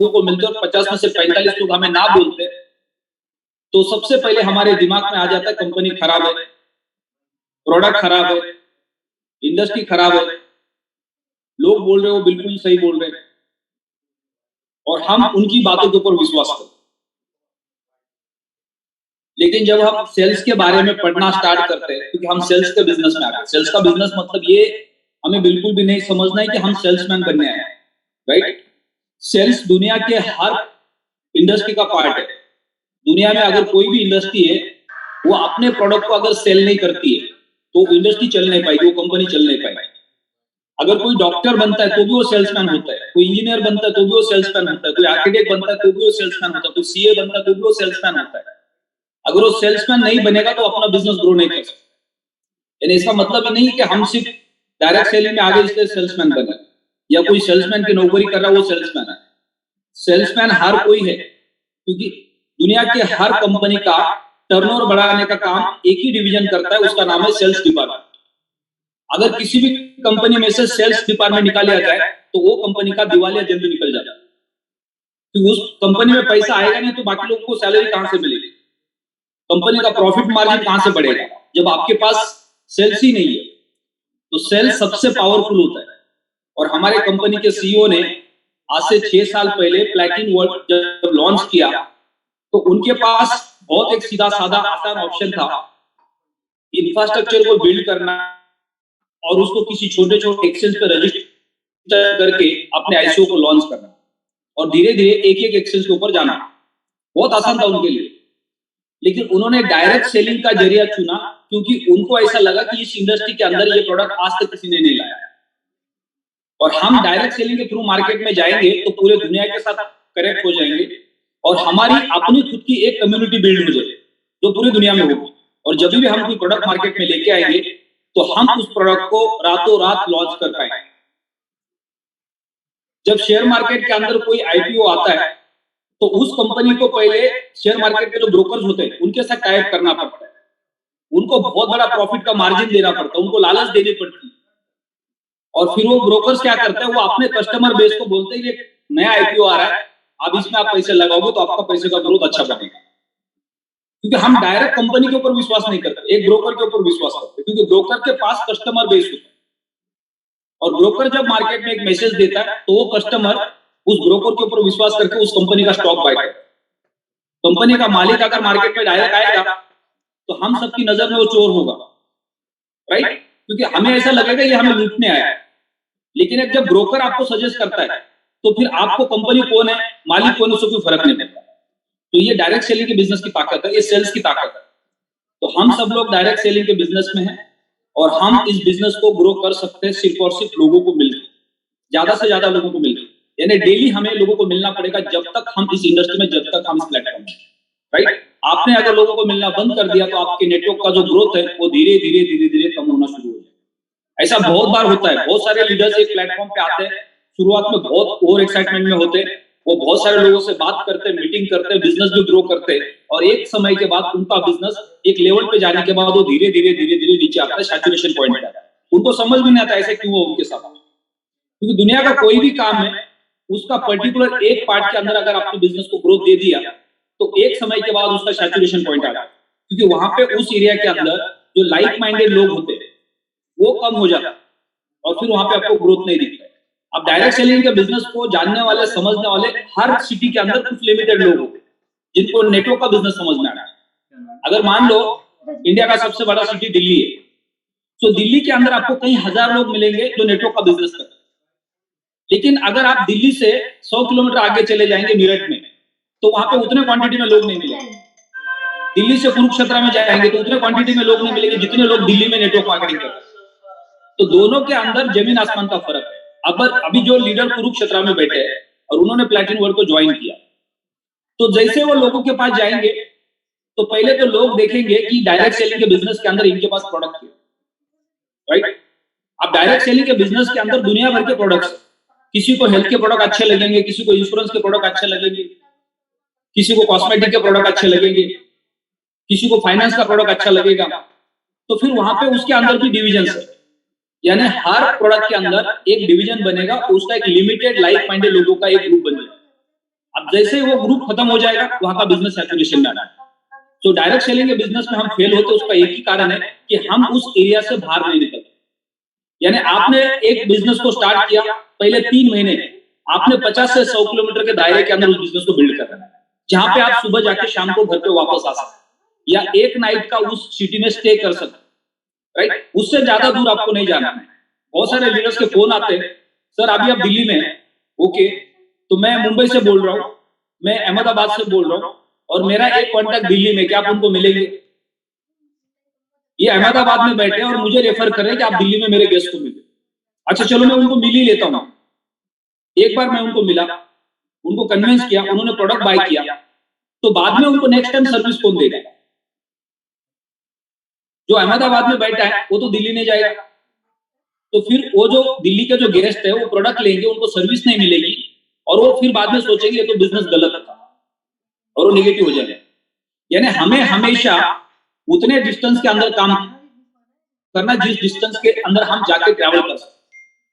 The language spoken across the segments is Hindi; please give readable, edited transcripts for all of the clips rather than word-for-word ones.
लोगों को मिलते हैं और 50 में से 45 लोग हमें ना बोलते हैं, तो सबसे पहले हमारे दिमाग में आ जाता है कंपनी खराब है, प्रोडक्ट खराब है, इंडस्ट्री खराब है, लोग बोल रहे हो बिल्कुल सही बोल रहे हैं और हम उनकी बातों के ऊपर विश्वास करते हैं। लेकिन जब हम सेल्स के बारे में पढ़ना स्टार्ट करते हैं, क्योंकि हम सेल्स के बिजनेस में आ गए, सेल्स का बिजनेस मतलब ये हमें बिल्कुल भी नहीं समझना है कि हम सेल्समैन बनने आए हैं, राइट? सेल्स दुनिया के हर इंडस्ट्री का पार्ट है। दुनिया में अगर कोई भी इंडस्ट्री है, वो अपने प्रोडक्ट को अगर सेल नहीं करती है, तो इंडस्ट्री चल नहीं पाएगी, वो कंपनी चल नहीं पाएगी। अगर कोई डॉक्टर बनता है तो भी वो सेल्समैन होता है, कोई इंजीनियर बनता है तो भी वो सेल्समैन होता है, कोई आर्किटेक्ट बनता है तो भी वो सेल्समैन होता है, कोई सीए बनता है तो भी वो सेल्समैन होता है। अगर वो सेल्समैन नहीं बनेगा तो अपना बिजनेस ग्रो नहीं कर सकता। यानी इसका मतलब ही नहीं कि हम सिर्फ डायरेक्ट सेलिंग में आगे इसलिए सेल्समैन बने, या कोई सेल्समैन की नौकरी कर रहा है वो सेल्समैन है। सेल्समैन हर कोई है, क्योंकि दुनिया के हर कंपनी का टर्नओवर बढ़ाने का काम एक ही डिवीजन करता है, उसका नाम है सेल्स डिपार्टमेंट। अगर किसी भी कंपनी में से सेल्स डिपार्टमेंट निकाल लिया जाए तो वो कंपनी का दिवालिया जल्दी निकल जाता है, क्योंकि उस कंपनी में पैसा आएगा नहीं तो बाकी लोगों को सैलरी कहां से मिलेगी, कंपनी का प्रॉफिट मार्जिन कहां से बढ़ेगा जब आपके पास सेल्स ही नहीं है। तो सेल्स सबसे पावरफुल होता है। और हमारे कंपनी के सीईओ ने आज से 6 साल पहले प्लैटिन वर्ल्ड जब लॉन्च किया, तो उनके पास बहुत एक सीधा साधा आसान ऑप्शन था, इंफ्रास्ट्रक्चर को बिल्ड करना और उसको किसी छोटे छोटे एक्सचेंज पे रजिस्टर करके अपने आईसीओ को लॉन्च करना और धीरे धीरे एक एक एक्सचेंज के ऊपर जाना। बहुत आसान था उनके लिए, लेकिन उन्होंने डायरेक्ट सेलिंग का जरिया चुना, क्योंकि उनको ऐसा लगा कि इस इंडस्ट्री के अंदर ये प्रोडक्ट आज तक किसी ने नहीं लाया, और हम डायरेक्ट सेलिंग के थ्रू मार्केट में जाएंगे तो पूरे दुनिया के साथ कनेक्ट हो जाएंगे और हमारी अपनी खुद की एक कम्युनिटी बिल्ड हो जाएगी जो पूरी दुनिया में होगी। और जब भी हम कोई प्रोडक्ट मार्केट में लेके आएंगे तो हम उस प्रोडक्ट को रातों रात लॉन्च कर पाएंगे। जब शेयर मार्केट के अंदर कोई आईपीओ आता है तो उस कंपनी को पहले शेयर मार्केट के जो ब्रोकर्स होते हैं उनके साथ टाई अप करना पड़ता है, उनको बहुत बड़ा प्रॉफिट का मार्जिन देना पड़ता है, उनको लालच देनी पड़ती है। और फिर वो ब्रोकर्स क्या करते हैं, वो अपने कस्टमर बेस को बोलते हैं कि नया आईपीओ आ रहा है, अब इसमें आप पैसे लगाओगे तो आपका पैसे का ग्रोथ अच्छा बनेगा। क्योंकि हम डायरेक्ट कंपनी के ऊपर विश्वास नहीं करते, एक ब्रोकर के ऊपर विश्वास करते, क्योंकि ब्रोकर के पास कस्टमर बेस होता है और ब्रोकर जब मार्केट में एक मैसेज देता है तो वो कस्टमर उस ब्रोकर के ऊपर विश्वास करके उस कंपनी का स्टॉक बाय करता है। कंपनी का मालिक अगर मार्केट में डायरेक्ट आएगा तो हम सबकी नजर में वो चोर होगा, राइट? क्योंकि हमें ऐसा लगेगा ये हमें लूटने आया है। लेकिन जब ब्रोकर आपको सजेस्ट करता है तो फिर आपको कंपनी कौन है, मालिक कौन है, उससे कोई फर्क नहीं पड़ता। तो ये डायरेक्ट सेलिंग के बिजनेस की ताकत है, ये सेल्स की ताकत है। तो हम सब लोग डायरेक्ट सेलिंग के बिजनेस में हैं और हम इस बिजनेस को ग्रो कर सकते हैं सिर्फ और सिर्फ लोगों को मिलकर, ज्यादा से ज्यादा लोगों को मिलकर। यानी डेली हमें लोगों को मिलना पड़ेगा जब तक हम इस इंडस्ट्री में, जब तक हम इस प्लेटफॉर्म में, राइट? आपने अगर लोगों को मिलना बंद कर दिया तो आपके नेटवर्क का जो ग्रोथ है वो धीरे धीरे धीरे धीरे कम होना शुरू हो जाएगा। ऐसा बहुत बार होता है, बहुत सारे लीडर्स एक प्लेटफॉर्म पे आते हैं, शुरुआत में बहुत ओवर एक्साइटमेंट में होते हैं, वो बहुत सारे लोगों से बात करते हैं, मीटिंग करते हैं, बिजनेस भी ग्रो करते हैं, और एक समय के बाद उनका बिजनेस एक लेवल पे जाने के बाद वो धीरे धीरे धीरे धीरे नीचे आता है, सैचुरेशन पॉइंट पे आता है। उनको समझ भी नहीं आता ऐसे क्यों हो उनके साथ, क्योंकि दुनिया का कोई भी काम है उसका पर्टिकुलर एक पार्ट के अंदर अगर आपने बिजनेस को ग्रोथ दे दिया तो एक समय के बाद उसका सैचुरेशन पॉइंट आ जाता है, क्योंकि वहां पे उस एरिया के अंदर जो लाइक माइंडेड लोग होते हैं वो कम हो जाता है और फिर वहां पे आपको ग्रोथ नहीं दिखता है। अब डायरेक्ट सेलिंग के बिजनेस को जानने वाले, समझने वाले हर सिटी के अंदर कुछ लिमिटेड लोग होते हैं जिनको नेटवर्क का बिजनेस समझ में आ रहा है। अगर मान लो इंडिया का सबसे बड़ा सिटी दिल्ली है, तो दिल्ली के अंदर आपको कई हजार लोग मिलेंगे जो नेटवर्क का बिजनेस करते हैं। लेकिन अगर आप दिल्ली से 100 किलोमीटर आगे चले जाएंगे मेरठ में, तो वहां पे उतने क्वांटिटी में लोग नहीं मिलेंगे। दिल्ली से कुरुक्षेत्र में जाएंगे तो उतने क्वांटिटी में लोग नहीं मिलेंगे जितने लोग दिल्ली में नेटवर्क मार्केटिंग करते हैं। तो दोनों के अंदर जमीन आसमान का फर्क है। अब अभी जो लीडर कुरुक्षेत्र में बैठे हैं और उन्होंने प्लैटिन वर्ल्ड को ज्वाइन किया, तो जैसे वो लोगों के पास जाएंगे तो पहले तो लोग देखेंगे कि डायरेक्ट सेलिंग के बिजनेस के अंदर इनके पास प्रोडक्ट है, राइट? अब डायरेक्ट सेलिंग के बिजनेस के अंदर दुनिया भर के प्रोडक्ट्स, किसी को हेल्थ के प्रोडक्ट अच्छे लगेंगे, किसी को इंश्योरेंस के प्रोडक्ट अच्छे लगेंगे, किसी को कॉस्मेटिक के प्रोडक्ट अच्छे लगेंगे, किसी को फाइनेंस का प्रोडक्ट अच्छा लगेगा। तो फिर वहां पे उसके अंदर भी डिविजन है, यानी हर प्रोडक्ट के अंदर एक डिवीजन बनेगा, उसका एक लिमिटेड लाइक माइंडेड लोगों का एक ग्रुप बनेगा। जैसे ही वो ग्रुप खत्म हो जाएगा वहां का बिजनेस सैचुरेशन में आना है। तो डायरेक्ट सेलिंग के बिजनेस में हम फेल होते, उसका एक ही कारण है कि हम उस एरिया से बाहर नहीं निकलते। यानी आपने एक बिजनेस को स्टार्ट किया, पहले 3 महीने आपने 50 से 100 किलोमीटर के दायरे के अंदर उस बिजनेस को बिल्ड करना है, जहां पे आप सुबह जाके शाम को घर पे वापस आ सकते या एक नाइट का उस सिटी में स्टे कर सकते, राइट? उससे ज्यादा दूर आपको नहीं जाना है। बहुत सारे लीडर्स के फोन आते हैं, सर अभी आप दिल्ली में हैं, ओके, तो मैं मुंबई से बोल रहा हूँ, मैं अहमदाबाद से बोल रहा हूँ और मेरा एक कॉन्टैक्ट दिल्ली में, क्या आप उनको मिलेंगे? ये अहमदाबाद में बैठे और मुझे रेफर कर रहे हैं कि आप दिल्ली में मेरे गेस्ट को मिले। अच्छा चलो मैं उनको मिल ही लेता हूँ। एक बार मैं उनको मिला, उनको कन्विंस किया, उन्होंने प्रोडक्ट बाय किया, तो बाद में उनको नेक्स्ट टाइम सर्विस कौन देगा? जो अहमदाबाद में बैठा है वो तो दिल्ली नहीं जाएगा। तो फिर वो जो दिल्ली के जो गेस्ट है वो प्रोडक्ट लेंगे, उनको सर्विस नहीं मिलेगी और वो फिर बाद में सोचेंगे ये तो बिजनेस गलत था और वो निगेटिव हो जाएगा। यानी हमें हमेशा उतने डिस्टेंस के अंदर काम करना जिस डिस्टेंस के अंदर हम जाके ट्रैवल कर सकते,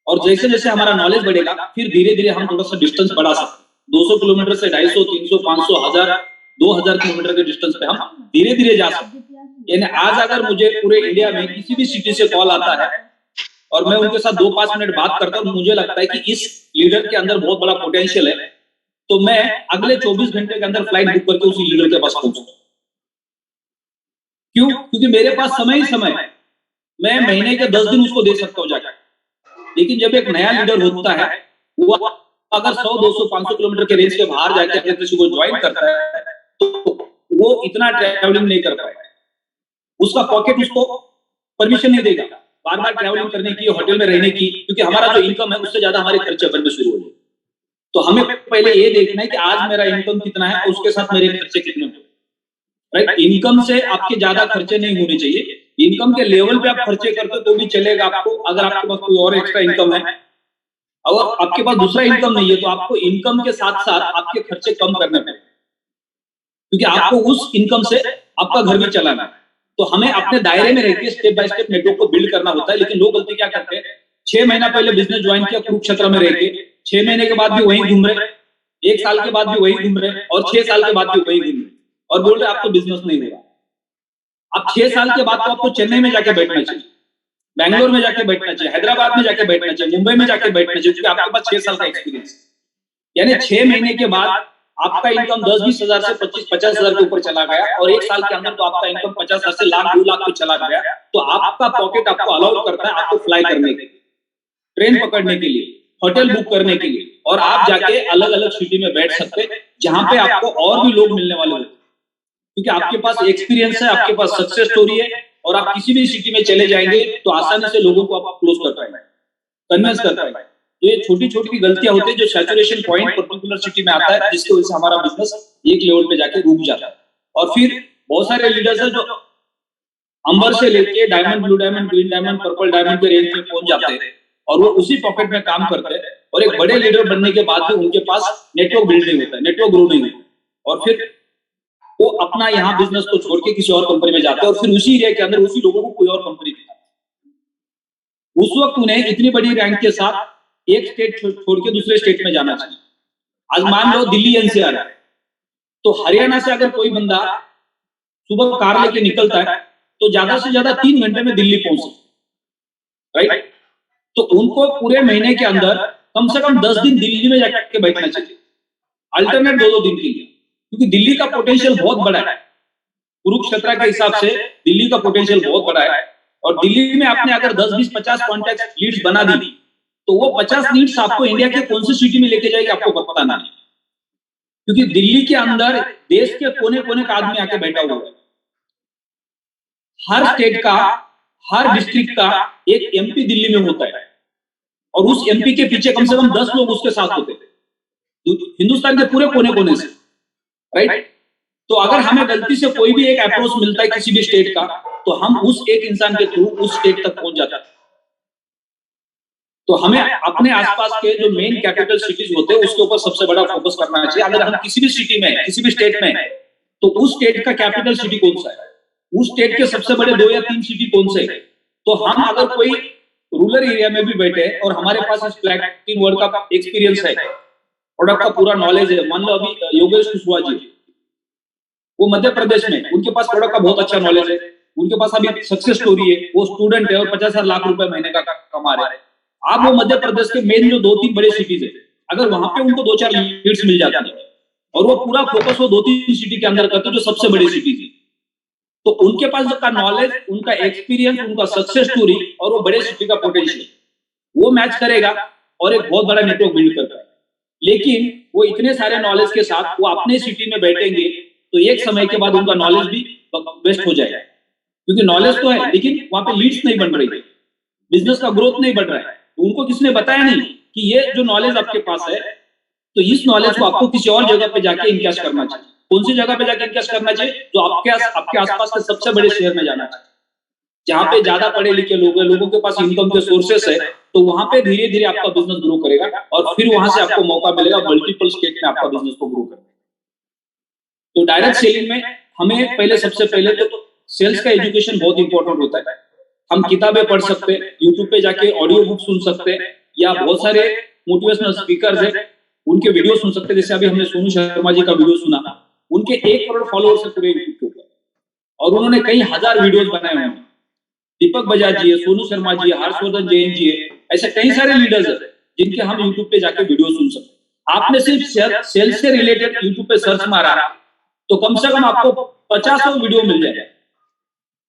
और जैसे जैसे हमारा नॉलेज बढ़ेगा फिर धीरे धीरे हम थोड़ा सा डिस्टेंस बढ़ा सकते। 200 किलोमीटर से 250, 300, 500, 1000, 2000 किलोमीटर के डिस्टेंस पे हम धीरे धीरे जा सकते। यानी आज अगर मुझे पूरे इंडिया में किसी भी सिटी से कॉल आता है और मैं उनके साथ 2-5 मिनट बात करता हूँ, मुझे लगता है कि इस लीडर के अंदर बहुत बड़ा पोटेंशियल है, तो मैं अगले 24 घंटे के अंदर फ्लाइट बुक करके उसी लीडर के पास पहुंचूं। क्यों? क्योंकि मेरे पास समय ही समय है, मैं महीने के 10 दिन उसको दे सकता हूँ जाकर। लेकिन जब एक नया लीडर होता है, वो अगर 100, 200, 500 किलोमीटर के रेंज के बाहर जाके अगर किसी को ज्वाइन करता है तो वो इतना ट्रैवलिंग नहीं कर पाएगा, उसका पॉकेट उसको परमिशन नहीं देगा बार बार ट्रैवलिंग करने की, होटल में रहने की, क्योंकि हमारा जो इनकम है उससे ज्यादा हमारे खर्चे बनने शुरू हो जाए। तो हमें पहले ये देखना है कि आज मेरा इनकम कितना है और उसके साथ मेरे खर्चे कितने होंगे, राइट? इनकम से आपके ज्यादा खर्चे नहीं होने चाहिए। इनकम के लेवल पे आप खर्चे करते तो भी चलेगा आपको, अगर आपके पास कोई और एक्स्ट्रा इनकम है। और आपके पास दूसरा इनकम नहीं है तो आपको इनकम के साथ साथ आपके खर्चे कम करने पड़ेंगे, क्योंकि आपको उस इनकम से आपका घर भी चलाना है। तो हमें अपने दायरे में रहकर स्टेप बाय स्टेप नेटवर्क को बिल्ड करना होता है। लेकिन लोग गलती क्या करते हैं, 6 महीना पहले बिजनेस ज्वाइन किया कुरुक्षेत्र में रहकर, 6 महीने के बाद भी वहीं घूम रहे, 1 साल के बाद भी वहीं घूम रहे और 6 साल के बाद भी वहीं घूम रहे और बोल रहे आपको बिजनेस नहीं हो रहा। अब 6 साल के बाद तो आपको चेन्नई में जाके बैठना चाहिए, बैंगलोर में जाके बैठना चाहिए, हैदराबाद में जाके बैठना चाहिए, मुंबई में जाके बैठना चाहिए, क्योंकि आपके पास 6 साल का एक्सपीरियंस। यानी 6 महीने के बाद आपका इनकम 10-20 हजार से 25-50 हजार के ऊपर चला गया और 1 साल के अंदर तो आपका इनकम 50 हजार से लाख 2 लाख पे चला गया। तो आपका पॉकेट आपको अलाउ करता है आपको फ्लाई करने के लिए, ट्रेन पकड़ने के लिए, होटल बुक करने के लिए, और आप जाके अलग अलग सिटी में बैठ सकते जहां पे आपको और भी लोग मिलने वाले होते, क्योंकि आपके पास एक्सपीरियंस है, आपके पास सक्सेस स्टोरी है और आप किसी भी सिटी में चले जाएंगे तो आसानी से लोगों को आप क्लोज कर पाएंगे, कन्विंस कर पाएंगे। तो ये छोटी छोटी गलतियां होती है जो सैचुरेशन पॉइंट पर्टिकुलर सिटी में आता है, जिसकी वजह से हमारा बिजनेस एक लेवल पे जाके रुक जाता है। और फिर बहुत सारे लीडर्स हैं जो अंबर से लेके diamond, blue diamond, green diamond, purple diamond के रेंज में पहुंच जाते हैं और वो उसी पॉकेट में काम करते हैं और एक बड़े लीडर बनने के बाद भी उनके पास नेटवर्क बिल्ड नहीं होता है, नेटवर्क ग्रो नहीं होता, और फिर वो अपना यहाँ बिजनेस को छोड़ के किसी और कंपनी में जाते हैं और फिर उसी एरिया के अंदर उसी लोगों को कोई और कंपनी दिखाते हैं। उस वक्त उन्हें इतनी बड़ी रैंक के साथ एक स्टेट छोड़ के दूसरे स्टेट में जाना चाहिए। आज मान लो दिल्ली एनसीआर है, तो हरियाणा से अगर कोई बंदा सुबह कार लेके निकलता है तो ज्यादा से ज्यादा 3 घंटे में दिल्ली पहुंच सकता है, राइट? तो उनको पूरे महीने के अंदर कम से कम 10 दिन दिल्ली में जाकर बैठना चाहिए, अल्टरनेट 2-2 दिन के लिए, क्योंकि दिल्ली का पोटेंशियल बहुत बड़ा है। कुरुक्षेत्र के हिसाब से दिल्ली का पोटेंशियल बहुत बड़ा है और दिल्ली में आपने अगर 10, 20, 50 कॉन्टैक्ट लीड्स बना दी तो वो 50 लीड्स आपको इंडिया के कौन सी सिटी में लेके जाएगी आपको पता नहीं, क्योंकि दिल्ली के अंदर देश के कोने कोने का आदमी आके बैठा हुआ है। हर स्टेट का, हर डिस्ट्रिक्ट का एक एमपी दिल्ली में होता है और उस एमपी के पीछे कम से कम 10 लोग उसके साथ होते हैं, हिंदुस्तान के पूरे कोने कोने से, राइट? तो अगर हमें गलती से कोई भी एक अप्रोच मिलता है किसी भी स्टेट का तो हम उस एक इंसान के थ्रू उस स्टेट तक पहुंच जाते हैं। तो हमें अपने आसपास के जो मेन कैपिटल सिटीज होते हैं उसके ऊपर सबसे बड़ा फोकस करना चाहिए। अगर हम किसी भी सिटी में, किसी भी स्टेट में, तो उस स्टेट का कैपिटल सिटी कौन सा है, उस स्टेट के सबसे बड़े 2 या 3 सिटी कौन से है। तो हम अगर कोई रूरल एरिया में भी बैठे और हमारे पास इस प्लैटिनम वर्ड का एक्सपीरियंस है प्रोडक्ट का पूरा नॉलेज है, मान लो अभी योगेश कुशवाहा जी, वो मध्य प्रदेश में, उनके पास प्रोडक्ट का बहुत अच्छा नॉलेज है, उनके पास अभी सक्सेस स्टोरी है, वो स्टूडेंट है और 50,000 लाख रुपए महीने का कमा रहे हैं। आप वो मध्य प्रदेश के मेन जो 2-3 बड़े सिटीज है, अगर वहां पे उनको 2-4 लीड्स मिल जाती है और वो पूरा फोकस वो 2-3 सिटी के अंदर करते जो सबसे बड़ी सिटीज है, तो उनके पास का नॉलेज, उनका एक्सपीरियंस, उनका सक्सेस स्टोरी और वो बड़े सिटी का पोटेंशियल, वो मैच करेगा और एक बहुत बड़ा नेटवर्क बिल्ड करता है। लेकिन वो इतने सारे नॉलेज के साथ वो अपने सिटी में बैठेंगे तो एक समय के बाद उनका नॉलेज भी वेस्ट हो जाएगा, क्योंकि नॉलेज तो है लेकिन वहां पे लीड्स नहीं बन रही है, बिजनेस का ग्रोथ नहीं बढ़ रहा है। तो उनको किसने बताया नहीं कि ये जो नॉलेज आपके पास है, तो इस नॉलेज को आपको किसी और जगह पे जाके इन्वेस्ट करना चाहिए। कौन सी जगह पे जाके इन्वेस्ट करना चाहिए? जो आपके आसपास के सबसे बड़े शहर में जाना चाहिए, जहां पे ज्यादा पढ़े लिखे लोग हैं, लोगों के पास इनकम के सोर्सेस है, तो वहां पे धीरे धीरे आपका बिजनेस ग्रो करेगा और फिर वहां से आपको मौका मिलेगा मल्टीपल स्टेट में आपका बिजनेस को ग्रो करने। तो डायरेक्ट सेलिंग में हमें पहले, सबसे पहले तो सेल्स का एजुकेशन बहुत इंपॉर्टेंट होता है। हम किताबें पढ़ सकते हैं, यूट्यूब पे जाके ऑडियो बुक सुन सकते हैं, या बहुत सारे मोटिवेशनल स्पीकर्स हैं, उनके वीडियो सुन सकते हैं। जैसे अभी हमने सोनू शर्मा जी का वीडियो सुना, उनके 1 करोड़ फॉलोअर्स है पूरे यूट्यूब के ऊपर और उन्होंने कई हजार वीडियोस बनाए हुए हैं। दीपक बजाज जी है, सोनू शर्मा जी है, हर्षवर्धन जैन जी है, ऐसे कई सारे लीडर्स हैं जिनके हम यूट्यूब पे जाके वीडियो सुन सकते हैं। आपने सिर्फ सेल्स से रिलेटेड यूट्यूब पे सर्च मारा तो कम से कम आपको 50 वीडियो मिल जाएगा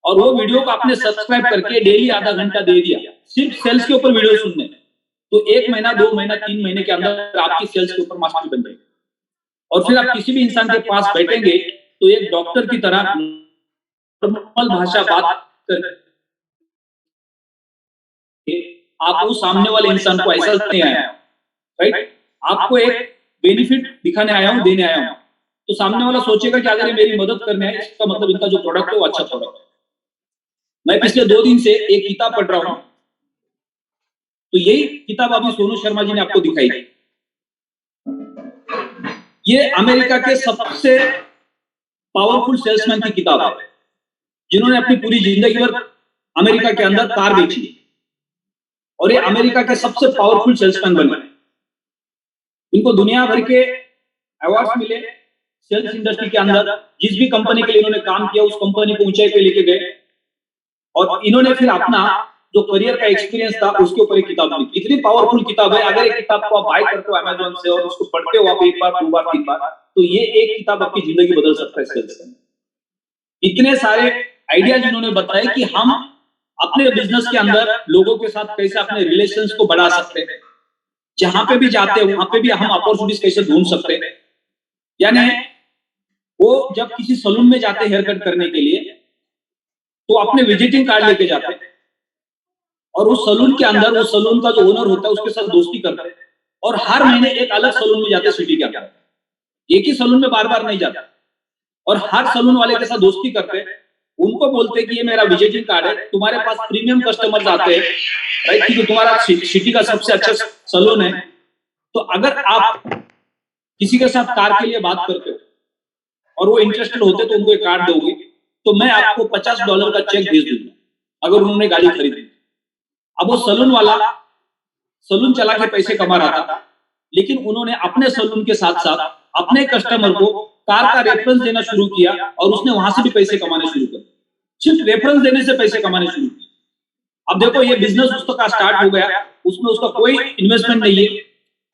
और वो वीडियो को आपने सब्सक्राइब करके डेली आधा घंटा दे दिया सिर्फ सेल्स के ऊपर वीडियो सुनने, तो 1 महीना, 2 महीना, 3 महीने के अंदर आपकी सेल्स के ऊपर मास्टरी बन जाएगी। और फिर आप किसी भी इंसान के पास बैठेंगे तो एक डॉक्टर की तरह नॉर्मल भाषा बात कर, आप उस सामने वाले इंसान को ऐसा नहीं आया, राइट? आपको एक बेनिफिट दिखाने आया हूं, देने आया हूं, तो सामने वाला सोचेगा कि अगर ये मेरी मदद करने आए, इसका मतलब इनका जो प्रोडक्ट है वो अच्छा प्रोडक्ट है। मैं पिछले 2 दिन से एक किताब पढ़ रहा हूं, तो यही किताब अभी सोनू शर्मा जी ने आपको दिखाई। ये अमेरिका के सबसे पावरफुल सेल्समैन की किताब है, जिन्होंने अपनी पूरी जिंदगी भर अमेरिका के अंदर कार बेची और ये अमेरिका के सबसे पावरफुल सेल्समैन बने। इनको दुनिया भर के अवार्ड्स मिले सेल्स इंडस्ट्री के अंदर। जिस भी कंपनी के लिए इन्होंने काम किया उस कंपनी को ऊंचाई पे लेके गए और इन्होंने फिर अपना जो करियर का एक्सपीरियंस था उसके ऊपर एक किताब लिखी। इतनी पावरफुल किताब है, अगर एक किताब को आप बाय करते हो अमेज़न से और उसको पढ़ते हो आप 1 बार, 2 बार, 3 बार, तो ये एक किताब आपकी जिंदगी बदल सकता है सेल्स में। इतने सारे आइडियाज इन्होंने बताए कि हम अपने बिजनेस के अंदर लोगों के साथ कैसे अपने रिलेशंस को बढ़ा सकते हैं, जहां पे भी जाते हैं वहां पे भी हम अपॉर्चुनिटीज कैसे ढूंढ सकते हैं। यानी वो जब किसी सलून में जाते हैं हेयर कट करने के लिए, तो अपने विजिटिंग कार्ड लेके जाते हैं और उस सलून के अंदर वो सलून का जो ओनर होता है उसके साथ दोस्ती करते हैं और हर महीने एक अलग सलून में जाते हैं सिटी के अंदर। एक ही सलून में बार बार नहीं जाता और हर सलून वाले के साथ दोस्ती करते हैं। उनको बोलते हैं कि ये मेरा विजिटिंग कार्ड है, तुम्हारे पास प्रीमियम कस्टमर्स आते हैं, राइट, क्योंकि तुम्हारा सिटी का सबसे अच्छा सलून है। तो अगर आप किसी के साथ कार के लिए बात करते हो और वो इंटरेस्टेड होते तो उनको एक कार्ड दोगे, तो मैं आपको $50 का चेक भेज दूंगा अगर उन्होंने गाड़ी खरीदी। अब वो सलून वाला सलून चला के पैसे कमा रहा था, लेकिन उन्होंने अपने सलून के साथ साथ अपने कस्टमर को कार का रेफरेंस देना शुरू किया और उसने वहां से भी पैसे कमाने शुरू कर। सिर्फ रेफरेंस देने से पैसे कमाने शुरू किए। अब देखो ये बिजनेस उसका स्टार्ट हो गया, उसमें उसका कोई इन्वेस्टमेंट नहीं है,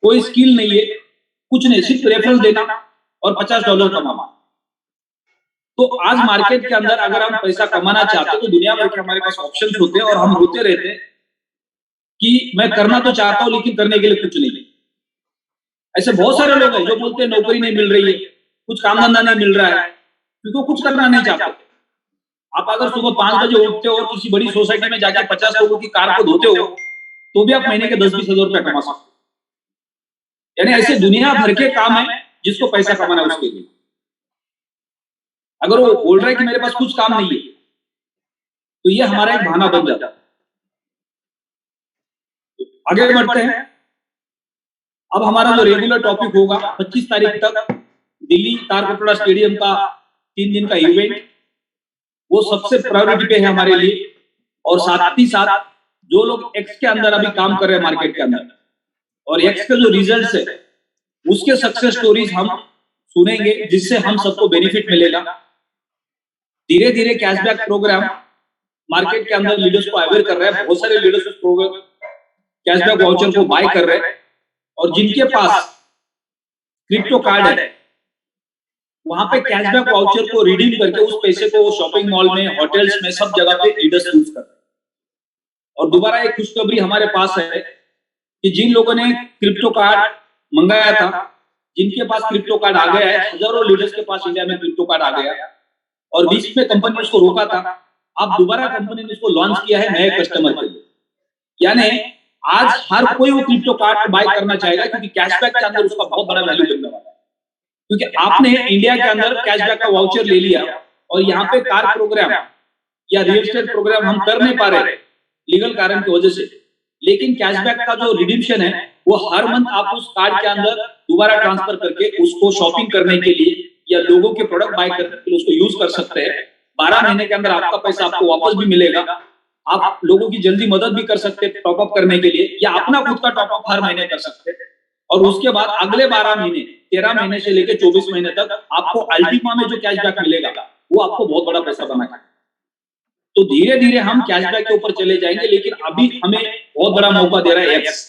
कोई स्किल नहीं है, कुछ नहीं, सिर्फ रेफरेंस देना और $50 कमाना। तो आज मार्केट के अंदर अगर हम पैसा कमाना चाहते हैं तो दुनिया भर के हमारे पास ऑप्शंस होते हैं और हम रोते रहते हैं कि मैं करना तो चाहता हूं लेकिन करने के लिए कुछ नहीं। ऐसे बहुत सारे लोग हैं जो बोलते हैं नौकरी नहीं मिल रही है, कुछ काम धंधा नहीं मिल रहा है, क्योंकि कुछ करना नहीं चाहते। आप अगर सुबह 5 बजे उठते हो और किसी बड़ी सोसाइटी में जाकर 50 लोगों की कार को धोते हो तो भी आप महीने के 10-20 हजार रुपए कमा सकते हो। यानी ऐसे दुनिया भर के काम है जिसको पैसा कमाना है उसके लिए। अगर वो बोल रहा है कि मेरे पास कुछ काम नहीं है तो ये हमारा एक बहाना बन जाता है। आगे बढ़ते हैं। अब हमारा जो रेगुलर टॉपिक होगा 25 तारीख तक दिल्ली तारकटोला स्टेडियम का 3 दिन का इवेंट, वो सबसे प्रायोरिटी पे है हमारे लिए। और साथ ही साथ जो लोग एक्स के अंदर अभी काम कर रहे हैं मार्केट के अंदर और एक्स के जो रिजल्ट्स है उसके सक्सेस स्टोरीज हम सुनेंगे, जिससे हम सबको बेनिफिट मिलेगा। धीरे धीरे कैशबैक प्रोग्राम मार्केट के अंदर लीडर्स को अवेयर कर रहे हैं। बहुत सारे लीडर्स उस प्रोग्राम कैशबैक वाउचर को बाय कर रहे हैं, और जिनके पास क्रिप्टो कार्ड है वहां पे कैशबैक वाउचर को रिडीम करके उस पैसे को शॉपिंग मॉल में, होटल्स में, सब जगह पे लीडर्स यूज कर रहे हैं। और दोबारा एक खुशखबरी हमारे पास है कि जिन लोगों ने क्रिप्टो कार्ड मंगाया था, जिनके पास क्रिप्टो कार्ड आ गया है, हजारों लीडर्स के पास इंडिया में क्रिप्टो कार्ड आ गया है, और बीच में कंपनी ने उसको रोका था, अब दोबारा कंपनी ने इसको लॉन्च किया है नए कस्टमर के लिए। यानी आज हर कोई वो क्रिप्टो कार्ड बाय करना चाहेगा, क्योंकि कैशबैक के अंदर उसका बहुत बड़ा वैल्यू बनने वाला है। क्योंकि आपने इंडिया के अंदर कैशबैक का वाउचर ले लिया, और यहाँ पे कार प्रोग्राम या रियल एस्टेट प्रोग्राम हम कर नहीं पा रहे लीगल कारण की वजह से, लेकिन कैशबैक का जो रिडीम्पशन है वो हर मंथ आप उस कार्ड के अंदर दोबारा ट्रांसफर करके उसको शॉपिंग करने के लिए या लोगों के प्रोडक्ट बाय करने के लिए उसको यूज कर सकते हैं। 12 महीने के अंदर आपका पैसा आपको वापस भी मिलेगा। आप लोगों की जल्दी मदद भी कर सकते हैं टॉपअप करने के लिए, या अपना खुद का टॉपअप हर महीने कर सकते हैं। और उसके बाद अगले 12 महीने, 13 महीने से लेकर 24 महीने तक आपको अल्टीमा में जो कैशबैक मिलेगा वो आपको बहुत बड़ा पैसा बनाएगा। तो धीरे धीरे हम कैशबैक के ऊपर चले जाएंगे, लेकिन अभी हमें बहुत बड़ा मौका दे रहा है एक्स।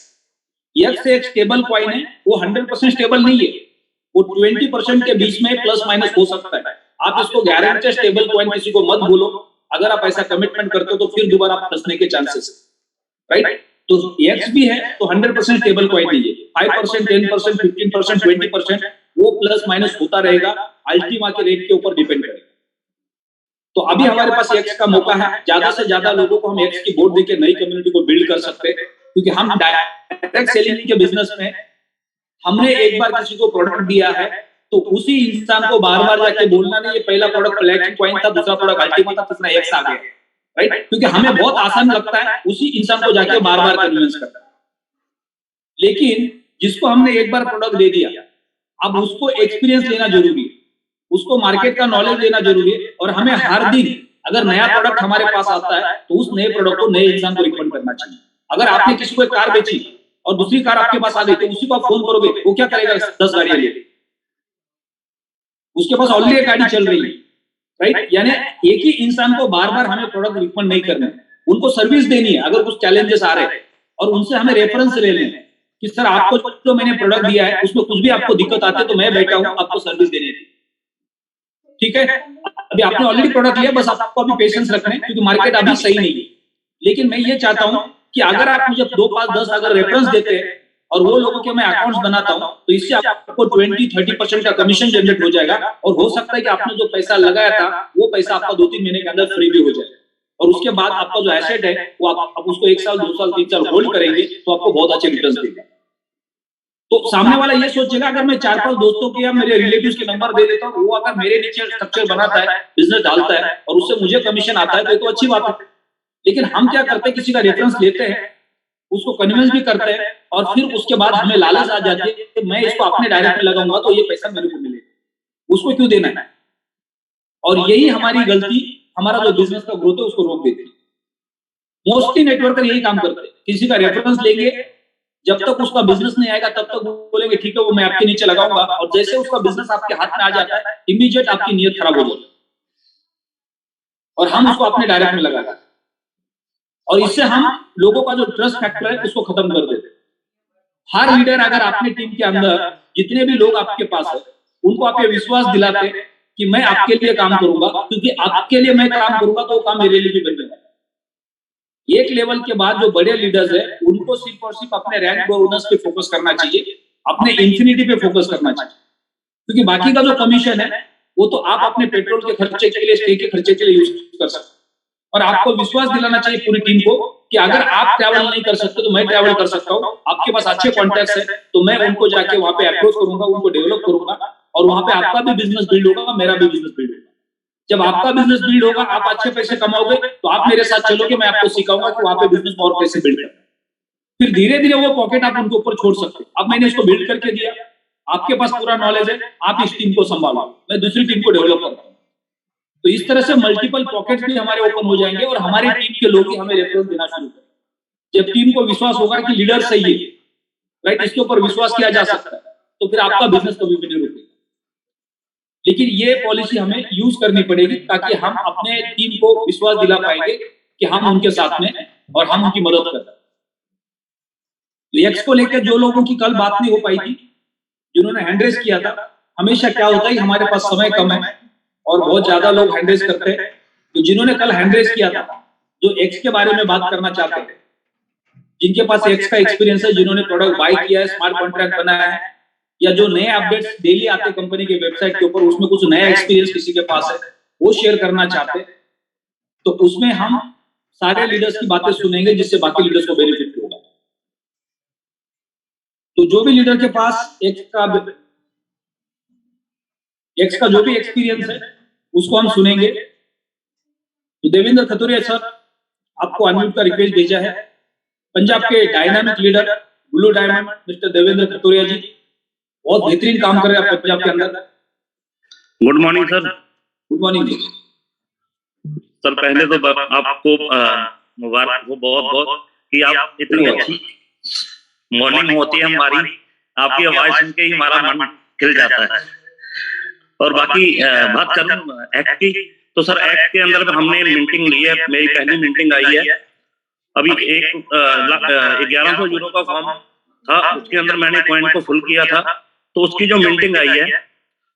एक्स एक स्टेबल कॉइन है, वो 100% स्टेबल नहीं है, वो 20% के बीच में प्लस माइनस हो सकता है। आप इसको गारंटेड स्टेबल कॉइन किसी को मत बोलो। अगर आप ऐसा कमिटमेंट करते हो तो फिर दोबारा आप फंसने के चांसेस, राइट? तो एक्स भी है तो 100% स्टेबल कॉइन नहीं है। 5%, 10%, 15%, 20% वो प्लस माइनस होता रहेगा, अल्टीमा के रेट के ऊपर डिपेंड करेगा। तो अभी हमारे पास एक्स का मौका है, ज्यादा से ज्यादा लोगों को हम एक्स की बोर्ड देके नई कम्युनिटी को बिल्ड कर सकते हैं। क्योंकि हम डायरेक्ट सेलिंग के बिजनेस में हमने एक बार किसी को प्रोडक्ट दिया है तो उसी इंसान को बार बार जाके बोलना नहीं, ये पहला प्रोडक्ट प्लैटिनम कॉइन था, दूसरा प्रोडक्ट अल्टीमा था, तीसरा एक्स आ गया, राइट? क्योंकि हमें बहुत आसान लगता है उसी इंसान को जाके बार बार कन्विंस करना। लेकिन जिसको हमने एक बार प्रोडक्ट दे दिया, अब उसको एक्सपीरियंस लेना जरूरी है, उसको मार्केट का नॉलेज लेना जरूरी है। और हमें हर दिन अगर नया प्रोडक्ट हमारे पास आता है तो उस नए प्रोडक्ट को नए इंसान को रिकमेंड करना चाहिए। अगर आपने किसी को एक कार बेची और दूसरी कार आपके पास आ गई तो उसी को आप फोन करोगे, वो क्या करेगा? 10 गाड़ियां लेके, उसके पास ऑलरेडी एक गाड़ी चल रही है, राइट? यानी एक ही इंसान को बार बार हमें प्रोडक्ट रिकमेंड नहीं करना है, उनको सर्विस देनी है। अगर कुछ चैलेंजेस आ रहे हैं और उनसे हमें रेफरेंस ले लेना है कि सर आपको जो मैंने प्रोडक्ट दिया है उसमें कुछ भी आपको दिक्कत आती है तो मैं बैठा हूं आपको सर्विस देने की, ठीक है? अभी आपने ऑलरेडी प्रोडक्ट लिया, बस आपको अभी पेशेंस रखना है क्योंकि मार्केट अभी सही नहीं है। लेकिन मैं ये चाहता हूं कि अगर आप मुझे 2, 5, 10 अगर रेफरेंस देते हैं और वो लोगों के मैं अकाउंट्स बनाता हूं तो इससे आपको 20-30% का कमीशन जनरेट हो जाएगा। और हो सकता है कि आपने जो पैसा लगाया था वो पैसा आपका 2-3 महीने के अंदर फ्री भी हो जाए। और उसके बाद आपका जो एसेट है वो आप उसको 1 साल, 2 साल, 3 साल होल्ड करेंगे तो आपको बहुत अच्छे रिटर्न देगा। तो सामने वाला ये सोचेगा अगर मैं 4-5 दोस्तों के या मेरे रिलेटिव्स के नंबर दे देता हूँ, वो अगर मेरे नीचे स्ट्रक्चर बनाता है, बिजनेस डालता है और उससे मुझे कमीशन आता है तो अच्छी बात है। लेकिन हम क्या करते हैं, किसी का रेफरेंस लेते हैं, उसको कन्विंस भी करते हैं और फिर उसके बाद हमें लालच आ जाती है कि मैं इसको अपने डायरेक्ट में लगाऊंगा तो ये पैसा मेरे को मिलेगा, उसको क्यों देना है? और यही हमारी गलती, हमारा जो बिजनेस का ग्रोथ है उसको रोक देती है। मोस्टली नेटवर्कर यही काम करते हैं, किसी का रेफरेंस लेंगे, जब तक उसका बिजनेस नहीं आएगा तब तक वो बोलेंगे ठीक है वो मैं आपके नीचे लगाऊंगा, और जैसे उसका बिजनेस आपके हाथ में आ जाता है इमीडिएट आपकी नीयत खराब हो जाती है और हम उसको अपने डायरेक्ट में लगाते हैं। और इससे हम लोगों का जो ट्रस्ट फैक्टर है उसको खत्म कर देते हैं। हर लीडर अगर अपने टीम के अंदर जितने भी लोग आपके पास है उनको आप ये विश्वास दिलाते कि मैं आपके लिए काम करूंगा, क्योंकि आपके लिए मैं काम करूंगा तो वो काम मेरे लिए भी बनेगा। एक लेवल के बाद जो बड़े लीडर्स है उनको सिर्फ और सिर्फ अपने रैंक बोनस पे फोकस करना चाहिए, अपने इंफिनिटी पे फोकस करना चाहिए, क्योंकि बाकी का जो कमीशन है वो तो आप अपने पेट्रोल के खर्चे के लिए, स्टे के खर्चे के लिए यूज कर सकते हैं। और आपको विश्वास दिलाना चाहिए पूरी टीम को कि अगर आप ट्रैवल नहीं कर सकते तो मैं ट्रैवल कर सकता हूँ, आपके पास अच्छे कॉन्टैक्ट्स है तो मैं उनको जाके वहां पे अप्रोच करूंगा, उनको डेवलप करूंगा और वहां पे आपका भी बिजनेस बिल्ड होगा, मेरा भी बिजनेस बिल्ड होगा। जब आपका बिजनेस बिल्ड होगा, आप अच्छे पैसे कमाओगे तो आप मेरे साथ चलोगे, मैं आपको सिखाऊंगा कि वहां पे बिजनेस में और कैसे बिल्ड करना। फिर धीरे धीरे वो पॉकेट आप उनके ऊपर छोड़ सकते हो। अब मैंने इसको बिल्ड करके दिया, आपके पास पूरा नॉलेज है, आप इस टीम को संभालो, मैं दूसरी टीम को डेवलप करता हूँ। तो इस तरह से मल्टीपल पॉकेट्स भी हमारे ओपन हो जाएंगे और हमारी टीम के लोग ही हमें रेफरेंस देना शुरू करेंगे। जब टीम को विश्वास होगा कि लीडर सही है, राइट, इसके ऊपर विश्वास किया जा सकता है, तो फिर आपका बिजनेस कभी भी नहीं रुकेगा। लेकिन ये पॉलिसी हमें यूज करनी पड़ेगी ताकि हम अपने टीम को विश्वास दिला पाएंगे कि हम उनके साथ में और हम उनकी मदद कर रहे हैं। तो एक्स को लेकर जो लोगों की कल बात नहीं हो पाई थी, जिन्होंने हैंडरेस किया था, हमेशा क्या होता है हमारे पास समय कम है और बहुत ज्यादा लोग हैंडरेस करते हैं। तो जिन्होंने कल हैंडरेस किया था, जो एक्स के बारे में बात करना चाहते हैं, जिनके पास एक्स का एक्सपीरियंस है, जिन्होंने प्रोडक्ट बाय किया है, स्मार्ट कॉन्ट्रैक्ट बनाया है, या जो नए अपडेट्स डेली आते कंपनी के वेबसाइट के ऊपर, उसमें कुछ नया एक्सपीरियंस किसी के पास है, वो शेयर करना चाहते हैं, तो उसमें हम सारे लीडर्स की बातें सुनेंगे जिससे बाकी लीडर्स को बेनिफिट होगा। तो जो भी लीडर के पास एक्स का जो भी एक्सपीरियंस है उसको हम सुनेंगे। तो देवेंद्र खतुरिया सर, आपको अनम्यूट का रिक्वेस्ट भेजा है। पंजाब के dynamic leader blue diamond mister Devendra Khaturia ji, बहुत बेहतरीन काम कर रहे हैं पंजाब के अंदर। Good morning sir. Good morning जी। सर पहले तो आपको मुबारक हो बहुत बहुत कि आप इतनी अच्छी मॉर्निंग होती है हमारी, आपकी आवाज सुन के ही हमारा मन खिल जाता है। और बाकी बात करूं एक्ट की, तो सर एक्ट के अंदर हमने मीटिंग ली है, मेरी पहली मीटिंग आई है। अभी 1100 यूरो का फॉर्म था, उसके अंदर मैंने पॉइंट को फुल किया था। तो उसकी जो मीटिंग आई है,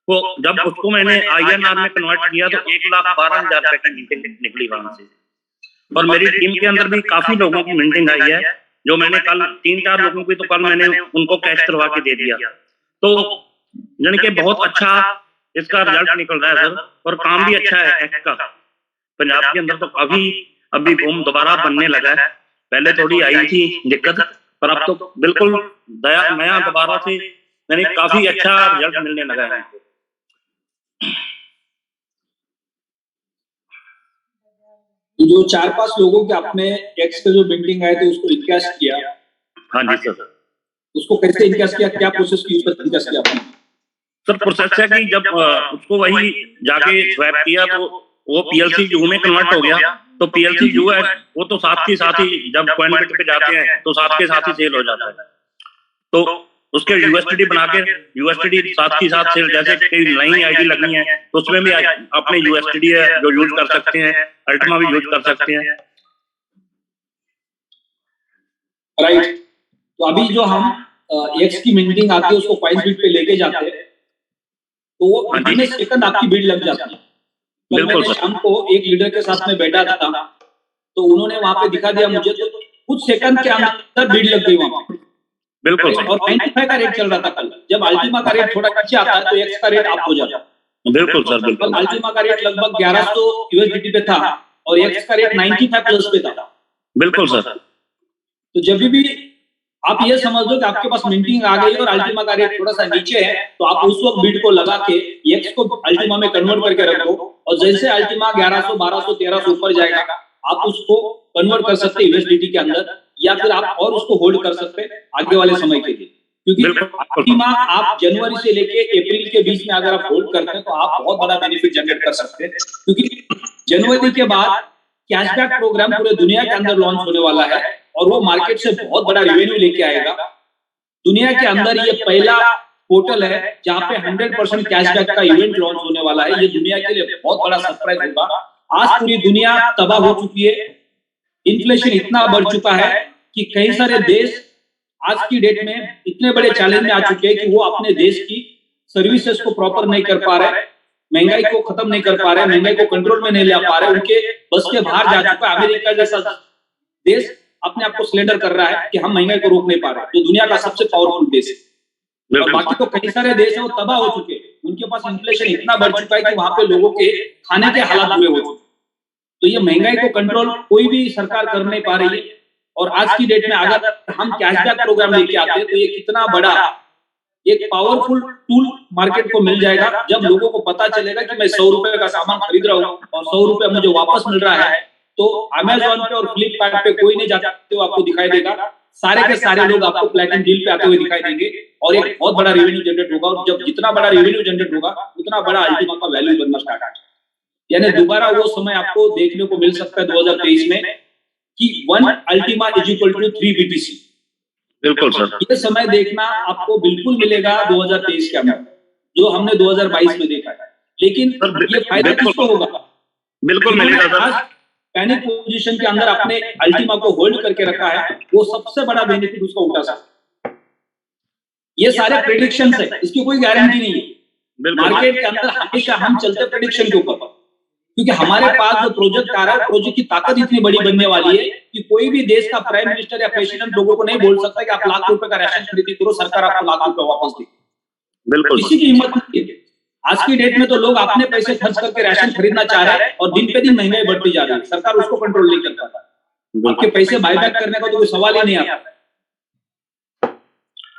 वो जब उसको मैंने INR में कन्वर्ट किया तो 1,12,000 रुपए की मीटिंग निकली वहां से। और मेरी टीम के अंदर भी काफी लोगों की मीटिंग आई है, जो मैंने कल 3-4 लोगों की तो कल मैंने उनको कैश करवा के दे दिया। तो यानी कि बहुत अच्छा इसका रिजल्ट निकल रहा है सर, और काम भी अच्छा है एक्ट का। पंजाब के अंदर तो अभी बूम दोबारा बनने लगा है। पहले थोड़ी आई थी दिक्कत, पर अब तो बिल्कुल नया दोबारा से यानी काफी अच्छा रिजल्ट मिलने लगा है। जो 4-5 लोगों के आपने एक्स का जो मीटिंग आए थे उसको इनकैश किया। हाँ जी सर। उसको कैसे इनकैश किया, क्या प्रोसेस की उसको इनकैश किया आपने? सर प्रोसेस है कि जब उसको वही जाके स्वैप किया तो वो PLC यू में कन्वर्ट हो गया। तो PLC यू है वो तो साथ के साथ ही जब कॉइनबिट पे जाते हैं तो साथ के साथ ही सेल हो जाता है। तो उसके USDT बना के USDT साथ की साथ सेल, जैसे कई नई आईडी लगनी है तो उसमें भी अपने USDT है जो यूज कर सकते हैं, अल्टीमा भी यूज कर सकते हैं। राइट। तो अभी जो हम एक्स की मीटिंग आती है उसको कॉइनबिट पे लेके जाते हैं, तो वो कितने सेकंड आपकी भीड़ लग जाती है? कल मैंने शाम को एक लीडर के साथ में बैठा था, तो उन्होंने वहां पे दिखा दिया मुझे, तो कुछ सेकंड के अंदर भीड़ लग गई वहां पे। बिल्कुल। और 95 का रेट चल रहा था कल। जब अल्टीमा का रेट थोड़ा नीचे आता है तो एक्स का रेट अप हो जाता है। बिल्कुल सर, बिल्कुल। अल्टीमा का रेट लगभग 1100 USDT पे था और एक्स का रेट 95 प्लस पे था। बिल्कुल सर। तो जब भी आप ये समझ लो कि आपके पास मिंटिंग आ गई और अल्टीमा का रेट थोड़ा सा नीचे है, तो आप उस वक्त बिड को लगा के एक्स को अल्टीमा में कन्वर्ट करके रखो, और जैसे अल्टीमा 1100, 1200, 1300 ऊपर जाएगा, आप उसको कन्वर्ट कर सकते हैं USDT के अंदर, या फिर आप और उसको होल्ड कर सकते हैं आगे वाले समय के लिए। क्योंकि अल्टीमा आप जनवरी से लेके अप्रैल के बीच में अगर आप होल्ड करते हैं तो आप बहुत बड़ा बेनिफिट जनरेट कर सकते हैं, क्योंकि जनवरी के बाद कैशबैक प्रोग्राम पूरे दुनिया के अंदर लॉन्च होने वाला है और वो मार्केट से बहुत बड़ा रेवेन्यू लेके आएगा। दुनिया के अंदर ये पहला पोर्टल है जहां पे 100% कैशबैक का इवेंट लॉन्च होने वाला है। ये दुनिया के लिए बहुत बड़ा सरप्राइज होगा। आज पूरी दुनिया तबाह हो चुकी है, इन्फ्लेशन इतना बढ़ चुका है कि कई सारे देश आज की डेट में इतने बड़े चैलेंज में आ चुके हैं कि वो अपने देश की सर्विसेज को प्रॉपर नहीं कर पा रहे, महंगाई को खत्म नहीं कर पा रहे, महंगाई को कंट्रोल में नहीं ले पा रहे, उनके बस के बाहर जा चुका है। अमेरिका जैसा देश अपने आप को सिलेंडर कर रहा है कि हम महंगाई को रोक नहीं पा रहे, जो दुनिया का सबसे पावरफुल देश है। और बाकी तो कई सारे देश है वो तबाह हो चुके हैं, उनके पास इन्फ्लेशन इतना बढ़ चुका है कि वहां पे लोगों के खाने के हालात बुरे हो चुके। तो ये महंगाई को कंट्रोल कोई भी सरकार कर नहीं पा रही है। और आज की डेट में अगर हम कैशबैक प्रोग्राम लेके आते हैं तो ये कितना बड़ा एक पावरफुल टूल मार्केट को मिल जाएगा, जब लोगों को पता चलेगा कि मैं 100 रुपए का सामान खरीद रहा हूँ और 100 रुपए मुझे वापस मिल रहा है, तो अमेज़न पे और फ्लिपकार्ट पे कोई नहीं जाता तो आपको दिखाई देगा, सारे के सारे लोग आपको प्लैटिनम डील पे आते हुए दिखाई देंगे और एक बहुत बड़ा रेवेन्यू जनरेट होगा। और जब जितना बड़ा रेवेन्यू जनरेट होगा उतना बड़ा अल्टीमा का वैल्यू बनना स्टार्ट होगा। यानी दोबारा वो समय आपको देखने को मिल सकता है 2023 में कि 1 Ultima is equal to 3 BTC। बिल्कुल सर। ये समय देखना आपको बिल्कुल मिलेगा 2023 के अंदर, जो हमने 2022 में देखा है। लेकिन सर, ये फायदा किसको होगा? बिल्कुल मिलेगा सर। पैनिक पोजीशन के अंदर अपने अल्टीमा को होल्ड करके रखा है, वो सबसे बड़ा बेनिफिट उसको उठा सकता है। ये सारे प्रेडिक्शन है, इसकी कोई गारंटी नहीं है। मार्केट के अंदर हमेशा हम चलते प्रेडिक्शन के ऊपर, क्योंकि हमारे पास जो प्रोजेक्ट आ रहा है, प्रोजेक्ट की ताकत इतनी बड़ी बनने वाली है कि कोई भी देश का प्राइम मिनिस्टर या प्रेसिडेंट लोगों को नहीं बोल सकता कि आप लाख रुपए का राशन खरीदी करो, सरकार आपको लाख रुपए वापस दे। बिल्कुल किसी की हिम्मत नहीं है। आज की डेट में तो लोग अपने पैसे खर्च करके राशन खरीदना चाह रहे हैं और दिन पे दिन महंगाई बढ़ती जा रही है, सरकार उसको कंट्रोल नहीं कर पाता। आपके पैसे बायबैक करने का तो कोई सवाल ही नहीं आता।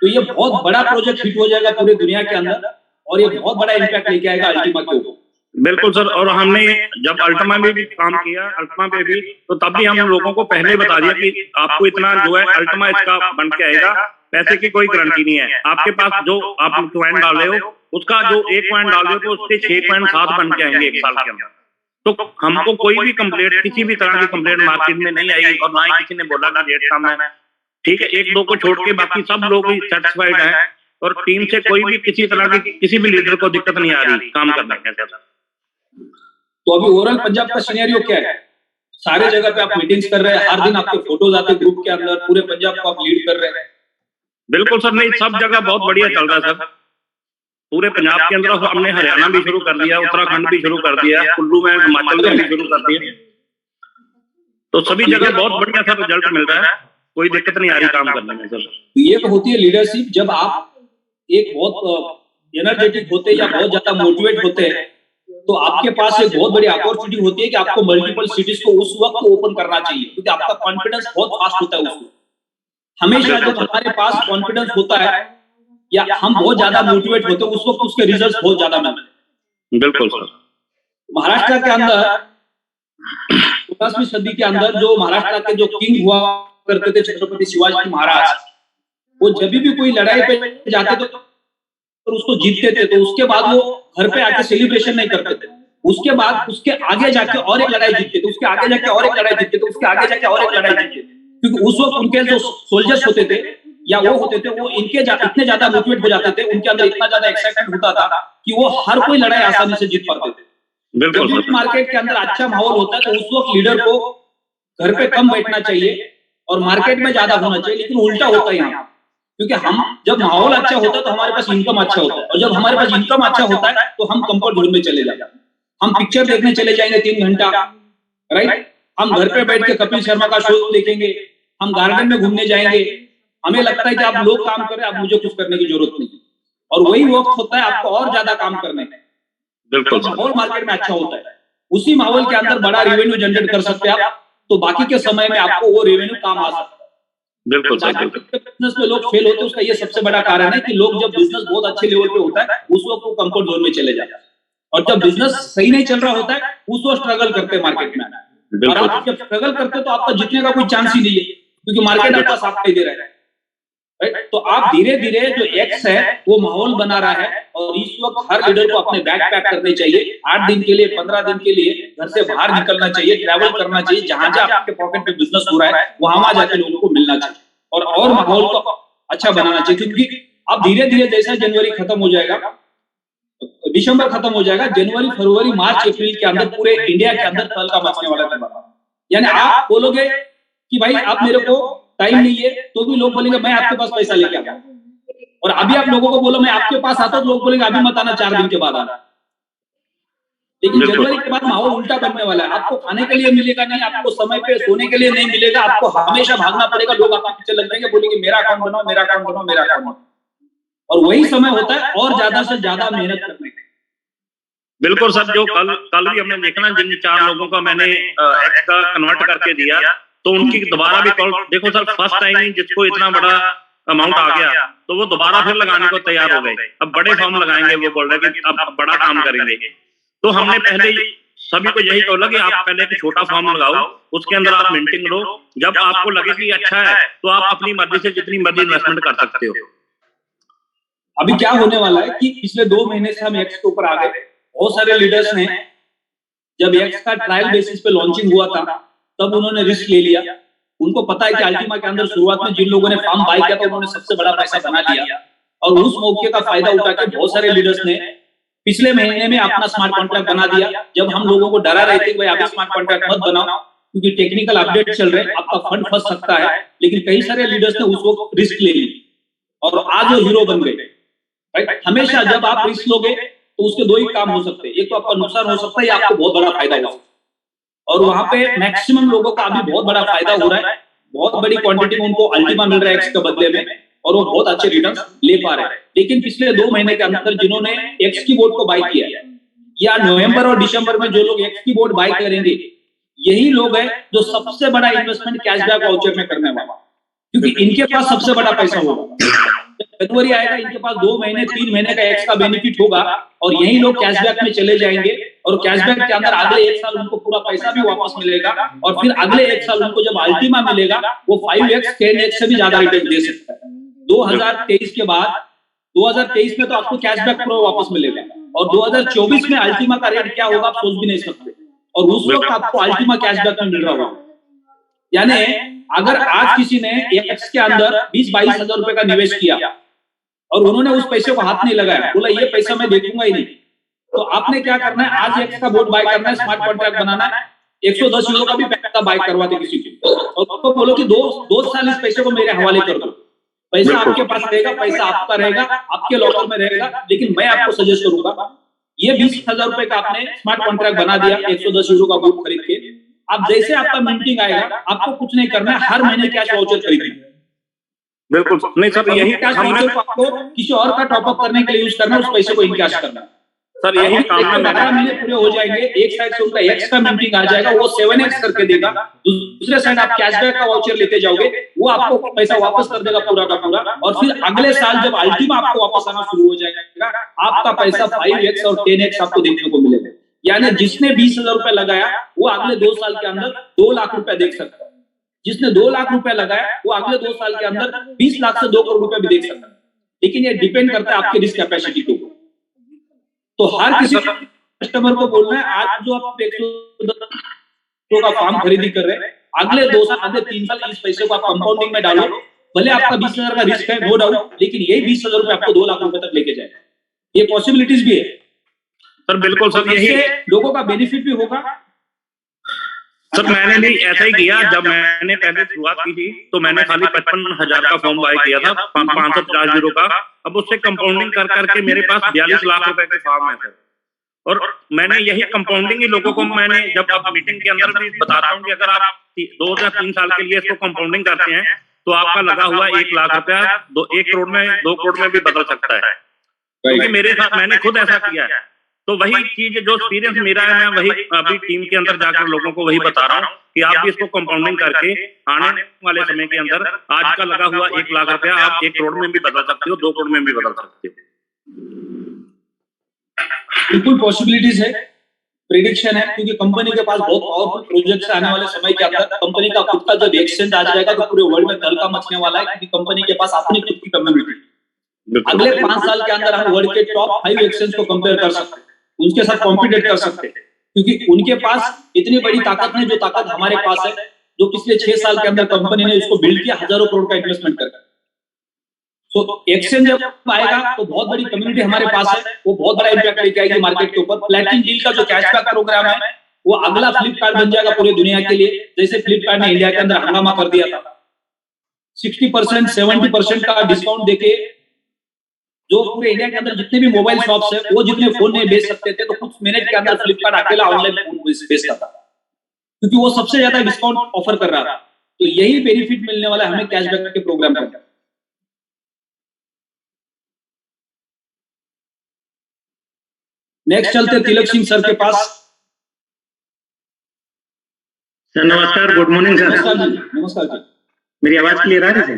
तो ये बहुत बड़ा प्रोजेक्ट हिट हो जाएगा पूरी दुनिया के अंदर और ये बहुत बड़ा इम्पैक्ट लेके आएगा अल्टीमा के ऊपर। बिल्कुल सर। और हमने जब अल्टीमा में भी काम किया, अल्टीमा पे भी, तो तब भी हम लोगों को पहले बता दिया कि आपको इतना जो है अल्टीमा इसका बन के आएगा, पैसे की कोई गारंटी नहीं है। आपके पास जो आप कॉइन डाल रहे हो, उसका जो एक कॉइन डाल रहे हो तो उसके 6.7 बन के आएंगे एक साल के अंदर। तो हमको कोई भी कंप्लेंट, किसी भी तरह की कंप्लेंट मार्केट में नहीं आई और ना ही किसी ने बोला कि रेट कम है। ठीक है, एक दो को छोड़ के बाकी सब लोग ही सेटिस्फाइड हैं और टीम से कोई भी किसी तरह की किसी भी लीडर को दिक्कत नहीं आ रही काम करने के अंदर। तो अभी ओवरऑल पंजाब का सिनेरियो क्या है? सारे जगह पे आप मीटिंग्स कर रहे हैं, हर दिन आपके फोटोज आते ग्रुप के अंदर, पूरे पंजाब को आप लीड कर रहे हैं। बिल्कुल सर। नहीं, सब जगह बहुत बढ़िया चल रहा है सर। पूरे पंजाब के अंदर हमने हरियाणा भी शुरू कर दिया, उत्तराखंड भी शुरू कर दिया, कुल्लू में, हिमाचल में भी शुरू कर दिया। तो सभी जगह बहुत बढ़िया सर रिजल्ट मिल रहा है, कोई दिक्कत नहीं आ रही काम करने में सर। ये होती है लीडरशिप, जब आप एक बहुत एनर्जेटिक होते हैं या बहुत ज्यादा मोटिवेट होते हैं, तो आपके पास एक बहुत बड़ी अपॉर्चुनिटी होती है कि आपको मल्टीपल सिटीज को उस वक्त ओपन करना चाहिए, क्योंकि आपका कॉन्फिडेंस बहुत फास्ट होता है उस वक्त। हमेशा जब हमारे पास कॉन्फिडेंस होता है या हम बहुत ज्यादा मोटिवेट होते हैं, उस वक्त उसके रिजल्ट्स बहुत ज्यादा मिलते हैं। बिल्कुल सर। महाराष्ट्र के अंदर 19वीं सदी के अंदर जो महाराष्ट्र के जो किंग हुआ करते थे, छत्रपति शिवाजी महाराज, वो जब भी कोई लड़ाई पे जाते थे तो उसको जीतते थे, तो उसके बाद वो घर पे आके सेलिब्रेशन नहीं करते थे। उसके बाद उसके आगे जाके और एक लड़ाई जीतते थे, उसके आगे जाके और एक लड़ाई जीतते थे, उसके आगे जाके और एक लड़ाई जीतते थे, क्योंकि उस वक्त उनके जो सोल्जर्स होते थे या वो होते थे, वो इतने ज्यादा मोटिवेट हो जाते थे, उनके अंदर इतना ज्यादा एक्साइटमेंट होता था कि वो हर कोई लड़ाई आसानी से जीत पाते थे। जब भी मार्केट के अंदर अच्छा माहौल होता है तो उस वक्त लीडर को घर पे कम बैठना चाहिए और मार्केट में ज्यादा होना चाहिए, लेकिन उल्टा होता है यहाँ, क्योंकि हम जब माहौल अच्छा होता है तो हमारे पास इनकम अच्छा होता है, और जब हमारे पास इनकम अच्छा होता है तो हम कंफर्ट जोन में चले जाते हैं। हम पिक्चर देखने चले जाएंगे 3 घंटा, राइट? हम घर पे बैठ के कपिल शर्मा का शो देखेंगे, हम गार्डन में घूमने जाएंगे, हमें लगता है कि आप लोग काम कर रहे हैं, आप मुझे कुछ करने की जरूरत नहीं। और वही वक्त होता है आपको और ज्यादा काम करने में। बिल्कुल। माहौल मार्केट में अच्छा होता है, उसी माहौल के अंदर बड़ा रेवेन्यू जनरेट कर सकते हैं आप, तो बाकी के समय में आपको वो रेवेन्यू काम आ सकता है। बिल्कुल। बिजनेस में लोग फेल होते हैं, उसका ये सबसे बड़ा कारण है कि लोग जब बिजनेस बहुत अच्छे लेवल पे होता है उस वक्त वो कंफर्ट जोन में चले जाते हैं, और जब बिजनेस सही नहीं चल रहा होता है उस वक्त स्ट्रगल करते हैं मार्केट में। और आप जब स्ट्रगल करते हैं तो आपका जीतने का कोई चांस ही नहीं है, क्योंकि मार्केट आपका साथ नहीं दे रहा है, राइट? तो आप धीरे धीरे जो एक्स है वो माहौल बना रहा है, और इस वक्त हर लीडर को अपने बैग पैक करने चाहिए। 8 दिन के लिए, 15 दिन के लिए घर से बाहर निकलना चाहिए, ट्रैवल करना चाहिए, जहां जहां आपके पॉकेट पे बिजनेस हो रहा है वहां जाके लोगों को मिलना चाहिए और माहौल को अच्छा बनाना चाहिए। क्योंकि अब धीरे धीरे जैसा जनवरी खत्म हो जाएगा, दिसंबर खत्म हो जाएगा, जनवरी, फरवरी, मार्च, अप्रैल के अंदर पूरे इंडिया के अंदर तल का मचने वाला है। यानी आप बोलोगे कि भाई आप मेरे को टाइम नहीं है, तो भी लोग बोलेंगे मैं आपके पास पैसा लेके आता हूं, और अभी आप लोगों को बोलो मैं आपके पास आता हूं, तो लोग बोलेंगे अभी मत आना, 4 दिन के बाद आना। लेकिन जनवरी के बाद माहौल उल्टा बनने वाला है, आपको खाने के लिए मिलेगा नहीं, आपको समय पे सोने के लिए नहीं मिलेगा, आपको हमेशा भागना पड़ेगा, लोग आपके पीछे लग जाएंगे, बोलेंगे मेरा अकाउंट बनाओ, मेरा अकाउंट बनाओ, मेरा अकाउंट बनाओ, और वही समय होता है और ज्यादा से ज्यादा मेहनत करने का। बिल्कुल सर। जो कल भी हमने देखा ना, जिन 4 लोगों का मैंने एक्स का कन्वर्ट करके दिया, तो उनकी दोबारा भी कॉल, देखो सर, फर्स्ट टाइम ही जिसको इतना बड़ा अमाउंट आ गया तो वो दोबारा फिर लगाने को तैयार हो गए। अब बड़े फॉर्म लगाएंगे, वो बोल रहे कि अब बड़ा काम करेंगे। तो हमने पहले सभी को यही बोला कि आप पहले एक छोटा फॉर्म लगाओ, उसके अंदर आप मिंटिंग लो, जब आपको लगे कि अच्छा है तो आप अपनी मर्जी से जितनी मर्जी इन्वेस्टमेंट कर सकते हो। अभी क्या होने वाला है कि पिछले 2 महीने से हम एक्स के ऊपर आ गए, बहुत सारे लीडर्स ने जब एक्स का ट्रायल बेसिस पे लॉन्चिंग हुआ था तब उन्होंने रिस्क ले लिया, उनको पता है कि अल्टीमा के अंदर शुरुआत में जिन लोगों ने फॉर्म बाय किया था उन्होंने सबसे बड़ा पैसा बना लिया, और उस मौके का फायदा उठा के बहुत सारे लीडर्स ने पिछले महीने में अपना स्मार्ट कॉन्ट्रैक्ट बना दिया। जब हम लोगों को डरा रहे थे कि भाई अभी स्मार्ट कॉन्ट्रैक्ट मत बनाओ क्योंकि टेक्निकल अपडेट चल रहे हैं, आपका फंड फंस सकता है, लेकिन कई सारे लीडर्स ने उस वक्त रिस्क ले ली और आज वो हीरो बन गए। राइट, हमेशा जब आप रिस्क लोगे तो उसके दो ही काम हो सकते हैं, एक तो आपका नुकसान हो सकता है या आपको बहुत बड़ा फायदा हो सकता है, और वहां पे मैक्सिमम लोगों का अभी बहुत बड़ा फायदा हो रहा है। बहुत बड़ी क्वांटिटी में उनको अल्टीमा मिल रहा है एक्स के बदले में, और वो बहुत अच्छे रिटर्न्स ले पा रहे हैं। लेकिन पिछले 2 महीने के अंदर जिन्होंने एक्स की बोर्ड को बाय किया है, या नवंबर और दिसंबर में जो लोग एक्स की बोर्ड बाय करेंगे, यही लोग हैं जो सबसे बड़ा इन्वेस्टमेंट कैशबैक वाउचर में करने वाला, क्योंकि इनके पास सबसे बड़ा पैसा होगा। जनवरी आएगा, इनके पास 2 महीने 3 महीने का एक्स का बेनिफिट होगा, और यही लोग कैशबैक में चले जाएंगे, और कैशबैक के अंदर अगले 1 साल उनको पूरा पैसा भी वापस मिलेगा, और फिर अगले 1 साल उनको जब अल्टीमा मिलेगा वो 5x 10x से भी ज्यादा रिटर्न दे सकता है। 2023 के बाद 2023 में तो आपको कैशबैक पूरा वापस मिलेगा, और 2024 में अल्टीमा का रेट क्या होगा आप सोच भी नहीं सकते, और उस वक्त आपको अल्टीमा कैशबैक में मिल रहा होगा। यानी अगर आज किसी ने एक्स के अंदर 20-22 हजार रुपए का निवेश किया और उन्होंने उस पैसे को हाथ नहीं लगाया, बोला ये पैसा मैं देखूंगा ही नहीं, तो आपने क्या करना है, आज एक्स का बोर्ड बाय करना है, स्मार्ट कॉन्ट्रैक्ट बनाना है, 110 यूरो का भी पैसा बाय करवा दे किसी को, और उसको बोलो कि 2 साल इस पैसे को मेरे हवाले कर दो, पैसा आपके पास रहेगा, पैसा आपका रहेगा, आपके लॉकर में रहेगा, लेकिन मैं आपको सजेस्ट करूंगा ये 20,000 रुपए का आपने स्मार्ट कॉन्ट्रैक्ट बना दिया 110 यूरो का बोर्ड खरीद के, आप जैसे आपका मिंटिंग आएगा आपको कुछ नहीं करना है, हर महीने कैश वाउचर खरीदना। बिल्कुल नहीं सर, यही कैश वाउचर को आपको किसी और का टॉप अप करने के लिए यूज करना, उस पैसे को इनकैश करना सर, यही काम में 12 महीने पूरे हो जाएंगे, एक साइड से उनका एक्स का मिंटिंग आ जाएगा, वो 7x करके देगा, दूसरे साइड आप कैशबैक का वाउचर लेते जाओगे, वो आपको पैसा वापस कर देगा पूरा का पूरा, और फिर अगले साल जब अल्टीमा आपको वापस आना शुरू हो जाएगा, आपका पैसा 5x और 10x आपको देखने को मिलेगा। यानी जिसने 20,000 रुपए लगाया वो अगले 2 साल के अंदर 2 लाख रुपए देख सकता है, जिसने 2 लाख रुपए लगाया वो अगले 2 साल के अंदर 20 लाख से 2 करोड़ रुपए भी देख सकता है, लेकिन ये डिपेंड करता है आपके रिस्क कैपेसिटी के ऊपर। तो हर किसी कस्टमर को बोलना है, आज जो आप 110 का फार्म खरीदी कर रहे हैं, अगले 2 साल अगले 3 साल इस पैसे को आप कंपाउंडिंग में डालो, भले आपका 20,000 का रिस्क है नो डाउट, लेकिन यही 20,000 रुपए आपको 2 लाख रुपए तक लेके जाएगा, ये पॉसिबिलिटीज भी है सर। बिल्कुल सर, यही लोगों का बेनिफिट भी होगा। सर मैंने भी ऐसा ही किया, जब मैंने पहले शुरुआत की थी तो मैंने खाली 55,000 का फॉर्म बाय किया था, 550 यूरो का। अब उससे कंपाउंडिंग कर करके मेरे पास 42 लाख रुपए के फॉर्म है सर, और मैंने यही कंपाउंडिंग ही लोगों को मैंने जब अब मीटिंग के अंदर भी बताता हूँ कि अगर आप 2 या 3 साल के लिए इसको कंपाउंडिंग करते हैं तो आपका लगा हुआ 1 लाख रुपया 1 करोड़ में 2 करोड़ में भी बदल सकता है, क्योंकि मेरे साथ मैंने खुद ऐसा किया है। तो वही चीज जो एक्सपीरियंस मेरा है, मैं वही अभी टीम के अंदर जाकर लोगों को वही बता रहा हूँ कि आप भी इसको कंपाउंडिंग करके आने वाले समय के अंदर आज का लगा हुआ 1 लाख रुपया आप 1 करोड़ में भी बदल सकते हो, 2 करोड़ में भी बदल सकते हो। बिल्कुल पॉसिबिलिटीज है, प्रेडिक्शन है, क्योंकि कंपनी के पास बहुत पावरफुल प्रोजेक्ट्स आने वाले समय के अंदर कंपनी का खुद का जब एक्सचेंज आ जाएगा तो पूरे वर्ल्ड में तहलका मचने वाला है, क्योंकि कंपनी के पास अपनी खुद की कम्युनिटी। अगले 5 साल के अंदर हम वर्ल्ड के टॉप 5 एक्सचेंज को कंपेयर कर सकते हैं, उनके साथ कॉम्पिटेट कर सकते हैं, क्योंकि उनके पास इतनी बड़ी ताकत है जो ताकत हमारे पास है, जो पिछले 6 साल के अंदर कंपनी ने उसको बिल्ड किया हजारों करोड़ का इन्वेस्टमेंट करके। तो एक्सचेंज जब आएगा तो बहुत बड़ी कम्युनिटी हमारे पास है, वो बहुत बड़ा इंपैक्ट लेके आएगी मार्केट के ऊपर। प्लैटिनम डील का जो कैशबैक प्रोग्राम है वो अगला फ्लिपकार्ट बन जाएगा पूरी दुनिया के लिए, जैसे फ्लिपकार्ट ने इंडिया के अंदर हंगामा कर दिया था, 60% 70% का डिस्काउंट देके जो पूरे इंडिया के अंदर जितने भी मोबाइल शॉप्स है वो जितने फोन नहीं बेच सकते थे, तो कुछ मिनट के अंदर फ्लिपकार्ट अकेला ऑनलाइन फोन बेचता था, क्योंकि वो सबसे ज्यादा डिस्काउंट ऑफर कर रहा था। तो यही बेनिफिट मिलने वाला है हमें कैशबैक के प्रोग्राम का। नेक्स्ट चलते तिलक सिंह सर के पास। सर नमस्कार, गुड मॉर्निंग सर। नमस्कार जी, मेरी आवाज क्लियर आ रही है?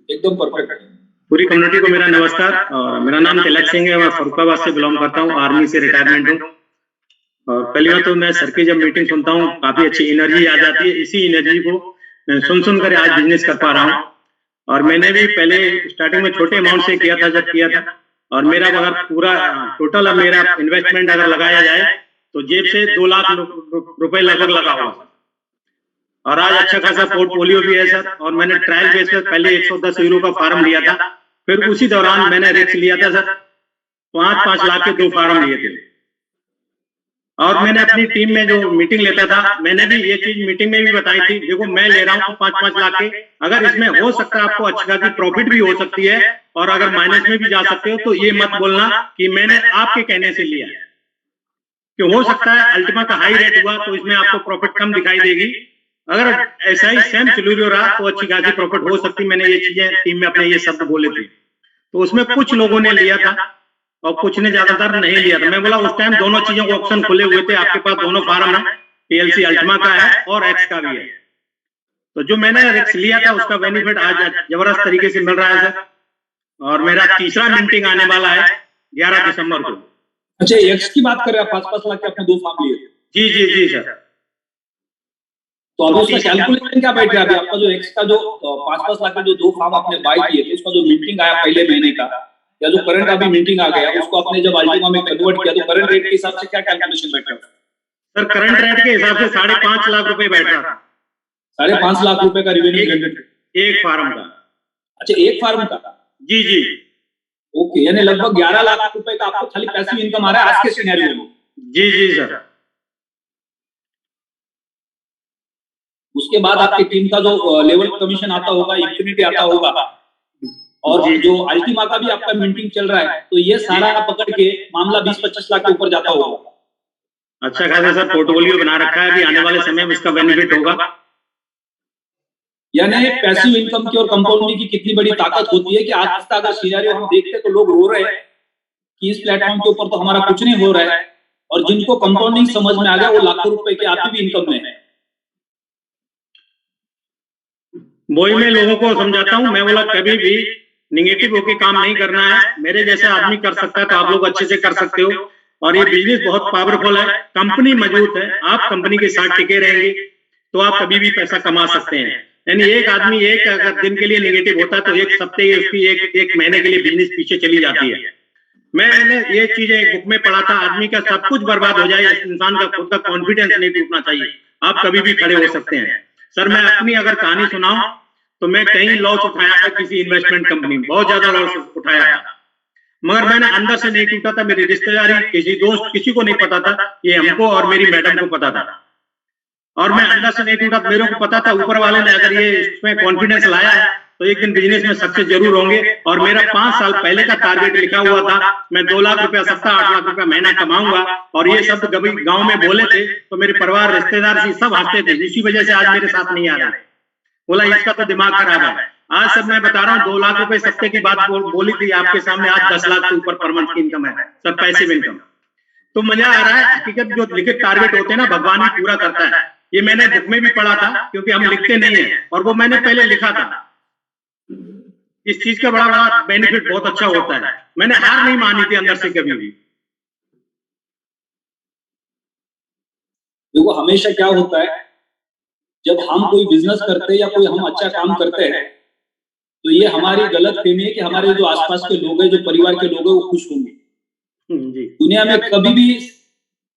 एकदम परफेक्ट। पूरी कम्युनिटी को मेरा नमस्कार। और मेरा नाम तिलक सिंह है, मैं फरुखाबाद से बिलोंग करता हूँ, आर्मी से रिटायरमेंट हूँ। और पहली बात तो मैं सर की जब मीटिंग सुनता हूँ काफी अच्छी एनर्जी आ जाती है, इसी एनर्जी को मैं सुन कर आज बिजनेस कर पा रहा हूँ। और मैंने भी पहले स्टार्टिंग में छोटे अमाउंट से किया था जब किया था, और मेरा अगर पूरा टोटल मेरा इन्वेस्टमेंट अगर लगाया जाए तो जेब से 2 लाख रुपए लगभग लगा हुआ। और आज अच्छा खासा पोर्टफोलियो भी है सर। और मैंने ट्रायल बेस पर पहले 110 यूरो का फार्म लिया था, फिर उसी दौरान मैंने रिस्क लिया था सर, 5-5 लाख के 2 फार्म लिए थे। और मैंने अपनी टीम में जो मीटिंग लेता था, मैंने भी ये चीज मीटिंग में भी बताई थी, देखो मैं ले रहा हूँ 5-5 लाख के, अगर इसमें हो सकता है आपको अच्छी खासी प्रॉफिट भी हो सकती है और अगर माइनस में भी जा सकते हो, तो ये मत बोलना कि मैंने आपके कहने से लिया है, कि हो सकता है अल्टीमा का हाई रेट हुआ तो इसमें आपको प्रॉफिट कम दिखाई देगी। अगर ऐसा ही सेम सिनेरियो रहा तो अच्छी खासी प्रॉफिट हो सकती। मैंने ये चीजें टीम में अपने ये शब्द बोले थे, तो उसमें कुछ लोगों ने लिया था और कुछ ने ज्यादातर नहीं लिया था। मैं बोला उस टाइम दोनों चीजों के ऑप्शन खुले हुए थे, आपके पास दोनों फार्म है, पीएलसी अल्टीमा का है और एक्स का भी है। तो जो मैंने रिस्क लिया था उसका बेनिफिट आज जबरदस्त तरीके से मिल रहा है सर। और मेरा तीसरा मीटिंग आने वाला है 11 दिसंबर को। अच्छा, एक्स की बात कर रहे हैं, 5-5 लाख के अपने 2 फार्म लिए थे? जी जी जी सर। तो अभी उसका कैलकुलेशन क्या बैठ रहा है? अभी आपका जो एक्स का जो 5-5 लाख के जो 2 फार्म आपने बाय किए थे, उसका जो मीटिंग आया पहले महीने का, या जो करंट अभी मीटिंग आ गया, उसको आपने जब अल्टीमा में कन्वर्ट किया तो करंट रेट के हिसाब से क्या कैलकुलेशन बैठ रहा है? सर करंट रेट के हिसाब से 5.5 लाख रुपए बैठ रहा था। 5.5 लाख रुपए का रिवेन्यू जनरेट एक फार्म का? अच्छा, एक फार्म का? जी जी। ओके, यानी लगभग 11 लाख रुपए का आपको खाली पैसिव इनकम आ रहा है आज के सिनेरियो में? जी जी सर। उसके बाद आपकी टीम का जो लेवल कमीशन आता होगा, इंफिनिटी आता होगा, और जो अल्टीमा का भी आपका मीटिंग चल रहा है, तो ये सारा पकड़ के मामला 20-25 लाख के ऊपर जाता होगा। अच्छा खासा सर पोर्टफोलियो बना रखा है, अभी आने वाले समय में इसका बेनिफिट होगा। यानी पैसिव इनकम की और कंपाउंडिंग की कितनी बड़ी ताकत होती है कि आज का अगर सिनेरियो हम देखते तो लोग रो रहे हैं कि इस प्लेटफॉर्म के ऊपर तो हमारा कुछ नहीं हो रहा है, और जिनको कंपाउंडिंग समझ में आ गया वो लाखों रुपए की आती भी इनकम में है। वही मैं लोगों को समझाता हूँ, मैं बोला कभी भी निगेटिव होके काम नहीं करना है। मेरे जैसा आदमी कर सकता है तो आप लोग अच्छे से कर सकते हो, और ये बिजनेस बहुत पावरफुल है, कंपनी मजबूत है, आप कंपनी के साथ टिके रहेंगे तो आप कभी भी पैसा कमा सकते हैं। यानी एक आदमी एक अगर दिन के लिए नेगेटिव होता है तो एक हफ्ते उसकी एक महीने के लिए बिजनेस पीछे चली जाती है। मैंने ये चीजें एक बुक में पढ़ा था, आदमी का सब कुछ बर्बाद हो जाए, इंसान का खुद का कॉन्फिडेंस नहीं टूटना चाहिए, आप कभी भी खड़े हो सकते हैं। सर मैं अपनी अगर कहानी सुनाऊं तो मैं कहीं लॉस उठाया था किसी इन्वेस्टमेंट कंपनी में, बहुत ज्यादा लॉस उठाया था, मगर मैंने अंदर से नहीं टूटा था। मेरी रिश्तेदारी किसी दोस्त किसी को नहीं पता था, ये हमको और मेरी मैडम को पता था, और मैं अंदर से नहीं टूटा। मेरे को पता था ऊपर वाले ने अगर ये इसमें कॉन्फिडेंस लाया है तो एक दिन बिजनेस में सक्सेस जरूर होंगे। और मेरा 5 साल पहले का टारगेट लिखा हुआ था, मैं 2 लाख रुपया सप्ताह 8 लाख रुपया महीना कमाऊंगा, और ये शब्द कभी गांव में बोले थे तो मेरे परिवार रिश्तेदार सब हंसते थे, इसी वजह से आज मेरे साथ नहीं आ रहा है। बोला इसका तो दिमाग खराब है। आज सब मैं बता रहा हूँ 2 लाख रुपए सप्ते की बात बोली थी आपके सामने, आज 10 लाख से ऊपर पर मंथ की इनकम है सर, पैसिव इनकम। तो मजा आ रहा है, हकीकत जो लिखित टारगेट होते हैं ना भगवान ही पूरा करता है। ये मैंने बुक में भी पढ़ा था, क्योंकि हम लिखते नहीं है, और वो मैंने पहले लिखा था। इस चीज का बड़ा बेनिफिट बहुत अच्छा होता है। मैंने हार नहीं मानी थी अंदर से कभी भी। देखो हमेशा क्या होता है, जब हम कोई बिजनेस करते हैं या कोई हम अच्छा काम करते हैं तो ये हमारी गलत फहमी है कि हमारे जो आसपास के लोग हैं, जो परिवार के लोग हैं, वो खुश होंगे। दुनिया में कभी भी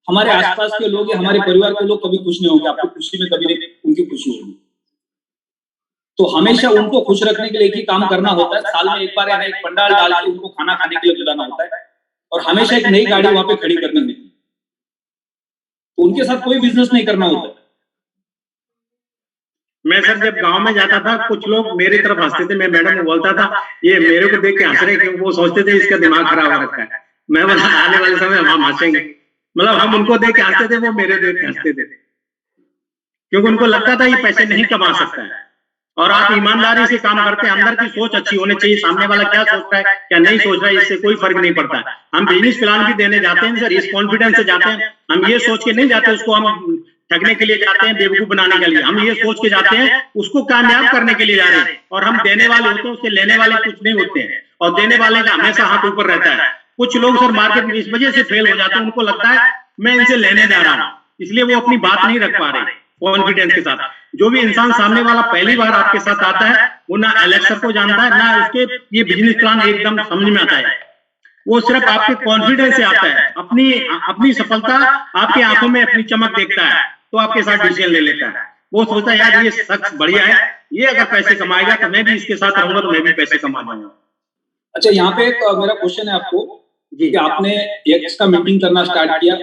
हमारे आसपास के लोग या हमारे परिवार के लोग कभी खुश नहीं होंगे, आपकी खुशी में कभी नहीं उनकी खुशी होगी। तो हमेशा उनको खुश रखने के लिए ही काम करना होता है। साल में एक बार या एक पंडाल डाल के उनको खाना खाने के लिए बुलाना होता है, और हमेशा एक नई गाड़ी वहां पे खड़ी करनी होती है। तो उनके साथ कोई बिजनेस नहीं करना होता है। मैं सर जब गांव में जाता था कुछ लोग मेरी तरफ हंसते थे, मैं मैडम को बोलता था ये मेरे को देख के हंस रहे, क्योंकि वो सोचते थे इसका दिमाग खराब हो रखा है। मैं बोला आने वाले समय हम हंसेंगे, मतलब हम उनको देख के हंसते थे, वो मेरे देख के हंसते थे, क्योंकि उनको लगता था ये पैसे नहीं कमा सकता है। और आप ईमानदारी से काम करते हैं, अंदर की सोच अच्छी होनी चाहिए, सामने वाला क्या सोच रहा है क्या नहीं सोच रहा है इससे कोई फर्क नहीं पड़ता है। हम बिजनेस प्लान भी देने जाते हैं सर, इस कॉन्फिडेंस से जाते हैं, हम ये सोच के नहीं जाते उसको हम ठगने के लिए जाते हैं, बेवकूफ बनाने के लिए। हम ये सोच के जाते हैं उसको कामयाब करने के लिए जा रहे हैं, और हम देने वाले होते हैं, उससे लेने वाले कुछ नहीं होते हैं, और देने वाले का हमेशा हाथ ऊपर रहता है। कुछ लोग सर मार्केट में इस वजह से फेल हो जाते हैं, उनको लगता है मैं इनसे लेने जा रहा हूँ, इसलिए वो अपनी बात नहीं रख पा रहे कॉन्फिडेंस के साथ। जो भी इंसान सामने वाला पहली बार आपके साथ आता है वो ना एलेक्सर को जानता है, ना उसके ये बिजनेस प्लान एकदम समझ में आता है, वो सिर्फ आपके कॉन्फिडेंस से आता है। अपनी सफलता आपकी आंखों में अपनी चमक देखता है तो आपके साथ डिसीजन ले लेता है। वो सोचा यार ये शख्स बढ़िया है, ये अगर पैसे कमाएगा तो मैं भी इसके साथ रहूंगा तो मैं भी पैसे कमा जाऊंगा। अच्छा, यहाँ पे एक मेरा क्वेश्चन है आपको जी। कि आपने एक्स का मीटिंग करना स्टार्ट किया,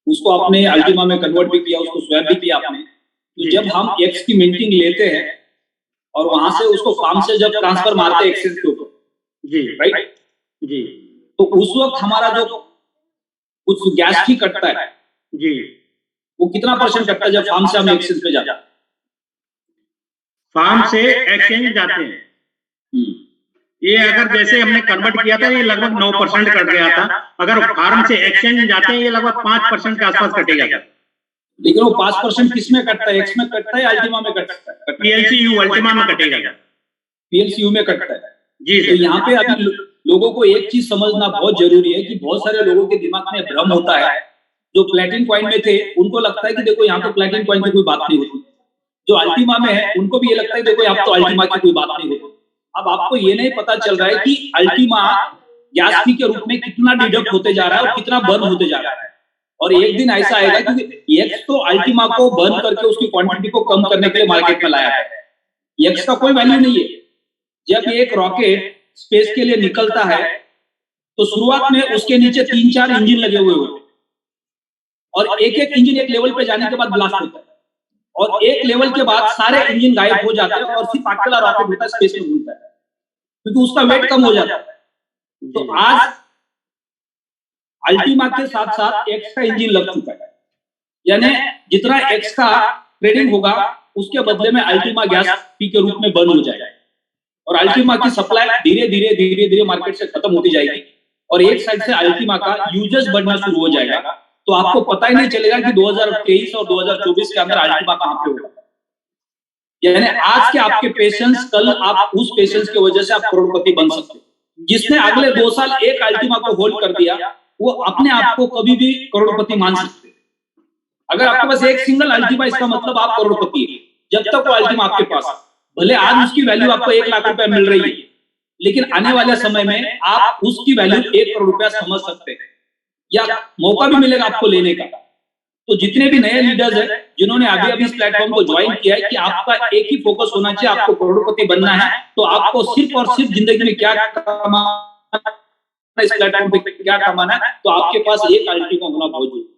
उसको आपने अल्टीमा में कन्वर्ट भी किया, उसको स्वैप भी किया आपने। तो जब हम एक्स की मीटिंग लेते हैं और वहां से उसको फार्म से जब ट्रांसफर मारते हैं एक्सेस के ऊपर, जी राइट, जी तो उस वक्त हमारा जो कुछ गैस फी कटता है जी, वो कितना % कटता है जब फार्म से हम एक्सेस पे जाते हैं? फार्म से एक्सचेंज जाते हैं, ये अगर जैसे हमने कन्वर्ट किया था ये लगभग 9% कट गया था, अगर फार्म से एक्सचेंज जाते हैं ये लगभग 5% के आसपास कटेगा। लेकिन वो 5% किस में कटता है? एक्स में कटता है, अल्टीमा में कटता है? पीएलसीयू अल्टीमा में कटेगा। पीएलसीयू में कटता है। जी तो यहाँ पे अभी लोगों को एक चीज समझना बहुत जरूरी है कि बहुत सारे लोगों के दिमाग में भ्रम होता है। जो प्लेटिन कॉइन में थे उनको लगता है कि देखो यहाँ तो प्लेटिन कॉइन की कोई बात नहीं होती, जो अल्टीमा में है उनको भी ये लगता है देखो यहाँ तो अल्टीमा की कोई बात नहीं होती। अब आपको ये नहीं पता चल रहा है कि अल्टीमा गैस फी के रूप में कितना डिडक्ट होते जा रहा है और कितना बर्न होते जा रहा है। और एक दिन ऐसा आएगा क्योंकि एक्स तो अल्टीमा को बर्न करके उसकी क्वांटिटी को कम करने के लिए मार्केट में लाया है। एक्स का कोई वैल्यू नहीं है। जब एक रॉकेट स्पेस के लिए निकलता है तो शुरुआत में उसके नीचे 3-4 इंजन लगे हुए होते हैं और एक एक इंजन एक लेवल पे जाने के बाद ब्लास्ट होता है और एक लेवल के बाद सारे इंजन गायब हो जाते हैं और सिर्फ अकेला रॉकेट होता है, स्पेस में घूमता है क्योंकि उसका वेट कम हो जाता है। तो आज अल्टीमा के साथ साथ एक्स का इंजन लग चुका है, यानी जितना एक्स का ट्रेडिंग होगा उसके बदले में अल्टीमा गैस फी के रूप में बर्न हो जाएगा और अल्टीमा की सप्लाई धीरे धीरे मार्केट से खत्म होती जाएगी और एक साइड से अल्टीमा का यूजेस बढ़ना शुरू हो जाएगा। तो आपको पता ही नहीं चलेगा कि 2023 और 2024 के अंदर अल्टीमा कहां पे होगा। यानी आज के आपके पेशेंस, कल आप उस पेशेंस की वजह से आप करोड़पति बन सकते हैं। जिसने अगले 2 साल एक अल्टीमा को होल्ड कर दिया वो अपने आप को कभी भी करोड़पति मान सकते हैं। अगर आपके पास एक सिंगल अल्टीमा, इसका मतलब आप करोड़पति है। जब तक वो अल्टीमा आपके पास, भले आज उसकी वैल्यू आपको 1 लाख रुपए मिल रही है, लेकिन आने वाले समय में आप उसकी वैल्यू 1 करोड़ रुपया समझ सकते हैं या मौका भी मिलेगा आपको लेने का। तो जितने भी नए लीडर्स हैं जिन्होंने अभी अभी इस प्लेटफॉर्म को ज्वाइन किया है कि आपका एक ही फोकस होना चाहिए, आपको करोड़पति बनना है, तो आपको सिर्फ और सिर्फ जिंदगी में क्या कमाना, इस प्लेटफॉर्म पे क्या कमाना है, तो आपके पास एक अल्टीमा होना बहुत जरूरी।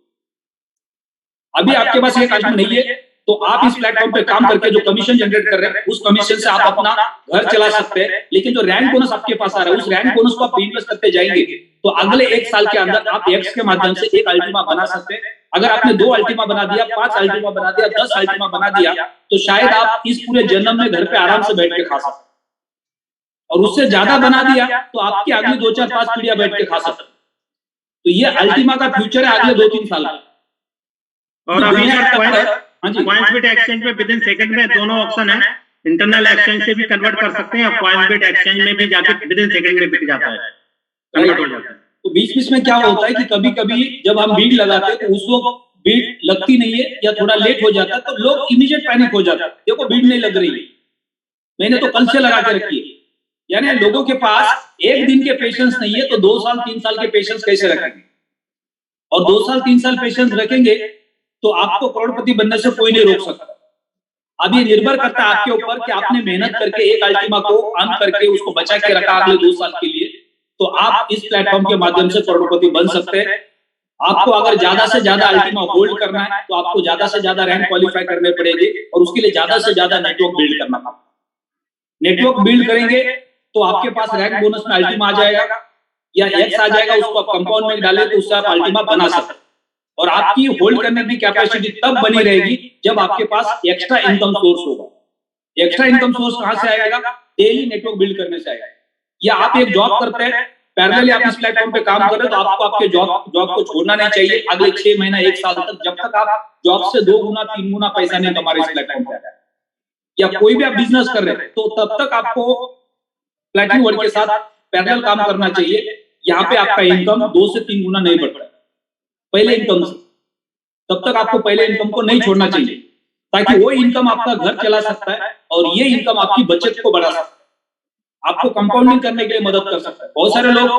अभी आपके पास एक अल्टीमा नहीं है तो आप इस प्लेटफॉर्म पे काम करके जो कमीशन जनरेट कर रहे हैं उस कमीशन से आप अपना घर चला सकते हैं। लेकिन जो रैंक बोनस आपके पास आ रहा है उस रैंक बोनस को आप इन्वेस्ट करते जाएंगे तो अगले 1 साल के अंदर आप एक्स के माध्यम से एक अल्टीमा बना सकते हैं। अगर आपने 2 अल्टीमा बना दिया, 5 अल्टीमा बना दिया, 10 अल्टीमा बना दिया तो शायद आप इस पूरे जन्म में घर पे आराम से बैठ के खा सकते हैं, और उससे ज्यादा बना दिया तो आपकी अगली 2, 4, 5 पीढ़ियां बैठ के खा सकते हैं। तो ये अल्टीमा का फ्यूचर है अगले 2-3 साल का। और अभी कॉइन्सबिट एक्सचेंज पे विद इन सेकंड में दोनों ऑप्शन है, इंटरनल एक्सचेंज से भी कन्वर्ट कर सकते हैं और कॉइन्सबिट एक्सचेंज में भी जाके विद इन सेकंड में बिक जाता है, कन्वर्ट हो जाता है। तो बीच बीच में क्या होता है कि कभी कभी जब हम बीड लगाते हैं तो उस वक्त बीड लगती नहीं है या थोड़ा लेट हो जाता है तो लोग इमीडिएट पैनिक हो जाते हैं, देखो बीड नहीं लग रही, मैंने तो कल से लगा के रखी है। यानी लोगों के पास 1 दिन के पेशेंस नहीं है तो 2 साल 3 साल के पेशेंस कैसे रखेंगे, और 2 साल 3 साल पेशेंस रखेंगे तो आपको करोड़पति बनने से कोई नहीं रोक सकता। अब ये निर्भर करता है आपके ऊपर कि आपने मेहनत करके एक अल्टीमा को अर्न करके उसको बचा के रखा अगले 2 साल के लिए, तो आप इस प्लेटफॉर्म के माध्यम से करोड़पति बन सकते हैं। आपको अगर ज्यादा से ज्यादा अल्टीमा होल्ड करना है तो आपको ज्यादा से ज्यादा रैंक क्वालिफाई करने पड़ेंगे और उसके लिए ज्यादा से ज्यादा नेटवर्क बिल्ड करना पड़ेगा। नेटवर्क बिल्ड करेंगे तो आपके पास रैंक बोनस में अल्टीमा आ जाएगा या एक्स आ जाएगा, उसको आप कंपाउंड में डालें तो उससे आप अल्टीमा बना सकते हैं। और आपकी होल्ड करने की कैपेसिटी तब बनी रहेगी जब आपके पास एक्स्ट्रा इनकम सोर्स होगा। एक्स्ट्रा इनकम सोर्स कहां से आएगा? डेली नेटवर्क बिल्ड करने से आएगा। या आप एक जॉब करते हैं, पैरेलली आप इस प्लेटफॉर्म पे काम कर रहे हो तो आपको आपके जॉब को छोड़ना नहीं चाहिए अगले 6 महीना 1 साल तक, जब तक आप जॉब से 2 गुना 3 गुना पैसा नहीं कमा रहे इस प्लेटफॉर्म पे। या कोई भी आप बिजनेस कर रहे हैं तो तब तक आपको प्लेटिन वर्ल्ड के साथ पैरेलल काम करना चाहिए। यहाँ पे आपका इनकम 2 से 3 गुना नहीं बढ़ता है पहले इनकम से, तब तक आपको पहले इनकम को नहीं छोड़ना चाहिए ताकि वो इनकम आपका घर चला सकता है और ये इनकम आपकी बचत को बढ़ा सकता है, आपको कंपाउंडिंग करने के लिए मदद कर सकता है। बहुत सारे लोग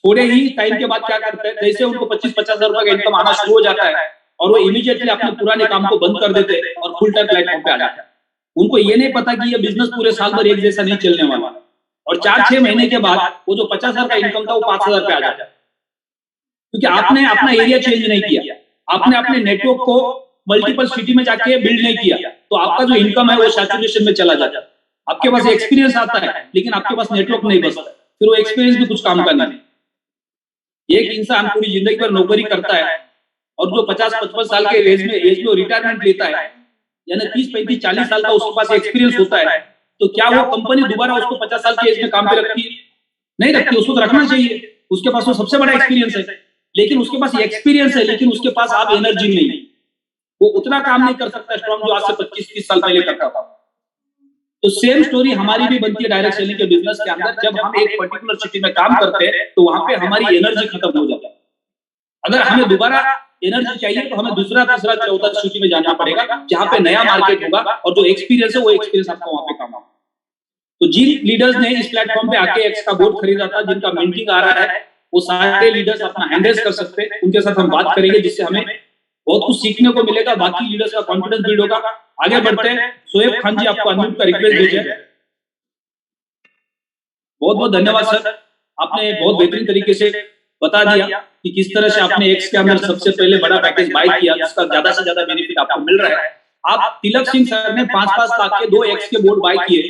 थोड़े ही टाइम के बाद क्या करते हैं, जैसे उनको 25-50 हजार रुपए का इनकम आना शुरू हो जाता है और वो इमीडिएटली अपने पुराने काम को बंद कर देते और फुल टाइम प्लेटफॉर्म पे आ जाते। उनको ये नहीं पता कि ये बिजनेस पूरे साल भर एक जैसा नहीं चलने वाला, और 4-6 महीने के बाद वो जो 50,000 का इनकम था वो 5,000 पे आ जाता है, क्योंकि आपने अपना एरिया चेंज नहीं किया, आपने अपने नेटवर्क को मल्टीपल सिटी में जाके बिल्ड नहीं किया, तो आपका जो इनकम है वो सैचुरेशन में चला जाता है। आपके पास एक्सपीरियंस आता है लेकिन आपके पास नेटवर्क नहीं बचता, फिर वो एक्सपीरियंस भी कुछ काम का नहीं। एक इंसान पूरी जिंदगी भर नौकरी करता है और जो 50-55 साल के एज में रिटायरमेंट लेता है, यानी 30-35-40 साल का उसके पास एक्सपीरियंस होता है, तो क्या वो कंपनी दोबारा उसको 50 साल की एज में काम पे रखती है? नहीं रखती। उसको तो रखना चाहिए, उसके पास वो सबसे बड़ा एक्सपीरियंस है, लेकिन उसके पास एक्सपीरियंस है लेकिन उसके पास आप एनर्जी नहीं, वो उतना काम नहीं कर सकता स्ट्रॉन्ग जो आज से 25-30 साल पहले करता था। तो सेम स्टोरी हमारी भी बनती है डायरेक्ट सेलिंग के बिजनेस के अंदर। जब हम एक पर्टिकुलर सिटी में काम करते हैं तो वहां पे हमारी एनर्जी खत्म हो जाता है। अगर हमें दोबारा एनर्जी चाहिए तो हमें दूसरा, तीसरा, चौथा सिटी में जाना पड़ेगा जहां पे नया मार्केट होगा और जो एक्सपीरियंस है वो एक्सपीरियंस आपको वहां पे काम आएगा। तो जिन लीडर्स ने इस प्लेटफॉर्म पे आके एक्स का बोर्ड खरीदा था, जिनका मिंटिंग आ रहा है, वो सारे लीडर्स अपना हैंडल्स कर सकते हैं, उनके साथ हम बात करेंगे जिससे हमें बहुत कुछ सीखने को मिलेगा, बाकी लीडर्स का कॉन्फिडेंस बिल्ड होगा। आगे बढ़ते हैं। सोएब खान जी, आपको अनम्यूट का रिक्वेस्ट भेजे। बहुत बहुत धन्यवाद सर, आपने बहुत बेहतरीन तरीके से बता दिया कि किस तरह से आपने एक्स के अंदर सबसे पहले बड़ा पैकेज बाय किया, जिसका ज्यादा से ज्यादा बेनिफिट आपको मिल रहा है। आप तिलक सिंह सर ने 5-5 लाख के 2 एक्स के बोर्ड बाय किए,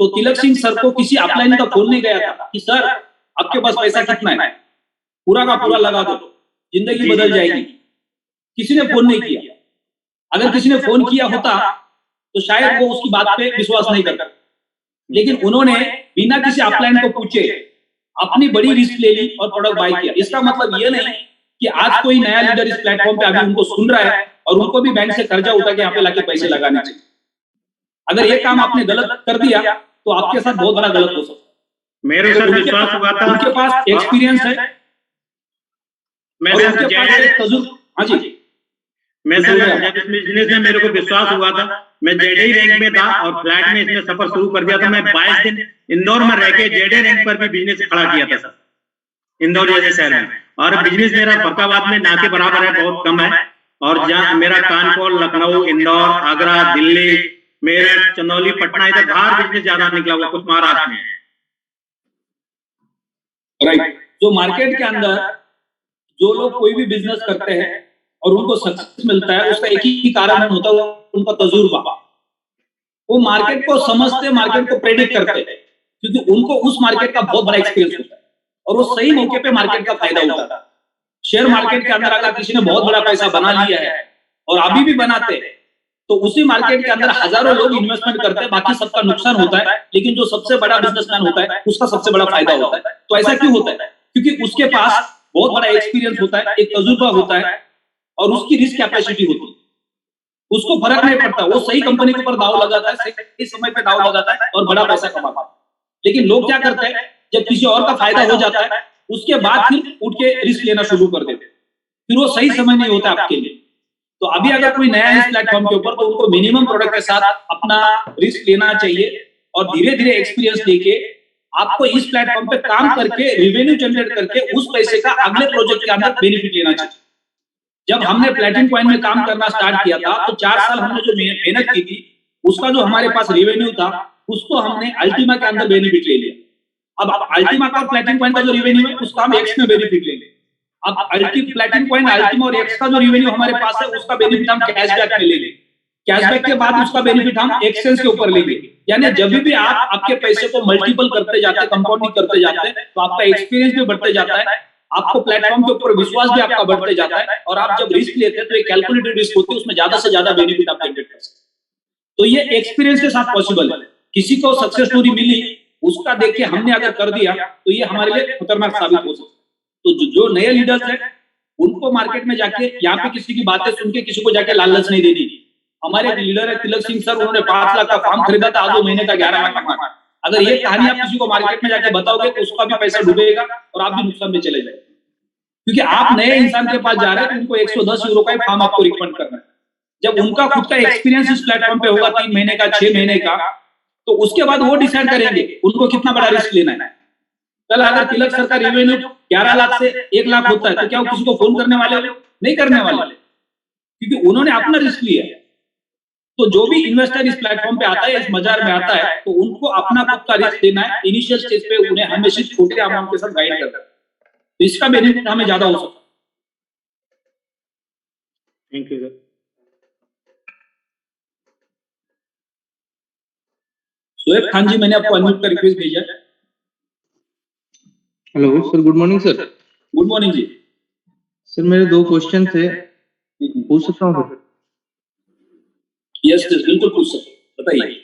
तो तिलक सिंह सर को किसी अपलाइन का फोन नहीं गया था कि सर आपके पास पैसा कितना है, पूरा का पूरा लगा दो, जिंदगी बदल जाएगी। किसी ने फोन नहीं किया। अगर किसी ने फोन किया होता तो शायद वो उसकी बात पे विश्वास नहीं करता, लेकिन उन्होंने बिना किसी अपलाइन को पूछे अपनी बड़ी रिस्क ले ली और प्रोडक्ट बाय किया। इसका मतलब ये नहीं कि आज कोई नया लीडर इस प्लेटफॉर्म पे अभी उनको सुन रहा है और उनको भी बैंक से कर्जा उठा के यहाँ पे लाके पैसे लगाने चाहिए। अगर ये काम आपने गलत कर दिया तो आपके साथ बहुत बड़ा गलत हो सकता है। मेरे साथ विश्वास हुआ था, उनके पास एक्सपीरियंस है, उनके पास तजुर्बा। हाँ जी, मैं सर जब इस बिजनेस में मेरे को विश्वास हुआ था, मैं जेडी रैंक में था और फ्लैट में इसने सफर शुरू कर दिया था। मैं 22 दिन इंदौर में रह के जेडी रैंक पर भी बिजनेस खड़ा किया था सर, इंदौर जैसे शहर में। और बिजनेस मेरा फरुखाबाद में ना के बराबर है, बहुत कम है। और जहाँ मेरा कानपुर, लखनऊ, इंदौर, आगरा, दिल्ली, मेरठ, चंदौली, पटना, इधर बाहर बिजनेस ज्यादा निकला हुआ, कुछ महाराष्ट्र में। राइट। जो मार्केट के अंदर जो लोग कोई भी बिजनेस करते हैं और उनको सक्सेस मिलता है, उसका एक ही कारण होता है, उनका तजुर्बा। वो मार्केट को समझते, मार्केट को प्रेडिक्ट करते हैं, क्योंकि उनको उस मार्केट का बहुत बड़ा एक्सपीरियंस होता है और वो सही मौके पे मार्केट का फायदा उठाता है। शेयर मार्केट के अंदर अगर किसी ने बहुत बड़ा पैसा बना लिया है और अभी भी बनाते हैं, तो उसी मार्केट के अंदर हजारों लोग इन्वेस्टमेंट करते हैं, बाकी सबका नुकसान होता है, लेकिन जो सबसे बड़ा बिजनेसमैन होता है उसका सबसे बड़ा फायदा होता है। तो ऐसा क्यों होता है? क्योंकि उसके पास बहुत बड़ा एक्सपीरियंस होता है, एक तजुर्बा होता है और उसकी रिस्क कैपेसिटी होती है। उसको फर्क नहीं पड़ता, वो सही कंपनी के ऊपर दाव लगाता है, सही समय पे दाव लगाता है और बड़ा पैसा कमाता है। लेकिन लोग क्या करते हैं, जब किसी और का फायदा हो जाता है उसके बाद फिर उठ के रिस्क लेना शुरू कर देते हैं, फिर वो सही समय नहीं होता आपके लिए। तो अभी अगर कोई नया है इस प्लेटफॉर्म के ऊपर, तो उनको मिनिमम प्रोडक्ट के साथ अपना रिस्क लेना चाहिए और धीरे धीरे एक्सपीरियंस लेके आपको इस प्लेटफॉर्म पे काम करके रेवेन्यू जनरेट करके उस पैसे का अगले प्रोजेक्ट के अंदर बेनिफिट लेना चाहिए। जब हमने प्लैटिनम कॉइन में काम करना स्टार्ट किया था तो 4 साल हमने जो मेहनत की थी उसका जो हमारे पास रेवेन्यू था उसको हमने अल्टीमा के अंदर बेनिफिट ले लिया। अब अल्टीमा का प्लैटिनम कॉइन का जो रेवेन्यू है उसका हम एक्स में बेनिफिट लेंगे। अब प्लैटिनम कॉइन, अल्टीमा और एक्स का जो रेवेन्यू हमारे पास है उसका बेनिफिट हम कैशबैक में ले लेंगे। कैशबैक के बाद उसका बेनिफिट हम एक्सचेंज के ऊपर लेंगे। यानी जब भी आप आपके पैसे को मल्टीपल करते जाते हैं, कंपाउंडिंग करते जाते हैं, तो आपका एक्सपीरियंस भी बढ़ते जाता है, आपको प्लेटफॉर्म के ऊपर विश्वास भी आपका बढ़ते जाता है और आप जब रिस्क लेते हैं तो एक कैलकुलेटेड रिस्क होती है, उसमें ज्यादा से ज्यादा बेनिफिट आप जनरेट कर सकते हैं। तो ये एक्सपीरियंस के साथ पॉसिबल है। किसी को सक्सेस स्टोरी मिली, उसका देख के हमने अगर कर दिया तो ये हमारे लिए खतरनाक साबित हो सकता है। तो जो नए लीडर्स हैं उनको मार्केट में जाके यहाँ पे किसी की बातें सुन के किसी को जाके लालच नहीं देनी। हमारे लीडर है तिलक सिंह सर, उन्होंने 5 लाख का फार्म खरीदा था, आज वो महीने का 11 लाख कमा। अगर ये कहानी आप किसी को मार्केट में जाके बताओगे तो उसका भी पैसा डूबेगा और आप भी नुकसान में चले जाएंगे, क्योंकि आप नए इंसान के पास जा रहे हैं तो उनको 110 यूरो का फार्म आपको रिकमेंड करना है। जब उनका खुद का एक्सपीरियंस इस प्लेटफॉर्म पे होगा 3 महीने का, 6 महीने का, तो उसके बाद वो डिसाइड करेंगे उनको कितना बड़ा रिस्क लेना है। कल अगर तिलक सर का रेवेन्यू 11 लाख से 1 लाख होता है तो क्या वो किसी को फोन करने वाले? नहीं करने वाले। क्योंकि उन्होंने अपना रिस्क लिया है। तो जो भी इन्वेस्टर इस प्लेटफॉर्म पे आता है, इस बाजार में आता है, तो उनको अपना खुद का रिस्क लेना है। इनिशियल स्टेज पे उन्हें हमेशा छोटे अमाउंट के साथ गाइड करना है, तो इसका बेनिफिट हमें ज्यादा हो सकता है। Thank you sir. Shoaib Khan ji, मैंने आपको अनम्यूट का रिक्वेस्ट भेजा है। Hello sir, good morning sir. Good morning जी। सर मेरे 2 क्वेश्चन थे, पूछ सकता हूँ सर? यस बिल्कुल पूछ सकते, बताइए।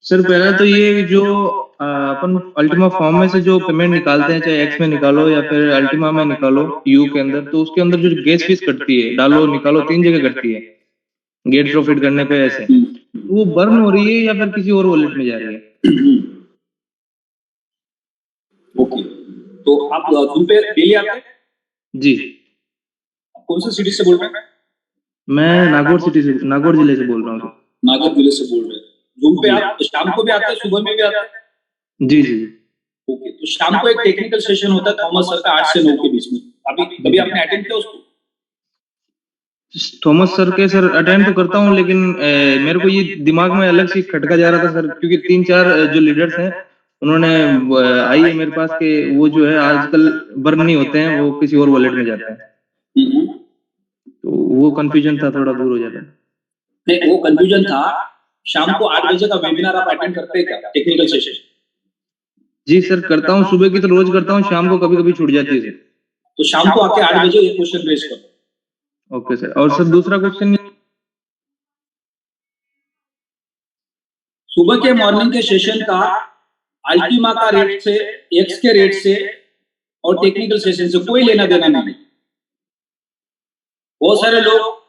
सर पहला तो ये जो अपन अल्टीमा फॉर्म में से जो पेमेंट निकालते हैं, चाहे एक्स में निकालो या फिर अल्टीमा में निकालो यू के अंदर, तो उसके अंदर जो गैस फीस कटती है, डालो निकालो 3 जगह कटती है गेट प्रॉफिट करने पे, ऐसे वो बर्न हो रही है या फिर किसी और वॉलेट में जा रही है? ओके, तो आप जूम पे डेली आते हैं? जी। कौन सी सिटी से बोल रहे हैं? मैं नागौर जिले से बोल रहा हूँ। नागौर जिले से बोल रहे हैं। जूम पे आप शाम को भी आते हैं, सुबह में भी आते हैं? जी जी। ओके, तो शाम को एक टेक्निकल सेशन होता है थॉमस सर का 8 से 9 के बीच में। कभी आपने अटेंड किया उसको? थॉमस सर के सर अटेंड तो करता हूँ, लेकिन मेरे को ये दिमाग में अलग सी खटका जा रहा था सर, क्योंकि 3-4 जो लीडर्स हैं उन्होंने आई है मेरे पास के वो जो है आजकल बर्न नहीं होते हैं, वो किसी और वॉलेट में जाते हैं, तो वो कंफ्यूजन था, थोड़ा दूर हो जाता है। नहीं, वो कंफ्यूजन था। शाम को 8 बजे का वेबिनार आप अटेंड करते हैं क्या, टेक्निकल सेशन? जी सर करता हूँ, सुबह की तो रोज करता हूँ, शाम को कभी कभी छूट जाती है सर। तो शाम को आके 8 बजे ये क्वेश्चन रेज करो। Okay sir. और सर दूसरा क्वेश्चन, सुबह के मॉर्निंग के सेशन का अल्टीमा का रेट से, एक्स के रेट से और टेक्निकल सेशन से कोई लेना देना नहीं। बहुत सारे लोग,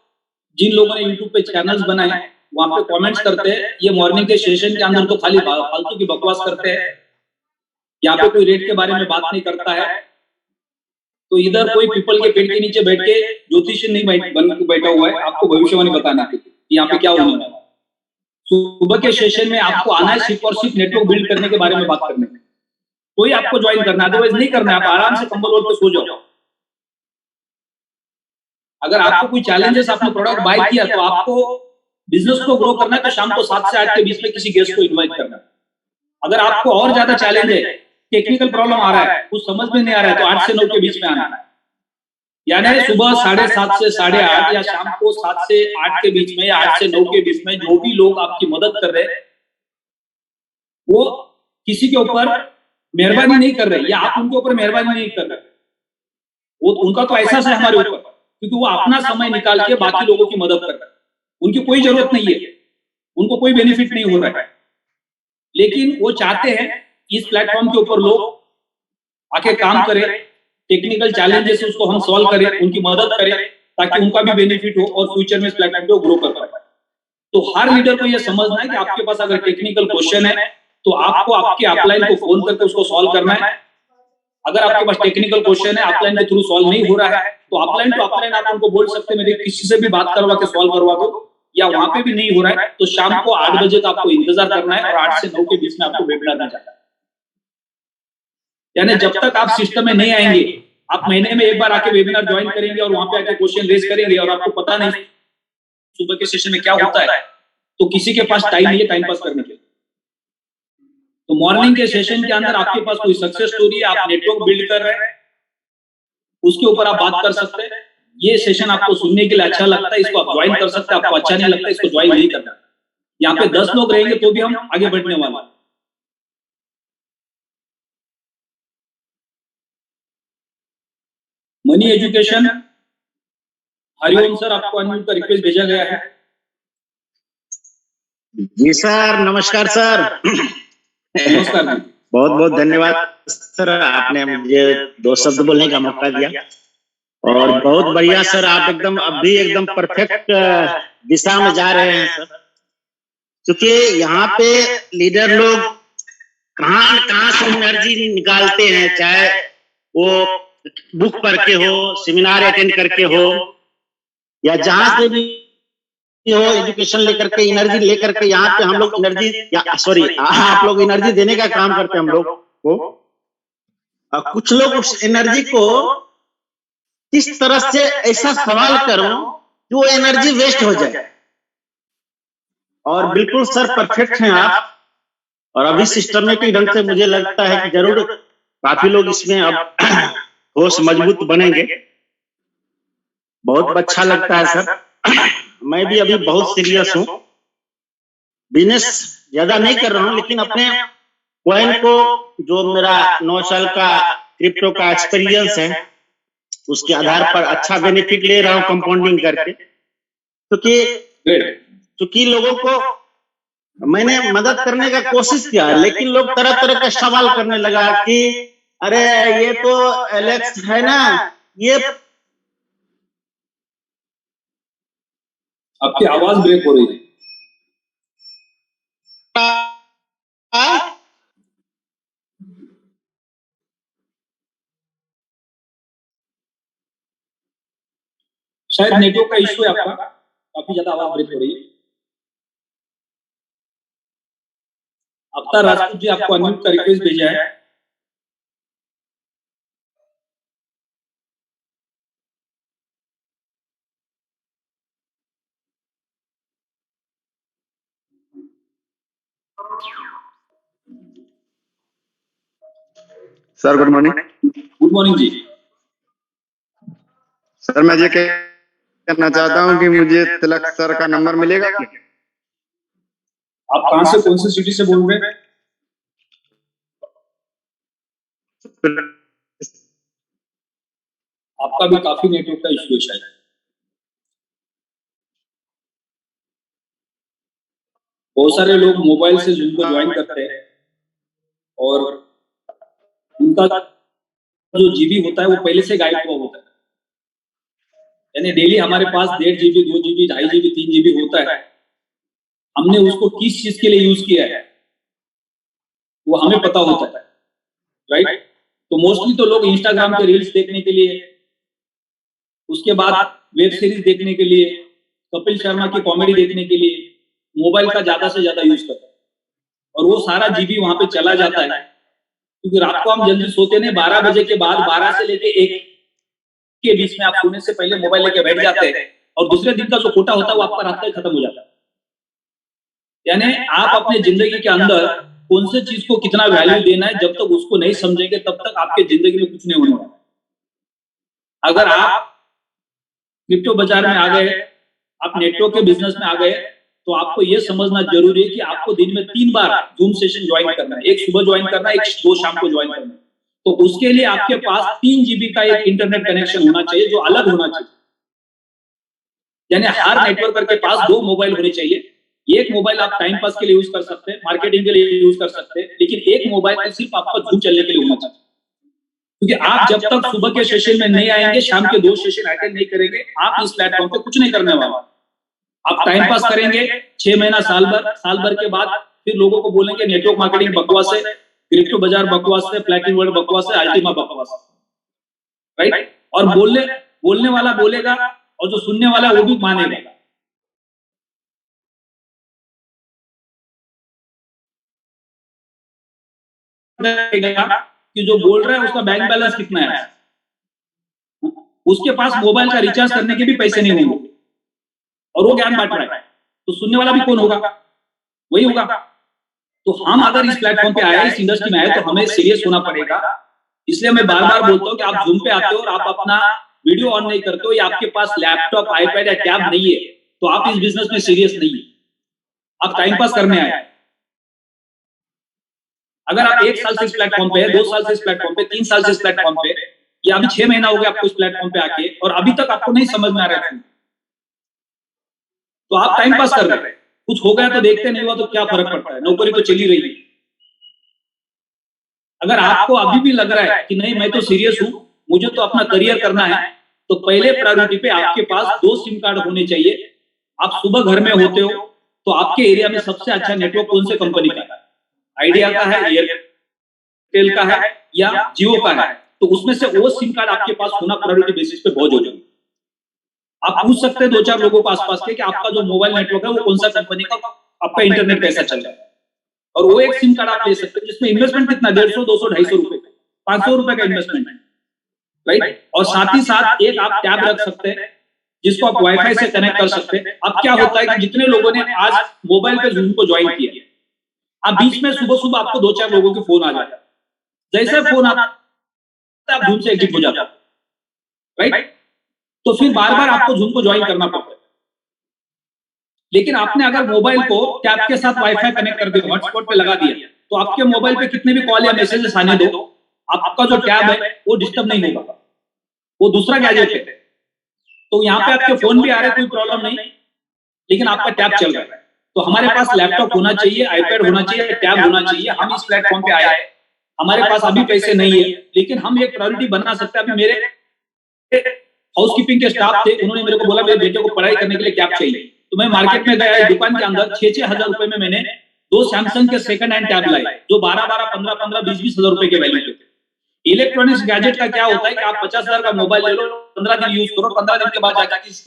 जिन लोगों ने यूट्यूब पे चैनल्स बनाए हैं, वहां पे कमेंट्स करते हैं ये मॉर्निंग के सेशन के अंदर तो खाली फालतू की बकवास करते हैं, यहाँ पे कोई रेट के बारे में बात नहीं करता है। तो इधर कोई पीपल के पेड़ के नीचे बैठ के ज्योतिषी नहीं बैठा हुआ है आपको भविष्यवाणी बताने के लिए यहाँ पे क्या होने वाला है। सुबह के सेशन में आपको आना है सिर्फ और सिर्फ नेटवर्क बिल्ड करने के बारे में बात करने में, तो ही आपको ज्वाइन करना है, अदरवाइज नहीं करना है। आप आराम से कंबल ओढ़ के सो जाओ। अगर आपको कोई चैलेंजेस, आपने प्रोडक्ट बाय किया तो आपको बिजनेस को ग्रो करना है, तो शाम को 7 से 8 के बीच में किसी गेस्ट को इन्वाइट करना है। अगर आपको और ज्यादा चैलेंज है, टेक्निकल प्रॉब्लम आ रहा है, कुछ समझ में नहीं आ रहा है, तो 8 से 9 के बीच में आना है। यानी सुबह 7:30 से 8:30 या शाम को 7 से 8 के बीच में या 8 से 9 के बीच में जो भी लोग आपकी मदद कर रहे हैं, वो किसी के ऊपर मेहरबानी नहीं कर रहे या आप उनके ऊपर मेहरबानी नहीं कर रहे, वो उनका तो एहसास है हमारे ऊपर, क्योंकि वो अपना समय निकाल के बाकी लोगों की मदद कर रहे हैं। उनकी कोई जरूरत नहीं है, उनको कोई बेनिफिट नहीं हो रहा है, लेकिन वो चाहते हैं इस प्लेटफॉर्म के ऊपर लोग आके काम करें, टेक्निकल चैलेंजेस उसको हम सॉल्व करें, उनकी मदद करें, ताकि उनका भी बेनिफिट हो और फ्यूचर में इस प्लेटफॉर्म को ग्रो कर पाए। तो हर लीडर को यह समझना है कि आपके पास अगर टेक्निकल क्वेश्चन है तो आपको आपके अपलाइन को फोन करके उसको सॉल्व करना है। अगर आपके पास टेक्निकल क्वेश्चन है अपलाइन के थ्रू सॉल्व नहीं हो रहा है, तो अपलाइन टू अपलाइन आप उनको बोल सकते हैं मेरे किसी से भी बात करवा के सॉल्व करवा दो, या वहां पे भी नहीं हो रहा है तो शाम को 8 बजे का आपको इंतजार करना है और 8 से 9 के बीच में आपको वेबिनार में जाना है। यानी जब तक आप सिस्टम में नहीं आएंगे, आप महीने में एक बार आके वेबिनार ज्वाइन करेंगे और वहां पे आके क्वेश्चन रेज करेंगे और आपको पता नहीं सुबह के सेशन में क्या होता है, तो किसी के पास टाइम नहीं है टाइम पास करने के लिए। तो मॉर्निंग के सेशन के अंदर आपके पास कोई सक्सेस स्टोरी है, आप नेटवर्क बिल्ड कर रहे हैं, उसके ऊपर आप बात कर सकते हैं। ये सेशन आपको सुनने के लिए अच्छा लगता है, इसको आप ज्वाइन कर सकते हैं, आपको अच्छा नहीं लगता इसको ज्वाइन नहीं करना। यहाँ पे 10 लोग रहेंगे तो भी हम आगे बढ़ने वाले हैं। मनी एजुकेशन, हरिओम सर आपको अनम्यूट का रिक्वेस्ट भेजा गया है। जी सर, नमस्कार सर। नमस्कार जी। बहुत बहुत धन्यवाद सर, आपने मुझे 2 शब्द बोलने का मौका दिया और बहुत बढ़िया सर, आप एकदम अभी एकदम परफेक्ट दिशा में जा रहे हैं सर, क्योंकि यहाँ पे लीडर लोग कहाँ से एनर्जी निकालते हैं, चाहे वो बुक पढ़ के हो, सेमिनार अटेंड करके हो, या जहां से भी हो एजुकेशन लेकर के, एनर्जी लेकर के यहाँ पे हम लोग एनर्जी, या सॉरी आप लोग एनर्जी देने का काम करते हैं हम लोग को। कुछ लोग उस एनर्जी को किस तरह से ऐसा सवाल करो कि वो एनर्जी वेस्ट हो जाए। और बिल्कुल सर परफेक्ट हैं आप। और अभी सिस्टमेटिक ढंग से मुझे लगता है कि जरूर काफी लोग इसमें अब ठोस मजबूत बनेंगे। बहुत अच्छा लगता है सर। मैं भी अभी बहुत सीरियस हूँ, बिजनेस ज्यादा नहीं कर रहा हूँ, लेकिन अपने कॉइन को, जो मेरा 9 साल का क्रिप्टो का एक्सपीरियंस है, उसके आधार पर अच्छा बेनिफिट ले रहा हूँ कंपाउंडिंग करके। क्योंकि लोगों को मैंने मदद करने का कोशिश किया, लेकिन लोग तरह तरह का सवाल करने लगा कि अरे ये तो एलेक्स है ना, ये आपकी आवाज ब्रेक हो रही है। शायद नेटवर्क का इश्यू है आपका, काफी ज्यादा आवाज ब्रेक हो रही है। अवतार राजपूत जी, आपको अनम्यूट का रिक्वेस्ट भेजा है। Sir good morning. Good morning जी। सर मैं ये कहना चाहता हूँ कि मुझे तिलक सर का नंबर मिलेगा क्या? आप कहां से, कौन सी सिटी से बोल रहे हैं? आपका भी काफी नेटवर्क का इश्यू है शायद। बहुत सारे लोग मोबाइल से जूम को ज्वाइन करते हैं और उनका जो जीबी होता है वो पहले से गायब हुआ होता है। यानी डेली हमारे पास 1.5 GB, 2 GB, 2.5 GB, 3 GB होता है। हमने उसको किस चीज के लिए यूज किया है वो हमें पता होता है, राइट? तो मोस्टली तो लोग इंस्टाग्राम के रील्स देखने के लिए, उसके बाद वेब सीरीज देखने के लिए, कपिल शर्मा की कॉमेडी देखने के लिए मोबाइल का ज्यादा से ज्यादा यूज करते हैं और वो सारा जीबी वहां पे चला जाता है। क्योंकि रात को हम जल्दी सोते नहीं, 12 बजे के बाद 12 से लेके 1 के बीच में आप सोने से पहले मोबाइल लेके बैठ जाते हैं और दूसरे दिन का जो कोटा होता है वो आपका रात का ही खत्म हो जाता है। यानी आप अपने जिंदगी के अंदर कौन से चीज को कितना वैल्यू देना है, जब तक उसको नहीं समझेंगे तब तक आपके जिंदगी में कुछ नहीं होने वाला। अगर आप क्रिप्टो बाजार में आ गए, आप नेटवर्क के बिजनेस में आ गए, तो आपको यह समझना जरूरी है कि आपको दिन में 3 बार जूम सेशन ज्वाइन करना है। एक सुबह ज्वाइन करना है, एक 2 शाम को ज्वाइन करना है। तो उसके लिए आपके पास 3 GB का एक इंटरनेट कनेक्शन होना चाहिए जो अलग होना चाहिए। यानी हर नेटवर्कर के पास 2 मोबाइल होने चाहिए। एक मोबाइल आप टाइम पास के लिए यूज कर सकते हैं, मार्केटिंग के लिए यूज कर सकते हैं, लेकिन एक मोबाइल सिर्फ आपका जूम चलने के लिए होना चाहिए। क्योंकि आप जब तक सुबह के सेशन में नहीं आएंगे, शाम के 2 सेशन अटेंड नहीं करेंगे, आप इस प्लेटफॉर्म पे कुछ नहीं करने वाले। आप टाइम पास करेंगे 6 महीना, साल भर के बाद फिर लोगों को बोलेंगे नेटवर्क मार्केटिंग बकवास है, क्रिप्टो बाजार बकवास है, प्लैटिनम वर्ल्ड बकवास है, अल्टीमा बकवास है, राइट? और बोलने वाला बोलेगा और जो सुनने वाला वो भी मानेगा। कि जो बोल रहा है उसका बैंक बैलेंस कितना है, उसके पास मोबाइल का रिचार्ज करने के भी पैसे नहीं होंगे और वो ज्ञान बांट रहा है, तो सुनने वाला भी कौन होगा? वही होगा। तो हम अगर इस प्लेटफॉर्म पे आए, इस इंडस्ट्री में आए, तो हमें सीरियस होना पड़ेगा। इसलिए मैं बार बार बोलता हूँ कि आप जूम पे आते हो और आप अपना वीडियो ऑन नहीं करते हो या आपके पास लैपटॉप, आईपैड या टैब नहीं है, तो आप इस बिजनेस में सीरियस नहीं है, आप टाइम पास करने आए। अगर आप 1 साल से इस प्लेटफॉर्म पे, 2 साल से इस प्लेटफॉर्म पे, 3 साल से इस प्लेटफॉर्म पे, या अभी 6 महीना हो गया आपको इस प्लेटफॉर्म पे आके और अभी तक आपको नहीं समझ में आ रहा है, तो आप टाइम पास कर रहे हैं। कुछ हो गया तो देखते, नहीं हुआ तो क्या फर्क पड़ता है, नौकरी तो चली रही है। अगर आपको अभी भी लग रहा है कि नहीं मैं तो सीरियस हूं, मुझे तो अपना करियर करना है, तो पहले प्रायोरिटी पे आपके पास 2 सिम कार्ड होने चाहिए। आप सुबह घर में होते हो तो आपके एरिया में सबसे अच्छा नेटवर्क कौन से कंपनी का है? आइडिया का है, एयरटेल का है या जियो का है? तो उसमें से वो सिम कार्ड आपके पास होना प्रायोरिटी बेसिस पे बहुत जरूरी है। आप पूछ सकते हैं 2-4 लोगों को आसपास के कि आपका जो मोबाइल नेटवर्क है वो कौन सा कंपनी का, आपका इंटरनेट कैसा चल रहा है, और वो एक सिम कार्ड आप ले सकते हैं जिसमें इन्वेस्टमेंट कितना, 150, 200, 250 रुपए, 500 रुपए का इन्वेस्टमेंट है, राइट? और साथ ही साथ एक आप टैब रख सकते हैं जिसको आप वाईफाई से कनेक्ट कर सकते हैं। अब क्या होता है कि जितने लोगों ने आज मोबाइल पे जूम को ज्वाइन किया, अब बीच में सुबह सुबह आपको 2-4 लोगों के फोन आ जाता है, जैसे फोन आता है आप जूम से एग्जिट हो जाता है, राइट? तो फिर बार बार आपको जूम को ज्वाइन करना पड़ता है। लेकिन आपने अगर मोबाइल को टैब के साथ वाईफाई कनेक्ट कर दिया, हॉटस्पॉट पे लगा दिया, तो आपके मोबाइल पे कितने भी कॉल या मैसेजेस आने दो, आपका जो टैब है वो डिस्टर्ब नहीं होगा, वो दूसरा गैजेट है। तो यहाँ पे आपके फोन भी आ रहे, कोई प्रॉब्लम नहीं, लेकिन आपका टैब चल रहा है। तो हमारे पास लैपटॉप होना चाहिए, आईपैड होना चाहिए, टैब होना चाहिए। हम इस प्लेटफॉर्म पे आए, हमारे पास अभी पैसे नहीं है, लेकिन हम एक प्रायोरिटी बना सकते हैं। अभी मेरे हाउसकीपिंग के स्टाफ थे, उन्होंने मेरे को बोला मेरे बेटे को पढ़ाई करने के लिए टैब चाहिए, तो मैं मार्केट में गया, दुकान के अंदर 6-6 हजार रुपए में मैंने 2 सैमसंग के सेकंड हैंड टैब लाए, जो 12-12, 15-15, 20-20 हजार रुपए के वैल्यू के थे। इलेक्ट्रॉनिक्स गैजेट का क्या होता है कि आप 50,000 का मोबाइल ले लो, 15 दिन यूज करो, 15 दिन के बाद जाकर किसी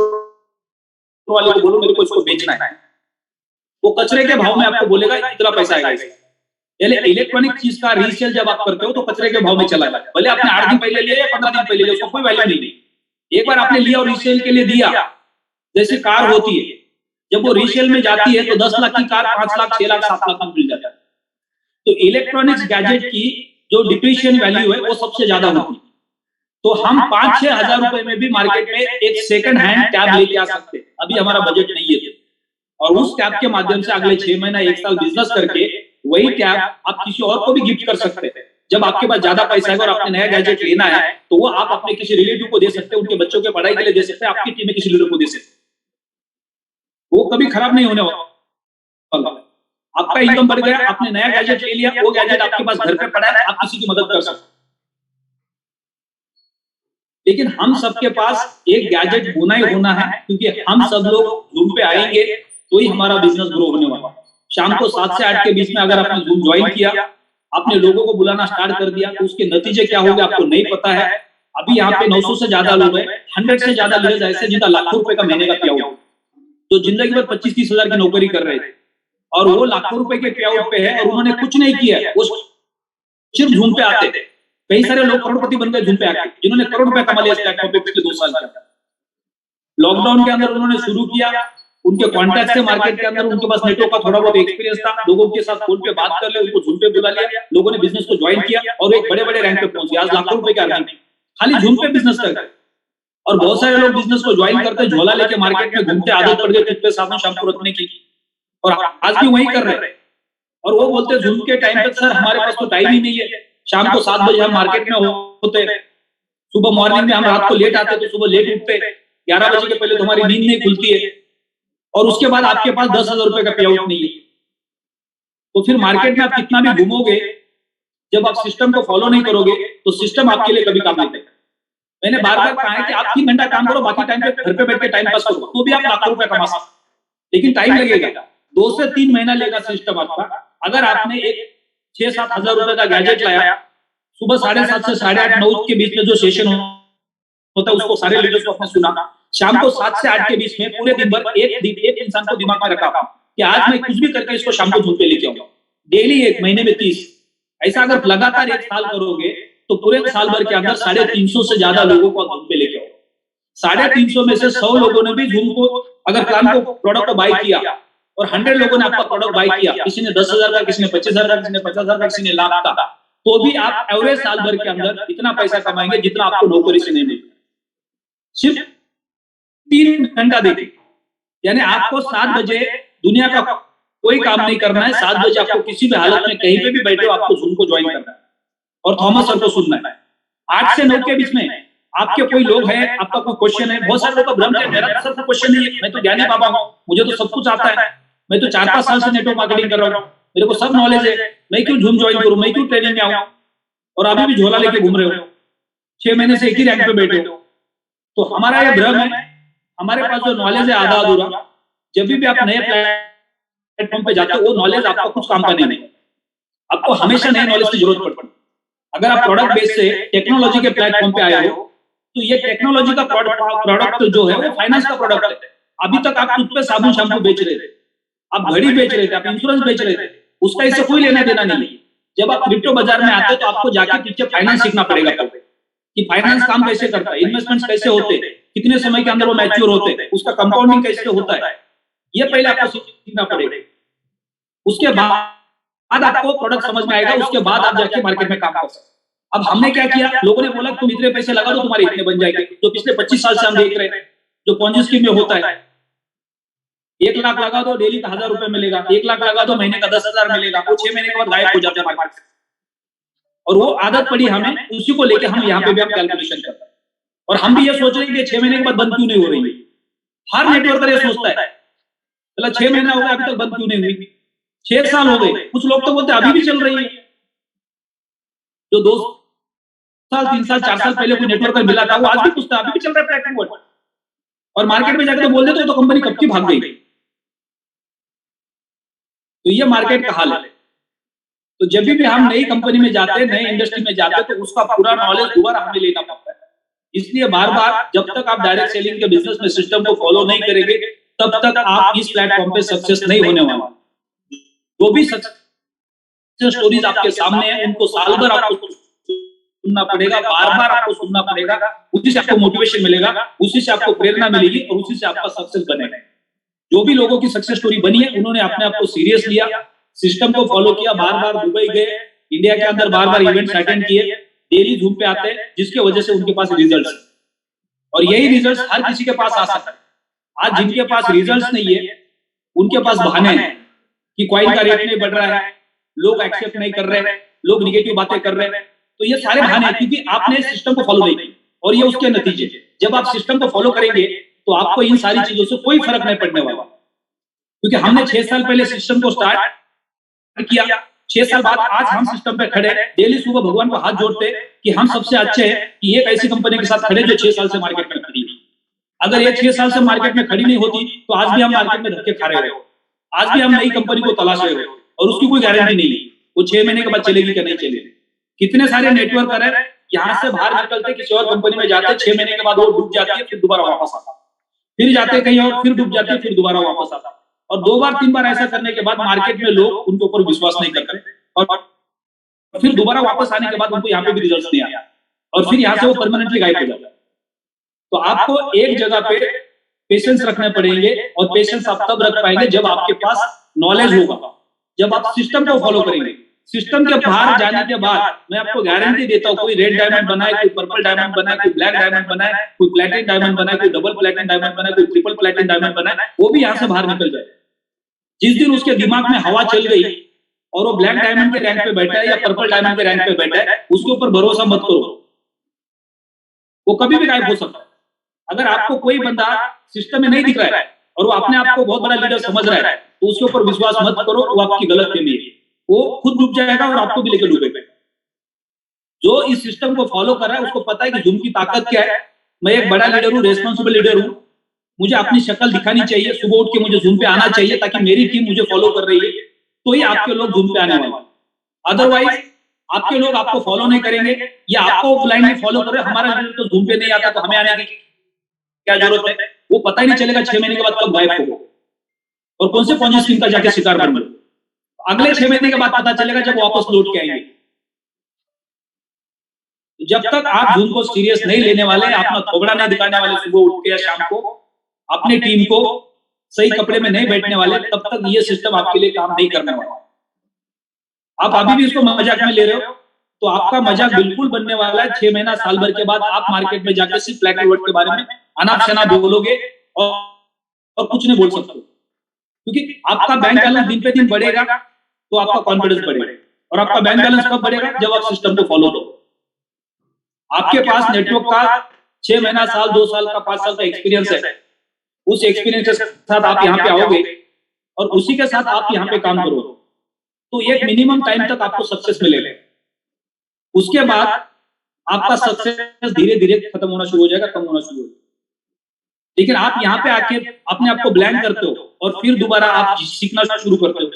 वाले को बोलो मेरे को इसको बेचना है, वो कचरे के भाव में आपको बोलेगा इतना पैसा आएगा इसका। इलेक्ट्रॉनिक चीज का रीसेल जब आप करते हो तो कचरे के भाव में चला जाता है, भले आपने 8 दिन पहले लिया या 15 दिन पहले लिया, उसको कोई वैल्यू नहीं। एक बार आपने लिया और रीसेल के लिए दिया, जैसे कार होती है, जब वो रीसेल में जाती है तो 10 लाख की कार 5 लाख, 6 लाख, 7 लाख में मिल जाता है। तो इलेक्ट्रॉनिक्स गैजेट की जो डिप्रीशिएशन वैल्यू है वो सबसे ज्यादा होती है। तो हम 5-6 हजार रुपए में भी मार्केट में एक सेकंड हैंड टैब लेके आ सकते हैं। अभी हमारा बजट नहीं है, और उस टैब के माध्यम से अगले 6 महीना 1 साल बिजनेस करके वही टैब आप किसी और को भी गिफ्ट कर सकते हैं। जब आपके पास ज्यादा पैसा है और आपने नया गैजेट लेना है तो वो आप अपने किसी रिलेटिव को दे सकते हैं, उनके बच्चों के पढ़ाई के लिए दे सकते हैं, आपकी टीम में किसी लीडर को दे सकते हैं, वो कभी खराब नहीं होने वाला। आपका इनकम बढ़ गया, आपने नया गैजेट ले लिया, वो गैजेट आपके पास घर पे पड़ा है, आप किसी की मदद कर सकते हैं। लेकिन हम सबके पास एक गैजेट होना ही होना है, क्योंकि हम सब लोग जूम पे आएंगे तो ही हमारा बिजनेस ग्रो होने वाला है। शाम को 7 से 8 के बीच में अगर आपने जूम ज्वाइन किया, आपने लोगों को बुलाना स्टार्ट कर दिया, तो उसके नतीजे क्या होंगे आपको नहीं पता है। अभी यहाँ पे 900 से ज्यादा लोग हैं, 100 से ज्यादा लीडर्स ऐसे जिनका लाखों रुपए का महीने का पे आउट, तो जिंदगी भर 25-30 हजार की नौकरी कर रहे थे और वो लाखों रुपए के पे आउट पे है और उन्होंने कुछ नहीं किया, वो सिर्फ जूम पे आते थे। कई सारे लोग करोड़पति बन गए जूम पे आके, जिन्होंने करोड़ रुपए कमा लिया इस प्लेटफॉर्म पे पिछले 2 साल के अंदर। लॉकडाउन के अंदर उन्होंने शुरू किया, उनके कॉन्टैक्ट से मार्केट के अंदर, उनके पास नेटवर्क का थोड़ा बहुत एक्सपीरियंस था, लोगों के साथ फोन पे बात कर ले, उनको जूम पे बुला लिया, लोगों ने बिजनेस को ज्वाइन किया और एक बड़े-बड़े रैंक पे पहुंच गए। आज लाखों रुपए के अर्निंग खाली जूम पे बिजनेस कर गए। और बहुत सारे लोग बिजनेस को ज्वाइन करते झोला लेके मार्केट में घूमते, आदत पड़ गई टूथपेस्ट साबुन शैम्पू रखने की, और आज भी वही कर रहे हैं। और वो बोलते जूम के टाइम पे सर हमारे पास तो टाइम ही नहीं है, शाम को 7 बजे हम मार्केट में होते, सुबह मॉर्निंग में हम रात को लेट आते तो सुबह लेट उठते, 11 बजे के पहले तो हमारी नींद नहीं खुलती है, और उसके बाद आपके पास 10,000 रुपए का पे आउट नहीं है। तो फिर मार्केट में आप कितना भी घूमोगे, जब आप सिस्टम को फॉलो नहीं करोगे तो सिस्टम आपके लिए कभी काम नहीं करेगा। मैंने बार बार कहा है कि आप 3 घंटा काम करो, बाकी टाइम पे घर पे बैठ के टाइम पास करो, तो भी आप लाखों रुपए कमा सकते, लेकिन टाइम लगेगा, 2 से 3 महीना लेगा सिस्टम आपका। अगर आपने एक 6-7 हजार रुपए का गैजेट लाया, सुबह 7:30 से 8:30-9 के बीच में जो सेशन होता है उसको सारे लीडर्स को आपने सुना, शाम को 7 से 8 के बीच में पूरे दिन भर एक इंसान को दिमाग में रखा कि आज मैं कुछ भी करके इसको शाम को जूम पे लेके आऊंगा, डेली 1 महीने में 30। ऐसा अगर लगातार 1 साल करोगे तो पूरे साल भर के अंदर 350 से ज्यादा लोगों को जूम पे लेके आओ। 350 में से 100 लोगों ने भी जूम को अगर प्लान को प्रोडक्ट को बाय किया और 100 लोगों ने आपका प्रोडक्ट बाय किया, किसी ने 10,000 का, किसी ने 25,000 का, किसी ने 50,000 का, किसी ने लाख का, तो भी आप एवरेज साल भर के अंदर इतना पैसा कमाएंगे जितना आपको नौकरी से नहीं मिलेगा, सिर्फ 3 घंटा देके। यानी आपको 7 बजे दुनिया का कोई काम नहीं करना है, 7 बजे आपको किसी भी हालत में कहीं पे भी बैठे हो आपको जूम को ज्वाइन करना है और थॉमस सर को सुनना है। 8 से 9 के बीच में आपके कोई लोग हैं, आपका कोई क्वेश्चन है, बहुत सारे लोग का भ्रम है मेरा सब क्वेश्चन नहीं है, मैं तो ज्ञानी बाबा हूं, मुझे तो सब कुछ आता है, मैं तो 4-5 साल से नेटवर्क मार्केटिंग कर रहा हूं, मेरे को सब नॉलेज है, मैं क्यों जूम ज्वाइन करूं, मैं क्यों ट्रेनिंग में आऊं, और अभी भी झोला लेके घूम रहे हो, 6 महीने से एक ही रैंक पे बैठे हो। तो हमारा ये भ्रम है, हमारे पास जो नॉलेज है आधा अधूरा। जब भी आप नए प्लेटफॉर्म पे जाते हो वो नॉलेज आपको कुछ काम का नहीं है, आपको हमेशा नए नॉलेज की जरूरत पड़ती है। अगर आप प्रोडक्ट बेस से टेक्नोलॉजी के प्लेटफॉर्म पे आए हो तो ये टेक्नोलॉजी का प्रोडक्ट जो है वो फाइनेंस का प्रोडक्ट है। अभी तक आप टूथपेस्ट साबुन शैम्पू बेच रहे थे, आप घड़ी बेच रहे थे, आप इंश्योरेंस बेच रहे थे, उसका इससे कोई लेना देना नहीं। जब आप क्रिप्टो बाजार में आते हो तो आपको जाके पीछे फाइनेंस सीखना पड़ेगा कि फाइनेंस काम कैसे करता है, इन्वेस्टमेंट्स कैसे होते हैं, कितने समय के अंदर वो मैच्योर होते हैं, उसका कंपाउंडिंग कैसे होता है, ये पहले आपको सीखना पड़ेगा। उसके बाद आपको प्रोडक्ट समझ में आएगा, उसके बाद आप जाके मार्केट में काम कर सकते। अब हमने क्या किया, लोगों ने बोला तुम इतने पैसे लगा दो तुम्हारे इतने बन जाएंगे, जो पिछले 25 साल से हम देख रहे हैं जो पॉन्जी स्कीम में होता है। 1 लाख लगा दो डेली का 1000 रुपए मिलेगा, 1 लाख लगा दो महीने का 10,000 मिलेगा, वो 6 महीने के बाद गायब हो जाता है मार्केट से। और वो आदत पड़ी हमें, उसी को लेके हम यहाँ पे भी हम कैलकुलेशन करते हैं और हम भी ये सोच रहे हैं कि 6 महीने के बाद बंद क्यों नहीं हो रही है। हर नेटवर्कर ये सोचता है, चला 6 महीना हो गया अभी तक बंद क्यों नहीं हुई, 6 साल हो गए, कुछ लोग तो बोलते अभी भी चल रही है। जो 2 साल 3 साल 4 साल पहले कोई नेटवर्कर मिला था वो आज भी पूछता है अभी भी चल रहा है प्लेटफॉर्म वर्ड, और मार्केट में जाकर तो बोल देते तो कंपनी कब की भाग गई। तो ये मार्केट का हाल है। तो जब भी हम नई कंपनी में जाते हैं, नए इंडस्ट्री में जाते हैं, तो उसका पूरा नॉलेज दोबारा हमें लेना पड़ता है। इसलिए बार बार जब तक आप डायरेक्ट सेलिंग के बिजनेस में सिस्टम को फॉलो नहीं करेंगे तब तक आप इस प्लेटफॉर्म पे सक्सेस नहीं होने वाला। जो भी सक्सेस स्टोरीज आपके सामने है उनको साल भर आपको सुनना पड़ेगा, बार बार आपको सुनना पड़ेगा, उसी से आपको मोटिवेशन मिलेगा, उसी से आपको प्रेरणा मिलेगी और उसी से आपका सक्सेस बनेगा। जो भी लोगों की सक्सेस स्टोरी बनी है उन्होंने अपने आप को सीरियस लिया, सिस्टम को फॉलो किया, बार बार दुबई गए, इंडिया के अंदर बार बार इवेंट्स अटेंड किए, डेली धूम पे आते हैं, जिसके वजह से उनके पास रिजल्ट्स, और यही रिजल्ट्स हर किसी के पास आ सकता है। आज जिनके पास रिजल्ट्स नहीं है उनके पास बहाने हैं कि कॉइन का रेट नहीं बढ़ रहा है, लोग एक्सेप्ट नहीं कर रहे हैं, लोग निगेटिव बातें कर रहे हैं, तो ये सारे बहाने हैं क्योंकि आपने सिस्टम को फॉलो नहीं किया। और ये उसके नतीजे, जब आप सिस्टम को फॉलो करेंगे तो आपको इन सारी चीजों से कोई फर्क नहीं पड़ने वाला, क्योंकि हमने 6 साल पहले सिस्टम को स्टार्ट किया, 6 साल बाद आज हम सिस्टम पे खड़े, डेली सुबह भगवान को हाथ जोड़ते कि हम सबसे अच्छे हैं कि एक ऐसी कंपनी के साथ खड़े जो 6 साल से मार्केट में खड़ी है। अगर ये 6 साल से मार्केट में खड़ी नहीं होती तो आज भी हम मार्केट में धक्के खा रहे हो, आज भी हम नई कंपनी को तलाश रहे हो और उसकी कोई गारंटी नहीं है वो 6 महीने के बाद चलेगी कि नहीं चलेगी। कितने सारे नेटवर्कर है यहाँ से बाहर निकलते किसी और कंपनी में जाते, 6 महीने के बाद वो डूब जाती है, फिर दोबारा वापस आता, फिर जाते कहीं और, फिर डूब जाती है, फिर दोबारा वापस आता, और 2 बार 3 बार ऐसा करने के बाद मार्केट में लोग उनके ऊपर विश्वास नहीं करते और फिर दोबारा वापस आने के बाद उनको यहाँ पे भी रिजल्ट नहीं आया और फिर यहाँ से वो परमानेंटली गायब हो जाता है। तो आपको एक जगह पे पेशेंस रखने पड़ेंगे और पेशेंस आप तब रख पाएंगे जब आपके पास नॉलेज होगा, जब आप सिस्टम को फॉलो करेंगे। सिस्टम के बाहर जाने के बाद मैं आपको गारंटी देता हूँ, कोई रेड डायमंड बनाए, कोई पर्पल डायमंड बनाए, कोई ब्लैक डायमंड बनाए, कोई प्लेटिन डायमंड बनाए, कोई डबल प्लेटिन डायमंड बनाए, कोई ट्रिपल प्लेटिन डायमंड बनाए, वो भी यहाँ से बाहर निकल जाए। जिस दिन उसके दिमाग में हवा चल गई और वो ब्लैक डायमंड के रैंक पे बैठा है या पर्पल डायमंड के रैंक पे बैठा है, उसके ऊपर भरोसा मत करो, वो कभी भी गायब हो सकता है। अगर आपको कोई बंदा सिस्टम में नहीं दिख रहा है और वो अपने आप को बहुत बड़ा लीडर समझ रहा है तो उसके ऊपर विश्वास मत करो, वो आपकी गलत फहमी है, वो खुद डूब जाएगा और आपको भी लेकर डूबेगा। जो इस सिस्टम को फॉलो कर रहा है उसको पता है कि जूम की ताकत क्या है, मैं एक बड़ा लीडर हूँ, रेस्पॉन्सिबल लीडर हूँ, मुझे अपनी शक्ल दिखानी चाहिए, सुबह उठ के मुझे जूम पे आना चाहिए ताकि मेरी टीम मुझे फॉलो कर रही है, तो ही आपके लोग जूम पे आने वाले। अदरवाइज आपके लोग आपको फॉलो नहीं करेंगे या आपको ऑफलाइन फॉलो कर रहे, हमारा लीडर तो जूम पे नहीं आता तो हमें आने की क्या जरूरत है, वो पता ही नहीं चलेगा 6 महीने के बाद कब गायब होगा और कौन से पॉन्जी स्कीम का जाके शिकार बन गए। अगले 6 महीने के बाद पता चलेगा जब वापस लौट के आएंगे। जब तक आप जूम को सीरियस नहीं लेने वाले, अपना थोबड़ा नहीं दिखाने वाले सुबह उठ के या शाम को, अपनी टीम को सही कपड़े में नहीं बैठने वाले, तब तक ये सिस्टम आपके लिए काम नहीं करने वाला। आप अभी भी इसको मजाक में ले रहे हो तो आपका मजाक बिल्कुल बनने वाला है। 6 महीना साल भर के बाद आप मार्केट में जाकर सिर्फ ब्लैक एंड व्हाइट के बारे में अनाप शनाप बोलोगे और कुछ नहीं बोल सकते, क्योंकि आपका बैंक बैलेंस दिन पे दिन बढ़ेगा तो आपका कॉन्फिडेंस बढ़ेगा, और आपका बैंक बैलेंस कब बढ़ेगा जब आप सिस्टम को फॉलो करो। आपके पास नेटवर्क का 6 महीना साल 2 साल का 5 साल का एक्सपीरियंस है, उस एक्सपीरियंस के साथ आप यहाँ पे आओगे और उसी के साथ आप यहाँ पे काम करोगे तो एक मिनिमम टाइम तक आपको सक्सेस मिलेगा। उसके बाद आपका सक्सेस धीरे धीरे खत्म होना शुरू हो जाएगा, कम होना शुरू हो जाएगा। लेकिन आप यहाँ पे आके अपने आप को ब्लैंक करते हो और फिर दोबारा आप सीखना शुरू करते हो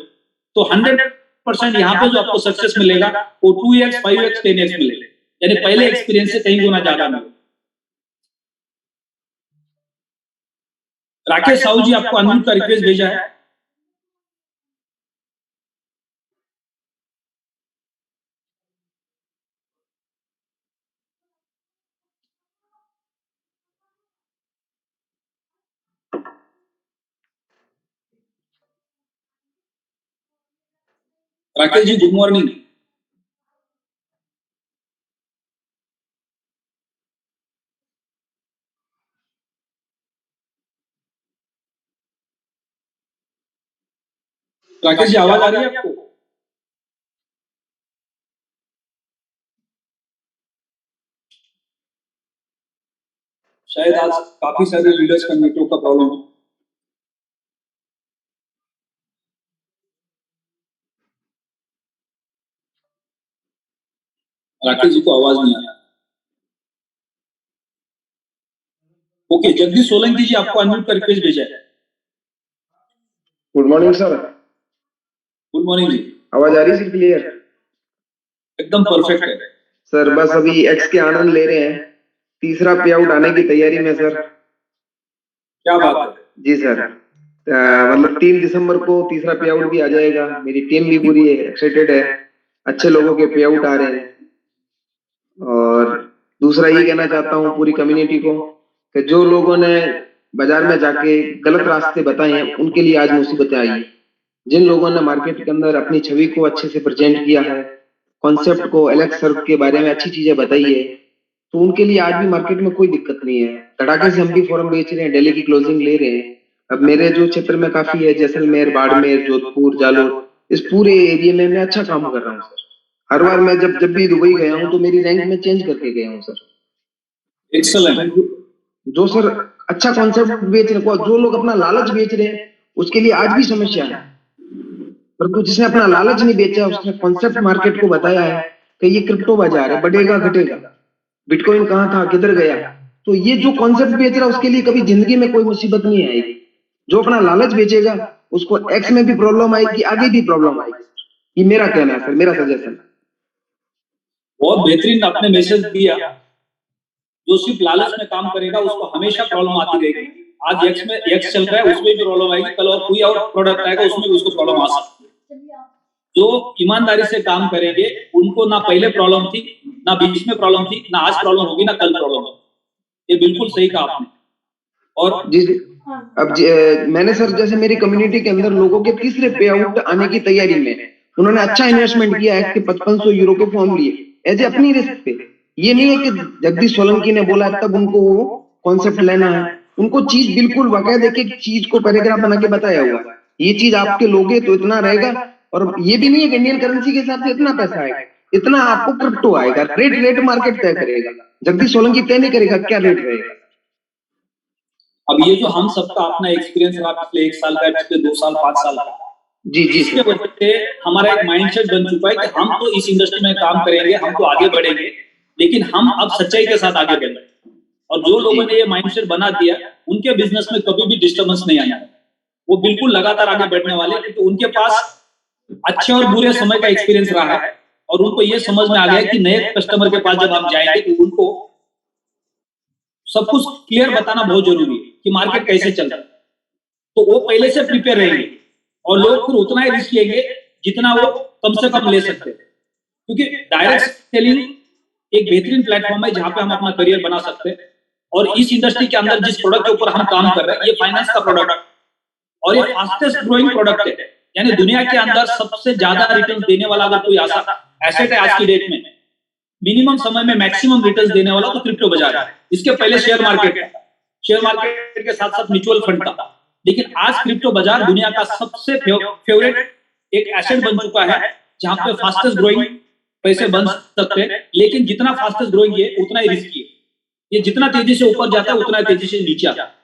तो 100% यहाँ पे जो आपको सक्सेस मिलेगा वो 2x 5x 10x मिलेगा, यानी पहले एक्सपीरियंस से कहीं गुना ज्यादा मिलेगा। राकेश साहू जी आपको अनम्यूट का रिक्वेस्ट भेजा है। Rakesh ji good morning. राकेश जी आवाज आ रही है आपको? शायद आज काफी सारे लीडर्स का नेटवर्क का प्रॉब्लम है। राकेश जी को आवाज नहीं आ रहा। ओके, जगदीश सोलंकी जी आपको अनम्यूट कर रिक्वेस्ट भेजा है। Good morning sir. Good morning जी। आवाज आ रही है क्लियर? एकदम परफेक्ट है सर। बस अभी एक्स के आनंद ले रहे हैं, तीसरा पे आउट आने की तैयारी में सर। क्या बात है जी सर। मतलब 3 दिसंबर को तीसरा पे आउट भी आ जाएगा। मेरी टीम भी पूरी एक्साइटेड है, अच्छे लोगों के पे आउट आ रहे हैं। और दूसरा ये कहना चाहता हूँ पूरी कम्युनिटी को कि जो लोगों ने बाजार में जाके गलत रास्ते बताए हैं उनके लिए आज मुसीबतें आई हैं। जिन लोगों ने मार्केट के अंदर अपनी छवि को अच्छे से प्रेजेंट किया है, कॉन्सेप्ट को एलेक्स सर्व के बारे में अच्छी चीजें बताई है, तो उनके लिए आज भी मार्केट में कोई दिक्कत नहीं है। धड़ाके से हम भी फॉर्म बेच रहे हैं, डेली की क्लोजिंग ले रहे हैं। अब मेरे जो क्षेत्र में काफी है, जैसलमेर, बाड़मेर, जोधपुर, जालोर, इस पूरे एरिया में मैं अच्छा काम कर रहा हूँ सर। हर बार मैं जब भी दुबई गया हूँ तो मेरी रैंक में चेंज करके गया हूँ सर। एक्सेलेंट। जो सर अच्छा कॉन्सेप्ट बेच रहे हैं, जो लोग अपना लालच बेच रहे हैं उसके लिए आज भी समस्या है। परंतु जिसने अपना लालच नहीं बेचा, उसने कॉन्सेप्ट मार्केट को बताया है कि ये क्रिप्टो बाजार है, बढ़ेगा घटेगा, बिटकॉइन कहाँ था किधर गया, तो ये जो कॉन्सेप्ट बेच रहा है उसके लिए कभी जिंदगी में कोई मुसीबत नहीं आएगी। जो अपना लालच बेचेगा उसको एक्स में भी प्रॉब्लम आएगी, आगे भी प्रॉब्लम आएगी। ये मेरा कहना है सर, मेरा सजेशन। बहुत बेहतरीन आपने मैसेज दिया। जो सिर्फ लालच में काम करेगा उसको हमेशा प्रॉब्लम आती रहेगी। आज एक्स चल रहा है, उसमें भी प्रॉब्लम आएगी, कल और कोई और प्रोडक्ट आएगा उसमें भी उसको प्रॉब्लम आ सकती है। जो ईमानदारी से काम करेंगे उनको ना पहले प्रॉब्लम थी, ना बीच में प्रॉब्लम थी, ना आज प्रॉब्लम होगी, ना कल प्रॉब्लम होगी। ये बिल्कुल सही कहा आपने। और जी अब मैंने सर जैसे मेरी कम्युनिटी के अंदर लोगों के तीसरे पे आउट आने की तैयारी में, उन्होंने अच्छा इन्वेस्टमेंट किया है कि 5500 यूरो के फॉर्म लिए एज ए अपनी रिस्क पे। ये नहीं है कि जगदीश सोलंकी ने बोला तब उनको वो कॉन्सेप्ट लेना है। उनको चीज बिल्कुल बाकायदे एक चीज को पैराग्राफ बना के बताया हुआ है, ये चीज आपके लोगे तो इतना रहेगा। और ये भी नहीं है कि इंडियन करेंसी के हिसाब से इतना पैसा आएगा, इतना आपको क्रिप्टो आएगा। रेट मार्केट तय करेगा, जगदीश सोलंकी तय नहीं करेगा क्या रेट रहेगा। अब ये जो हम सबका अपना एक्सपीरियंस रहा पिछले 1 साल का, पिछले 2 साल 5 साल का, जी इसके वजह से हमारा एक माइंडसेट बन चुका है कि हम तो इस इंडस्ट्री में काम करेंगे, हम तो आगे बढ़ेंगे, लेकिन हम अब सच्चाई के साथ आगे बढ़ेंगे। और जो लोगों ने ये माइंडसेट बना दिया उनके बिजनेस में कभी भी डिस्टर्बेंस नहीं आया। वो बिल्कुल लगातार आगे बढ़ने वाले, क्योंकि उनके पास अच्छे और बुरे समय का एक्सपीरियंस रहा है और उनको ये समझ में आ गया है कि नए कस्टमर के पास जब आप जाएंगे तो उनको सब कुछ क्लियर बताना बहुत जरूरी है कि मार्केट कैसे चल रहा है। तो वो पहले से प्रिपेयर रहेंगे और लोग फिर उतना ही रिस्क लेंगे जितना वो कम से कम ले सकते हैं, क्योंकि डायरेक्ट सेलिंग एक बेहतरीन प्लेटफॉर्म है जहां पे हम अपना करियर बना सकते हैं। और इस इंडस्ट्री के अंदर जिस प्रोडक्ट के ऊपर हम काम कर रहे हैं, ये फाइनेंस का प्रोडक्ट और ये फास्टेस्ट ग्रोइंग प्रोडक्ट है। यानी दुनिया के अंदर सबसे ज्यादा रिटर्न देने वाला अगर कोई एसेट है आज की डेट में, मिनिमम समय में मैक्सिमम रिटर्न देने वाला तो क्रिप्टो बाजार है। इसके पहले शेयर मार्केट के साथ साथ म्यूचुअल फंड था, लेकिन आज क्रिप्टो बाजार दुनिया का सबसे फेवरेट एक एसेट बन चुका है जहां पे फास्टेस्ट ग्रोइंग पैसे बन सकते हैं। लेकिन जितना फास्टेस्ट ग्रोइंग है उतना ही रिस्की है। ये जितना तेजी से ऊपर जाता है उतना तेजी से नीचे आता है।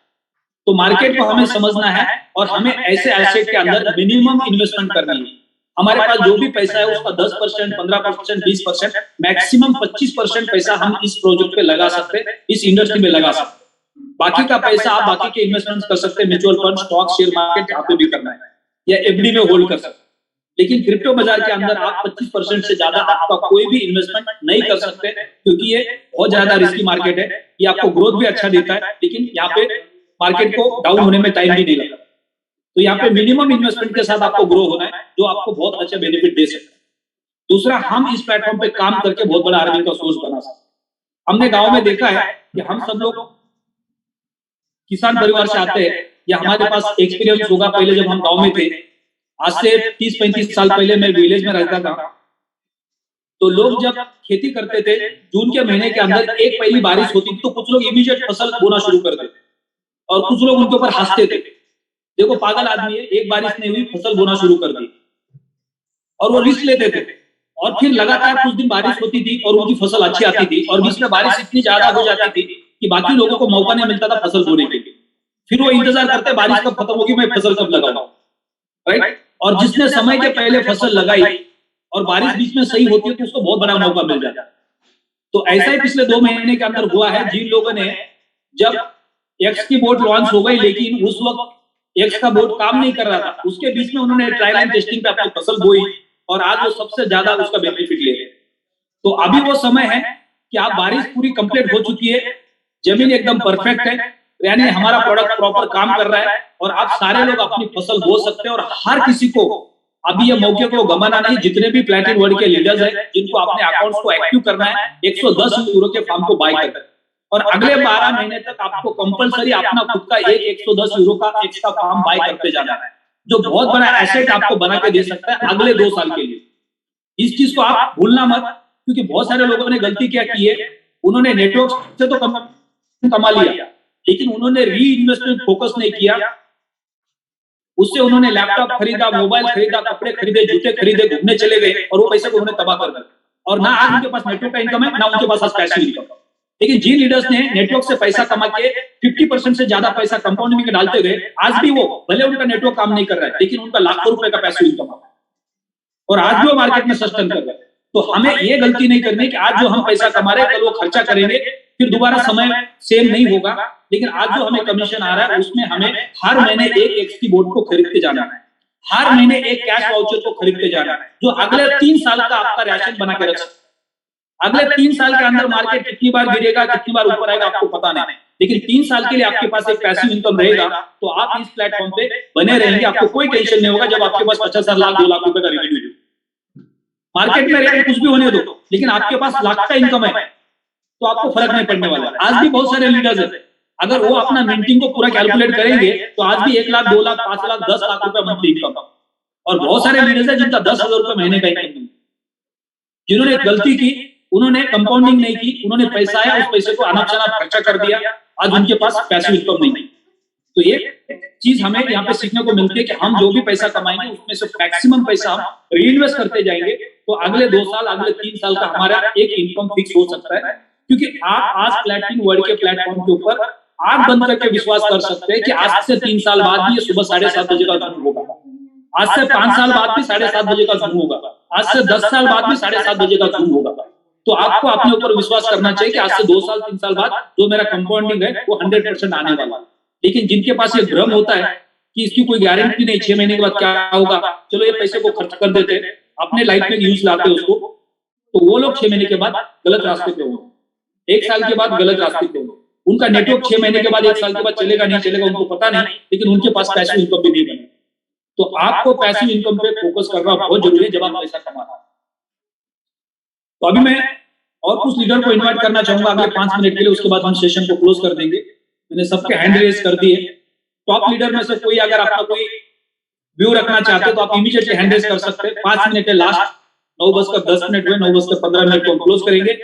तो मार्केट को हमें समझना है और हमें ऐसे एसेट के अंदर मिनिमम इन्वेस्टमेंट करनी है। हमारे पास जो भी पैसा है उसका 10%, 15%, 20%, मैक्सिमम 25% पैसा हम इस प्रोजेक्ट पे लगा सकते हैं, इस इंडस्ट्री में लगा सकते हैं। बाकी का पैसा आप बाकी के इन्वेस्टमेंट कर सकते हैं, mutual fund, stock, share market, जहां पे भी करना है, या एफडी में होल्ड कर सकते हैं। लेकिन क्रिप्टो बाजार के अंदर आप 25% से ज्यादा आपका कोई भी इन्वेस्टमेंट नहीं कर सकते, क्योंकि ये बहुत ज्यादा रिस्की मार्केट है। ये आपको ग्रोथ भी अच्छा देता है, लेकिन यहाँ पे मार्केट को डाउन होने में टाइम भी नहीं लगता। तो यहाँ पे मिनिमम इन्वेस्टमेंट के साथ आपको ग्रो होना है, जो आपको बहुत अच्छा बेनिफिट दे सकता है। दूसरा, हम इस प्लेटफॉर्म पे काम करके बहुत बड़ा अर्निंग का सोर्स बना सकते हैं। हमने गांव में देखा है कि हम सब लोग किसान परिवार से आते हैं, या हमारे पास एक्सपीरियंस होगा पहले जब हम गांव में थे, आज से 30-35 साल पहले मैं विलेज में रहता था, तो लोग जब खेती करते थे जून के महीने के अंदर एक पहली बारिश होती थी तो कुछ लोग इमीडिएट फसल बोना शुरू कर देते और कुछ लोग उनके ऊपर हंसते थे, देखो पागल आदमी है, एक बारिश नहीं हुई फसल बोना शुरू कर दी, और वो रिस्क लेते थे। और फिर लगातार कुछ दिन बारिश होती थी और उनकी फसल अच्छी आती थी, और बीच में बारिश इतनी ज्यादा हो जाती थी कि बाकी लोगों को मौका नहीं मिलता था फसल बोने के लिए। फिर वो इंतजार करते बारिश कब खत्म होगी, मैं फसल कब लगाऊं, राइट। और जिसने समय के पहले फसल लगाई और बारिश बीच में सही होती है तो उसको बहुत बड़ा मौका मिल जाता है। तो ऐसा ही पिछले 2 महीने के अंदर हुआ है, जिन लोगों ने जब एक्स की बोट लॉन्च हो गई लेकिन उस वक्त एक्स का बोट काम नहीं कर रहा था, उसके बीच में उन्होंने ट्रायल एंड टेस्टिंग पे अपनी फसल बोई और आज वो सबसे ज्यादा उसका बेनिफिट ले रहे हैं। तो अभी वो समय है कि आप बारिश पूरी कंप्लीट हो चुकी है, जमीन एकदम परफेक्ट है, यानी हमारा प्रोडक्ट प्रॉपर काम कर रहा है और आप सारे लोग अपनी फसल बो सकते हैं। और हर किसी को अभी ये मौके को गंवाना नहीं, जितने भी प्लैटिन वर्ल्ड के लीडर्स हैं जिनको अपने अकाउंट्स को एक्टिव करना है, 110 यूरो के फार्म को बाय करना है और अगले 12 महीने तक आपको कंपलसरी अपना खुद का 110 यूरो का एक्स्ट्रा फार्म बाय करते जाना है, जो बहुत बड़ा एसेट आपको बना के दे सकता है अगले 2 साल के लिए। इस चीज को आप भूलना मत, क्योंकि बहुत सारे लोगों ने गलती क्या की है, उन्होंने नेटवर्क से तो कमा लिया लेकिन उन्होंने री इन्वेस्टमेंट फोकस नहीं किया। उससे उन्होंने लैपटॉप खरीदा, मोबाइल खरीदा, कपड़े खरीदे, जूते खरीदे, घूमने चले गए और वो पैसे को उन्होंने तबाह कर दिया। और ना आज उनके पास नेटवर्क का इनकम है, ना उनके पास आज पैसिव इनकम। लेकिन जिन लीडर्स ने नेटवर्क से पैसा कमा के 50% से ज्यादा पैसा कंपाउंडिंग में डालते गए, आज भी वो भले उनका नेटवर्क काम नहीं कर रहा है लेकिन उनका लाखों रुपए का पैसिव इनकम है और आज भी वो मार्केट में सस्टेन कर रहे हैं। तो हमें ये गलती नहीं करनी कि आज जो हम पैसा कमा रहे हैं कल वो खर्चा करेंगे, फिर दोबारा समय सेम नहीं होगा। लेकिन आज जो हमें कमीशन आ रहा है उसमें हमें हर महीने एक एक्स की बोर्ड को खरीदते जाना है, हर महीने एक कैश वाउचर को खरीदते जाना है, जो अगले 3 साल का आपका राशन बना के रख सकते। अगले 3 साल के अंदर मार्केट कितनी बार गिरेगा, कितनी बार ऊपर आएगा आपको पता नहीं, लेकिन 3 साल के लिए आपके पास एक पैसिव इनकम रहेगा तो आप इस प्लेटफॉर्म पे बने रहेंगे, आपको कोई टेंशन नहीं होगा। जब आपके पास 50 लाख 2 लाख रुपए का रेवेन्यू है, मार्केट में रेट कुछ भी होने दो, लेकिन आपके पास लाख का इनकम है तो आपको फर्क नहीं पड़ने वाला। आज भी बहुत सारे लीडर्स हैं, अगर वो अपना मिंटिंग को पूरा कैलकुलेट करेंगे तो आज भी 1 लाख 2 लाख 5 लाख 10 लाख रुपए मंथली इनकम। और बहुत सारे लीडर्स हैं जिनका 10,000 रुपए महीने का इनकम, जिन्होंने गलती की, उन्होंने कंपाउंडिंग नहीं की, उन्होंने पैसा आया उस पैसे को अनाप शनाप खर्चा कर दिया, आज उनके पास पैसिव इनकम नहीं। तो ये चीज हमें यहाँ पे सीखने को मिलती है कि हम जो भी पैसा कमाएंगे उसमें से मैक्सिमम पैसा हम रीइन्वेस्ट करते जाएंगे तो अगले 2 साल अगले 3 साल का हमारा एक इनकम फिक्स हो सकता है। क्योंकि आप आज प्लैटिन वर्ल्ड के प्लेटफॉर्म के ऊपर आंख बंद करके विश्वास कर सकते हैं कि आज से 3 साल बाद भी ये सुबह 7:30 बजे का जूम होगा, आज से 5 साल बाद भी 7:30 बजे का जूम होगा, आज से 10 साल बाद भी 7:30 बजे का जूम होगा। तो आपको अपने ऊपर विश्वास करना चाहिए कि आज से 2 साल 3 साल बाद जो मेरा कंपाउंडिंग है वो 100% आने वाला है। लेकिन जिनके पास ये भ्रम होता है कि इसकी कोई गारंटी नहीं, 6 महीने के बाद क्या होगा, चलो ये पैसे को खर्च कर देते हैं, अपने लाइफ में यूज लाते उसको, तो वो लोग 6 महीने के बाद गलत रास्ते पे होंगे, 1 साल के बाद गलत रास्ते पे होंगे। उनका नेटवर्क 6 महीने के बाद 1 साल के बाद चलेगा नहीं चलेगा उनको पता नहीं, लेकिन उनके पास पैसिव इनकम भी नहीं बने। तो आपको पैसिव इनकम पे फोकस करना बहुत जरूरी है जब आप पैसा कमा रहे हैं। तो अभी मैं और कुछ लीडर को इन्वाइट करना चाहूंगा अगले 5 मिनट के लिए, उसके बाद हम सेशन को क्लोज कर देंगे। मैंने सबके हैंड रेज कर दिए। टॉप लीडर में से कोई अगर आपका कोई व्यू रखना चाहते हो तो आप इमीडिएटली हैंड रेज कर सकते हैं। 5 मिनट है लास्ट, 9:10 हुए, 9:15 को हम क्लोज करेंगे।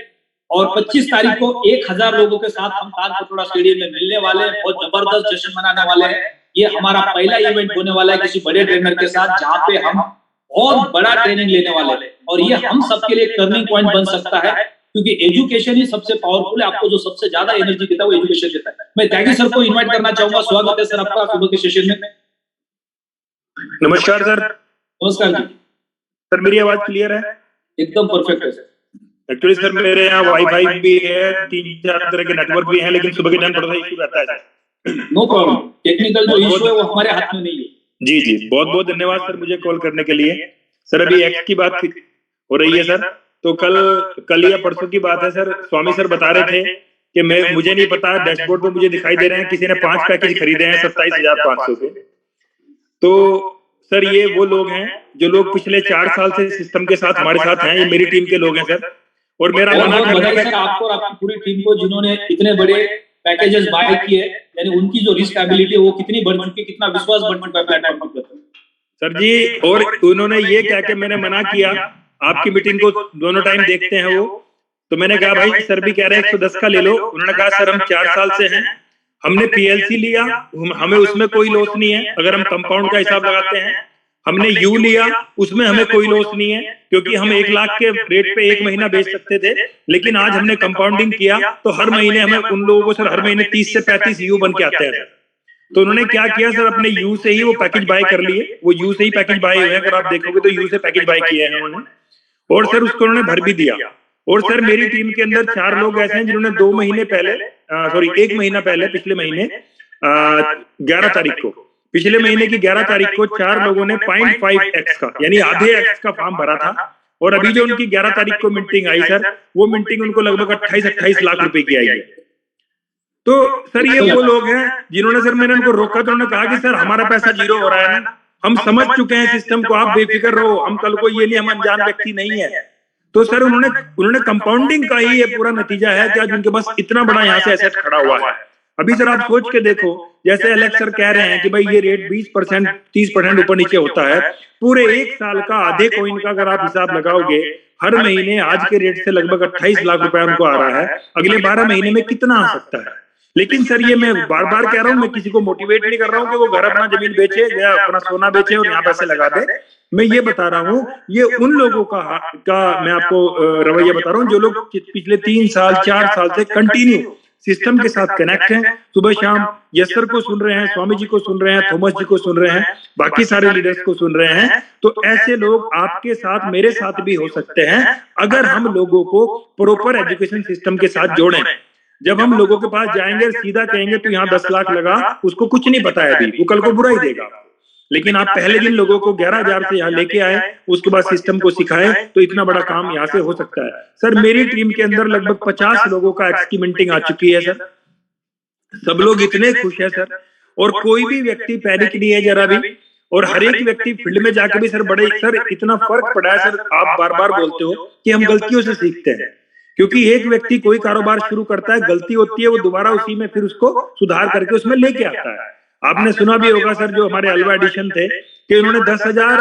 और 25 तारीख को 1000 लोगों के साथ हम ताज पटोड़ा स्टेडियम में मिलने वाले हैं, बहुत जबरदस्त सेशन मनाने वाले हैं। ये हमारा पहला इवेंट होने वाला है किसी बड़े ट्रेनर के साथ, जहां पे हम बहुत बड़ा ट्रेनिंग लेने वाले हैं और ये हम सबके लिए टर्निंग पॉइंट बन सकता है, क्योंकि एजुकेशन ही सबसे पावरफुल है। आपको जो सबसे ज्यादा एनर्जी देता है वो एजुकेशन देता है। मैं त्यागी सर को इनवाइट करना चाहूंगा। स्वागत है सर आपका सुबह के सेशन में। नमस्कार सर। नमस्कार जी। सर मेरी आवाज क्लियर है? एकदम परफेक्ट है सर। एक्चुअली सर मेरे यहाँ वाईफाई भी है, 3-4 तरह के नेटवर्क भी है, लेकिन सुबह के टाइम थोड़ा सा इशू रहता है सर। नो प्रॉब्लम, टेक्निकल जो इशू है वो हमारे हाथ में नहीं है। जी जी, बहुत बहुत धन्यवाद सर मुझे कॉल करने के लिए। सर अभी एक्स की बात हो रही है सर, तो कल या परसों की बात है सर, स्वामी सर बता रहे थे कि मुझे नहीं पता, डैशबोर्ड पे मुझे दिखाई दे रहे हैं किसी ने 5 पैकेज खरीदे हैं 27,500 के। तो सर ये वो लोग हैं जो लोग पिछले 4 साल से सिस्टम के साथ हमारे साथ हैं, ये मेरी टीम के लोग हैं सर। और मेरा बधाई सर आपको और आपकी पूरी टीम को जिन्होंने इतने बड़े पैकेजेस बाय किए, यानी उनकी जो रिस्क एबिलिटी है वो कितनी बढ़ चुकी है, कितना विश्वास बढ़ चुका है प्लेटफॉर्म पर। सर जी, और उन्होंने ये कह के मैंने मना किया, आपकी मीटिंग को दोनों टाइम देखते हैं वो, तो मैंने कहा भाई सर भी कह रहे हैं 110 का ले लो। उन्होंने कहा सर हम 4 साल से हैं, हमने पीएलसी लिया, हमें उसमें कोई लॉस नहीं है अगर हम कंपाउंड का हिसाब लगाते हैं। हमने यू लिया, उसमें हमें कोई लॉस नहीं है क्योंकि हम 1 लाख के रेट पे 1 महीना बेच सकते थे। लेकिन आज हमने कंपाउंडिंग किया तो हर महीने हमें उन लोगों को सर हर महीने 30 से 35 यू बन के आते हैं। तो उन्होंने क्या किया सर, अपने यू से ही वो पैकेज बाय कर लिए, वो यू से ही पैकेज बाय हुए हैं। अगर आप देखोगे तो यू से पैकेज बाय किए हैं उन्होंने, और सर उसको उन्होंने भर भी दिया। और सर मेरी टीम के अंदर 4 लोग ऐसे हैं जिन्होंने 2 महीने पहले, सॉरी 1 महीना पहले, पिछले महीने 11 तारीख को, पिछले महीने की 11 तारीख को 4 लोगों ने 0.5x का यानी आधे x का फॉर्म भरा था। और अभी जो उनकी 11 तारीख को मीटिंग आई सर, वो मीटिंग उनको लगभग 28 लाख रुपए की आई है। तो सर ये वो लोग हैं जिन्होंने, सर मैंने उनको रोका तो उन्होंने कहा कि सर हमारा पैसा जीरो हो रहा है ना, हम समझ चुके हैं सिस्टम को, आप बेफिक्र रहो, हम कल को ये नहीं, हम अनजान व्यक्ति नहीं है। तो सर उन्होंने कंपाउंडिंग का ही ये पूरा नतीजा है कि आज उनके पास इतना बड़ा यहाँ से एसेट खड़ा हुआ है। अभी सर आप सोच के देखो, जैसे एलेक्स सर कह रहे हैं कि भाई ये रेट 20% 30% ऊपर नीचे होता है, पूरे 1 साल का आधे कॉइन का अगर आप हिसाब लगाओगे, हर महीने आज के रेट से लगभग 28 लाख रुपए उनको आ रहा है। अगले 12 महीने में कितना आ सकता है? लेकिन सर ये मैं बार बार कह रहा हूँ, मैं किसी को मोटिवेट नहीं कर रहा हूँ कि वो घर अपना जमीन बेचे या अपना सोना बेचे और यहाँ पैसे लगा दे। मैं ये बता रहा हूँ, ये उन लोगों का मैं आपको रवैया बता रहा हूँ जो लोग पिछले 3 साल 4 साल से कंटिन्यू सिस्टम के साथ कनेक्ट हैं, सुबह शाम यस सर को सुन रहे हैं, स्वामी जी को सुन रहे हैं, थॉमस जी को सुन रहे हैं, बाकी सारे लीडर्स को सुन रहे हैं। तो ऐसे लोग आपके साथ, मेरे साथ भी हो सकते हैं अगर हम लोगों को प्रॉपर एजुकेशन सिस्टम के साथ जोड़ें। जब हम लोगों के पास जाएंगे सीधा कहेंगे तो यहाँ 10 लाख लगा, उसको कुछ नहीं पता है अभी, वो कल को बुरा ही देगा। लेकिन आप पहले दिन लोगों को 11,000 से यहाँ लेके आए, उसके बाद सिस्टम को सिखाए, तो इतना बड़ा काम यहाँ से हो सकता है। सर मेरी टीम के अंदर लगभग 50 लोगों का एक्स की मिंटिंग आ चुकी है सर, सब लोग इतने खुश है सर, और कोई भी व्यक्ति पैनिक नहीं है जरा भी। और हर एक व्यक्ति फील्ड में जाकर भी सर बड़े, सर इतना फर्क पड़ा है सर, आप बार बार बोलते हो कि हम गलतियों से सीखते हैं, क्योंकि एक व्यक्ति कोई कारोबार शुरू करता है, गलती होती है, वो दोबारा उसी में फिर उसको सुधार करके उसमें लेके आता है। आपने सुना भी होगा सर, जो हमारे अलवा एडिशन थे कि उन्होंने 10,000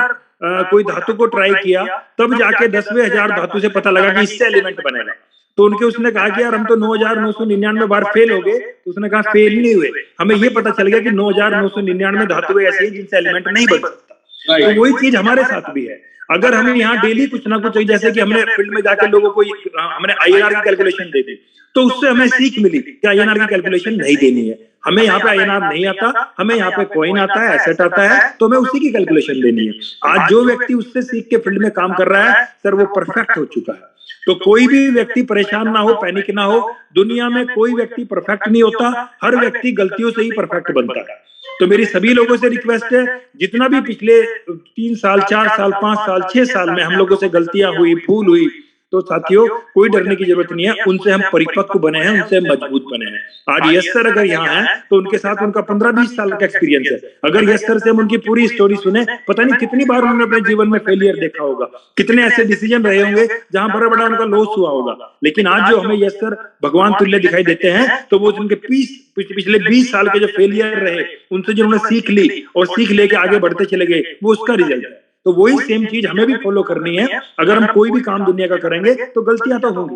कोई धातु को ट्राई किया, तब जाके 10वें हजार धातु से पता लगा कि इससे एलिमेंट बनेगा। तो उनके उसने कहा कि यार हम तो 9,999 बार फेल हो गए। तो उसने कहा फेल नहीं हुए, हमें ये पता चल गया कि 9,999 धातुएं ऐसी हैं जिनसे एलिमेंट नहीं बन सकता। तो वही चीज हमारे साथ भी है। अगर हमें यहाँ डेली कुछ ना कुछ, जैसे कि हमने फील्ड में जाकर लोगों को हमने आईएनआर की कैलकुलेशन दे दी, तो उससे हमें सीख मिली कि आईएनआर की कैलकुलेशन नहीं देनी है। हमें यहाँ पे आईएनआर नहीं आता, हमें यहाँ पे कॉइन आता है, एसेट आता है, तो हमें उसी की कैलकुलेशन देनी है। आज जो व्यक्ति उससे सीख के फील्ड में काम कर रहा है सर, वो परफेक्ट हो चुका है। तो कोई भी व्यक्ति परेशान ना हो, पैनिक ना हो। दुनिया में कोई व्यक्ति परफेक्ट नहीं होता, हर व्यक्ति गलतियों से ही परफेक्ट बनता है। तो मेरी सभी लोगों से रिक्वेस्ट है, जितना भी पिछले 3 साल 4 साल 5 साल 6 साल में हम लोगों से गलतियां हुई, भूल हुई, तो साथियों कोई डरने की जरूरत नहीं है, उनसे हम परिपक्व बने हैं, उनसे मजबूत बने हैं। आज यस सर अगर यहाँ हैं तो उनके साथ उनका 15-20 साल का एक्सपीरियंस है। अगर यस सर से हम उनकी पूरी स्टोरी सुने, पता नहीं कितनी बार उन्होंने अपने जीवन में फेलियर देखा होगा, कितने ऐसे डिसीजन रहे होंगे जहां बड़ा बड़ा उनका लॉस हुआ होगा। लेकिन आज जो हमें यस सर भगवान तुल्य दिखाई देते हैं, तो वो उनके पिछले 20 साल के जो फेलियर रहे, उनसे जिन्होंने सीख ली और सीख लेके आगे बढ़ते चले गए, वो उसका रिजल्ट है। तो वही सेम चीज हमें भी फॉलो करनी है। अगर हम कोई भी काम दुनिया का करेंगे तो गलतियां तो होंगी,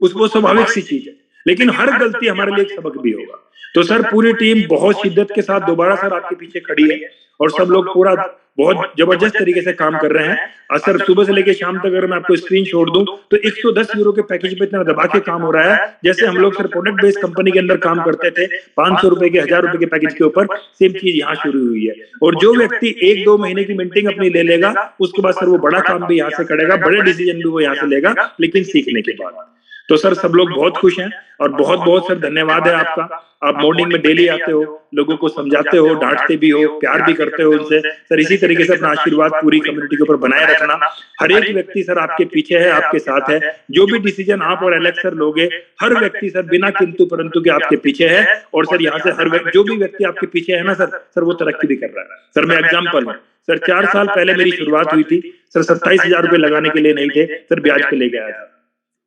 उसको स्वाभाविक सी चीज है, लेकिन हर गलती हमारे लिए एक सबक भी होगा। तो सर पूरी टीम बहुत शिद्दत के साथ दोबारा सर आपके पीछे खड़ी है, और सब लोग पूरा बहुत जबरदस्त तरीके से काम कर रहे हैं। सर सुबह से लेके शाम तक अगर मैं आपको स्क्रीनशॉट दूं तो 110 यूरो के पैकेज पे इतना दबा के काम हो रहा है, जैसे हम लोग सर प्रोडक्ट बेस्ड कंपनी के अंदर काम करते थे 500 रुपए के 1000 रुपए के पैकेज के ऊपर, सेम चीज यहाँ शुरू हुई है। और जो व्यक्ति 1-2 महीने की मीटिंग अपनी ले लेगा, उसके बाद सर वो बड़ा काम भी यहाँ से करेगा, बड़े डिसीजन भी वो यहाँ से लेगा, लेकिन सीखने के बाद। तो सर सब लोग बहुत खुश हैं, और बहुत बहुत सर धन्यवाद है आपका। आप मॉर्निंग में डेली आते हो, लोगों को समझाते हो, डांटते भी हो, प्यार भी करते हो उनसे। सर इसी तरीके से अपना आशीर्वाद पूरी कम्युनिटी के ऊपर बनाए रखना। हर एक व्यक्ति सर आपके पीछे है, आपके साथ है। जो भी डिसीजन आप और एलेक्स सर लोगे, हर व्यक्ति सर बिना किंतु परंतु के आपके पीछे है। और सर यहाँ से हर जो भी व्यक्ति आपके पीछे है ना सर वो तरक्की भी कर रहा है। सर मैं एग्जाम्पल हूँ, सर 4 साल पहले मेरी शुरुआत हुई थी सर, 27,000 रुपए लगाने के लिए नहीं थे सर, ब्याज पे ले गया था।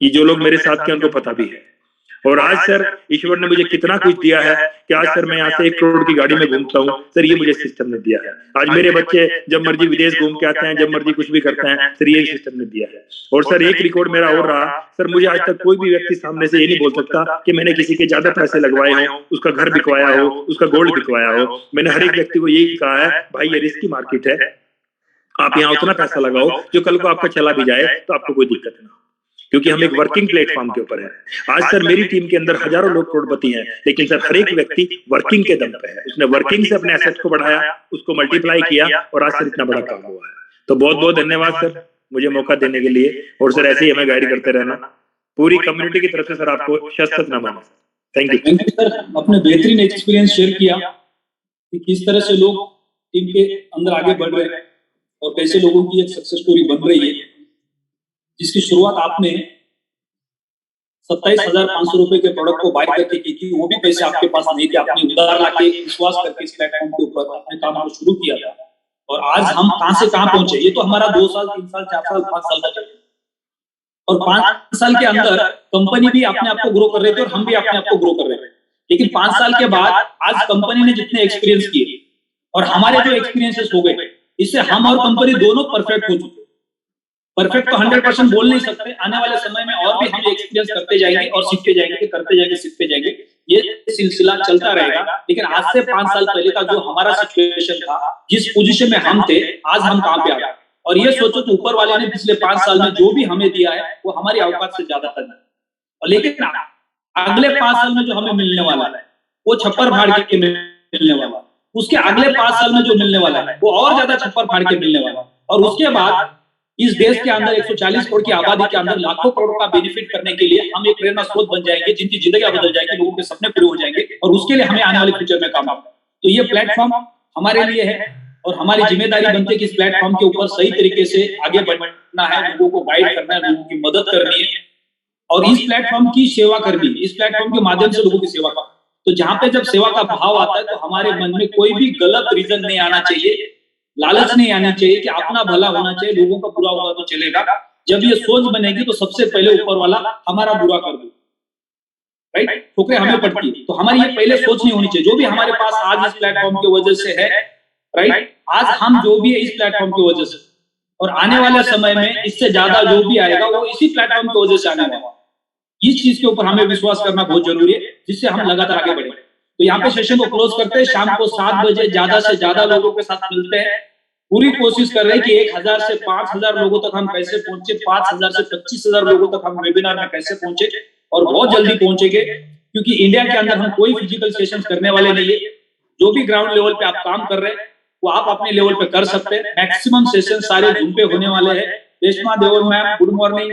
ये जो लोग मेरे साथ के उनको पता भी है। और आज सर ईश्वर ने मुझे कितना कुछ दिया है कि आज सर मैं यहाँ से 1 करोड़ की गाड़ी में घूमता हूँ सर, ये मुझे सिस्टम ने दिया है। आज मेरे बच्चे जब मर्जी विदेश घूम के आते हैं, जब मर्जी कुछ भी करते हैं सर, ये सिस्टम ने दिया है। और सर एक रिकॉर्ड मेरा और रहा सर, मुझे आज तक कोई भी व्यक्ति सामने से ये नहीं बोल सकता कि मैंने किसी के ज्यादा पैसे लगवाए हो, उसका घर बिकवाया हो, उसका गोल्ड बिकवाया हो। मैंने हर एक व्यक्ति को यही कहा है, भाई ये रिस्की मार्केट है, आप यहाँ उतना पैसा लगाओ जो कल को आपका चला भी जाए तो आपको कोई दिक्कत ना हो, क्योंकि हम एक वर्किंग प्लेटफॉर्म के ऊपर है। आज सर मेरी टीम के अंदर हजारों लोग करोड़पति हैं, लेकिन सर हर एक व्यक्ति वर्किंग के दम पे है, उसने वर्किंग से अपने एसेट को बढ़ाया, उसको मल्टीप्लाई किया और आज सर इतना बड़ा काम हुआ है। तो बहुत बहुत धन्यवाद सर मुझे मौका देने के लिए, और सर ऐसे ही हमें गाइड करते रहना। पूरी कम्युनिटी की तरफ से सर आपको शत नमन। थैंक यू सर, अपने बेहतरीन एक्सपीरियंस शेयर किया कि किस तरह से लोग टीम के अंदर आगे बढ़ रहे हैं और कैसे लोगों की एक सक्सेस स्टोरी बन रही है, जिसकी शुरुआत आपने 27,500 रुपए के प्रोडक्ट को बाय करके की थी। वो भी पैसे आपके पास नहीं थे, आपने उधार लाके विश्वास करके इस प्लेटफॉर्म के ऊपर अपने काम को शुरू किया था। और आज हम कहां से कहां पहुंचे, ये तो हमारा 2 साल 3 साल 4 साल 5 साल का चले, और 5 साल के अंदर कंपनी भी अपने आप को ग्रो कर रहे थे और हम भी अपने आप को ग्रो कर रहे थे। लेकिन 5 साल के बाद आज कंपनी ने जितने एक्सपीरियंस किए और हमारे जो एक्सपीरियंसेस हो गए, इससे हम और कंपनी दोनों परफेक्ट हो चुके। परफेक्ट तो 100% बोल नहीं सकते, आने वाले समय में और भी हम एक्सपीरियंस करते जाएंगे और सीखते जाएंगे, करते जाएंगे, सीखते जाएंगे, ये सिलसिला चलता रहेगा। लेकिन आज से 5 साल पहले का जो हमारा सिचुएशन था, जिस पोजीशन में हम थे, आज हम कहां पे आ गए। और ये सोचो तो ऊपर वाले ने पिछले 5 साल में जो भी हमें दिया है वो हमारी औकात से ज्यादा था। और लेकिन अगले 5 साल में जो हमें मिलने वाला है वो छप्पर फाड़ के मिलने वाला है, उसके अगले 5 साल में जो मिलने वाला है वो और ज्यादा छप्पर फाड़ के मिलने वाला है। और उसके बाद इस देश के अंदर 140 करोड़ की आबादी के अंदर लाखों करोड़ का बेनिफिट करने के लिए हम एक प्रेरणा स्रोत बन जाएंगे, जिनकी जिंदगी बदल जाएगी, लोगों के सपने पूरे हो जाएंगे, और उसके लिए हमें आने वाले फ्यूचर में काम करना है। तो ये प्लेटफॉर्म हमारे लिए है और हमारी जिम्मेदारी बनती है कि इस प्लेटफॉर्म के ऊपर सही तरीके से आगे बढ़ना है, लोगों को गाइड करना है, लोगों की मदद करनी है और इस प्लेटफॉर्म की सेवा करनी है, इस प्लेटफॉर्म के माध्यम से लोगों की सेवा करना। तो जहां पे जब सेवा का भाव आता है तो हमारे मन में कोई भी गलत रीजन नहीं आना चाहिए, लालच नहीं आनी चाहिए कि अपना भला होना चाहिए, लोगों का बुरा होगा तो चलेगा। जब ये सोच बनेगी तो सबसे पहले ऊपर वाला हमारा बुरा कर दे, राइट, ठोकरें हमें पड़ती है। तो हमारी ये पहले सोच नहीं होनी चाहिए। जो भी हमारे पास आज इस प्लेटफॉर्म की वजह से है, राइट, आज हम जो भी है इस प्लेटफॉर्म की वजह से, और आने वाले समय में इससे ज्यादा जो भी आएगा वो इसी प्लेटफॉर्म की वजह से आने वाला है। इस चीज के ऊपर हमें विश्वास करना बहुत जरूरी है, जिससे हम लगातार आगे बढ़ेंगे। तो यहाँ पे सेशन को क्लोज करते हैं। शाम को 7 बजे ज्यादा से ज्यादा लोगों के साथ मिलते हैं। पूरी कोशिश कर रहे हैं कि 1000 से 5000 लोगों तक हम कैसे पहुंचे, 5000 से 25000 लोगों तक हम वेबिनार में कैसे पहुंचे, और बहुत जल्दी पहुंचेंगे, क्योंकि इंडिया के अंदर हम कोई फिजिकल सेशन करने वाले नहीं है। जो भी ग्राउंड लेवल पे आप काम कर रहे हैं वो आप अपने लेवल पे कर सकते हैं। मैक्सिमम सेशन सारे जूम पे होने वाले हैं। रेशमा देवर मैम, गुड मॉर्निंग।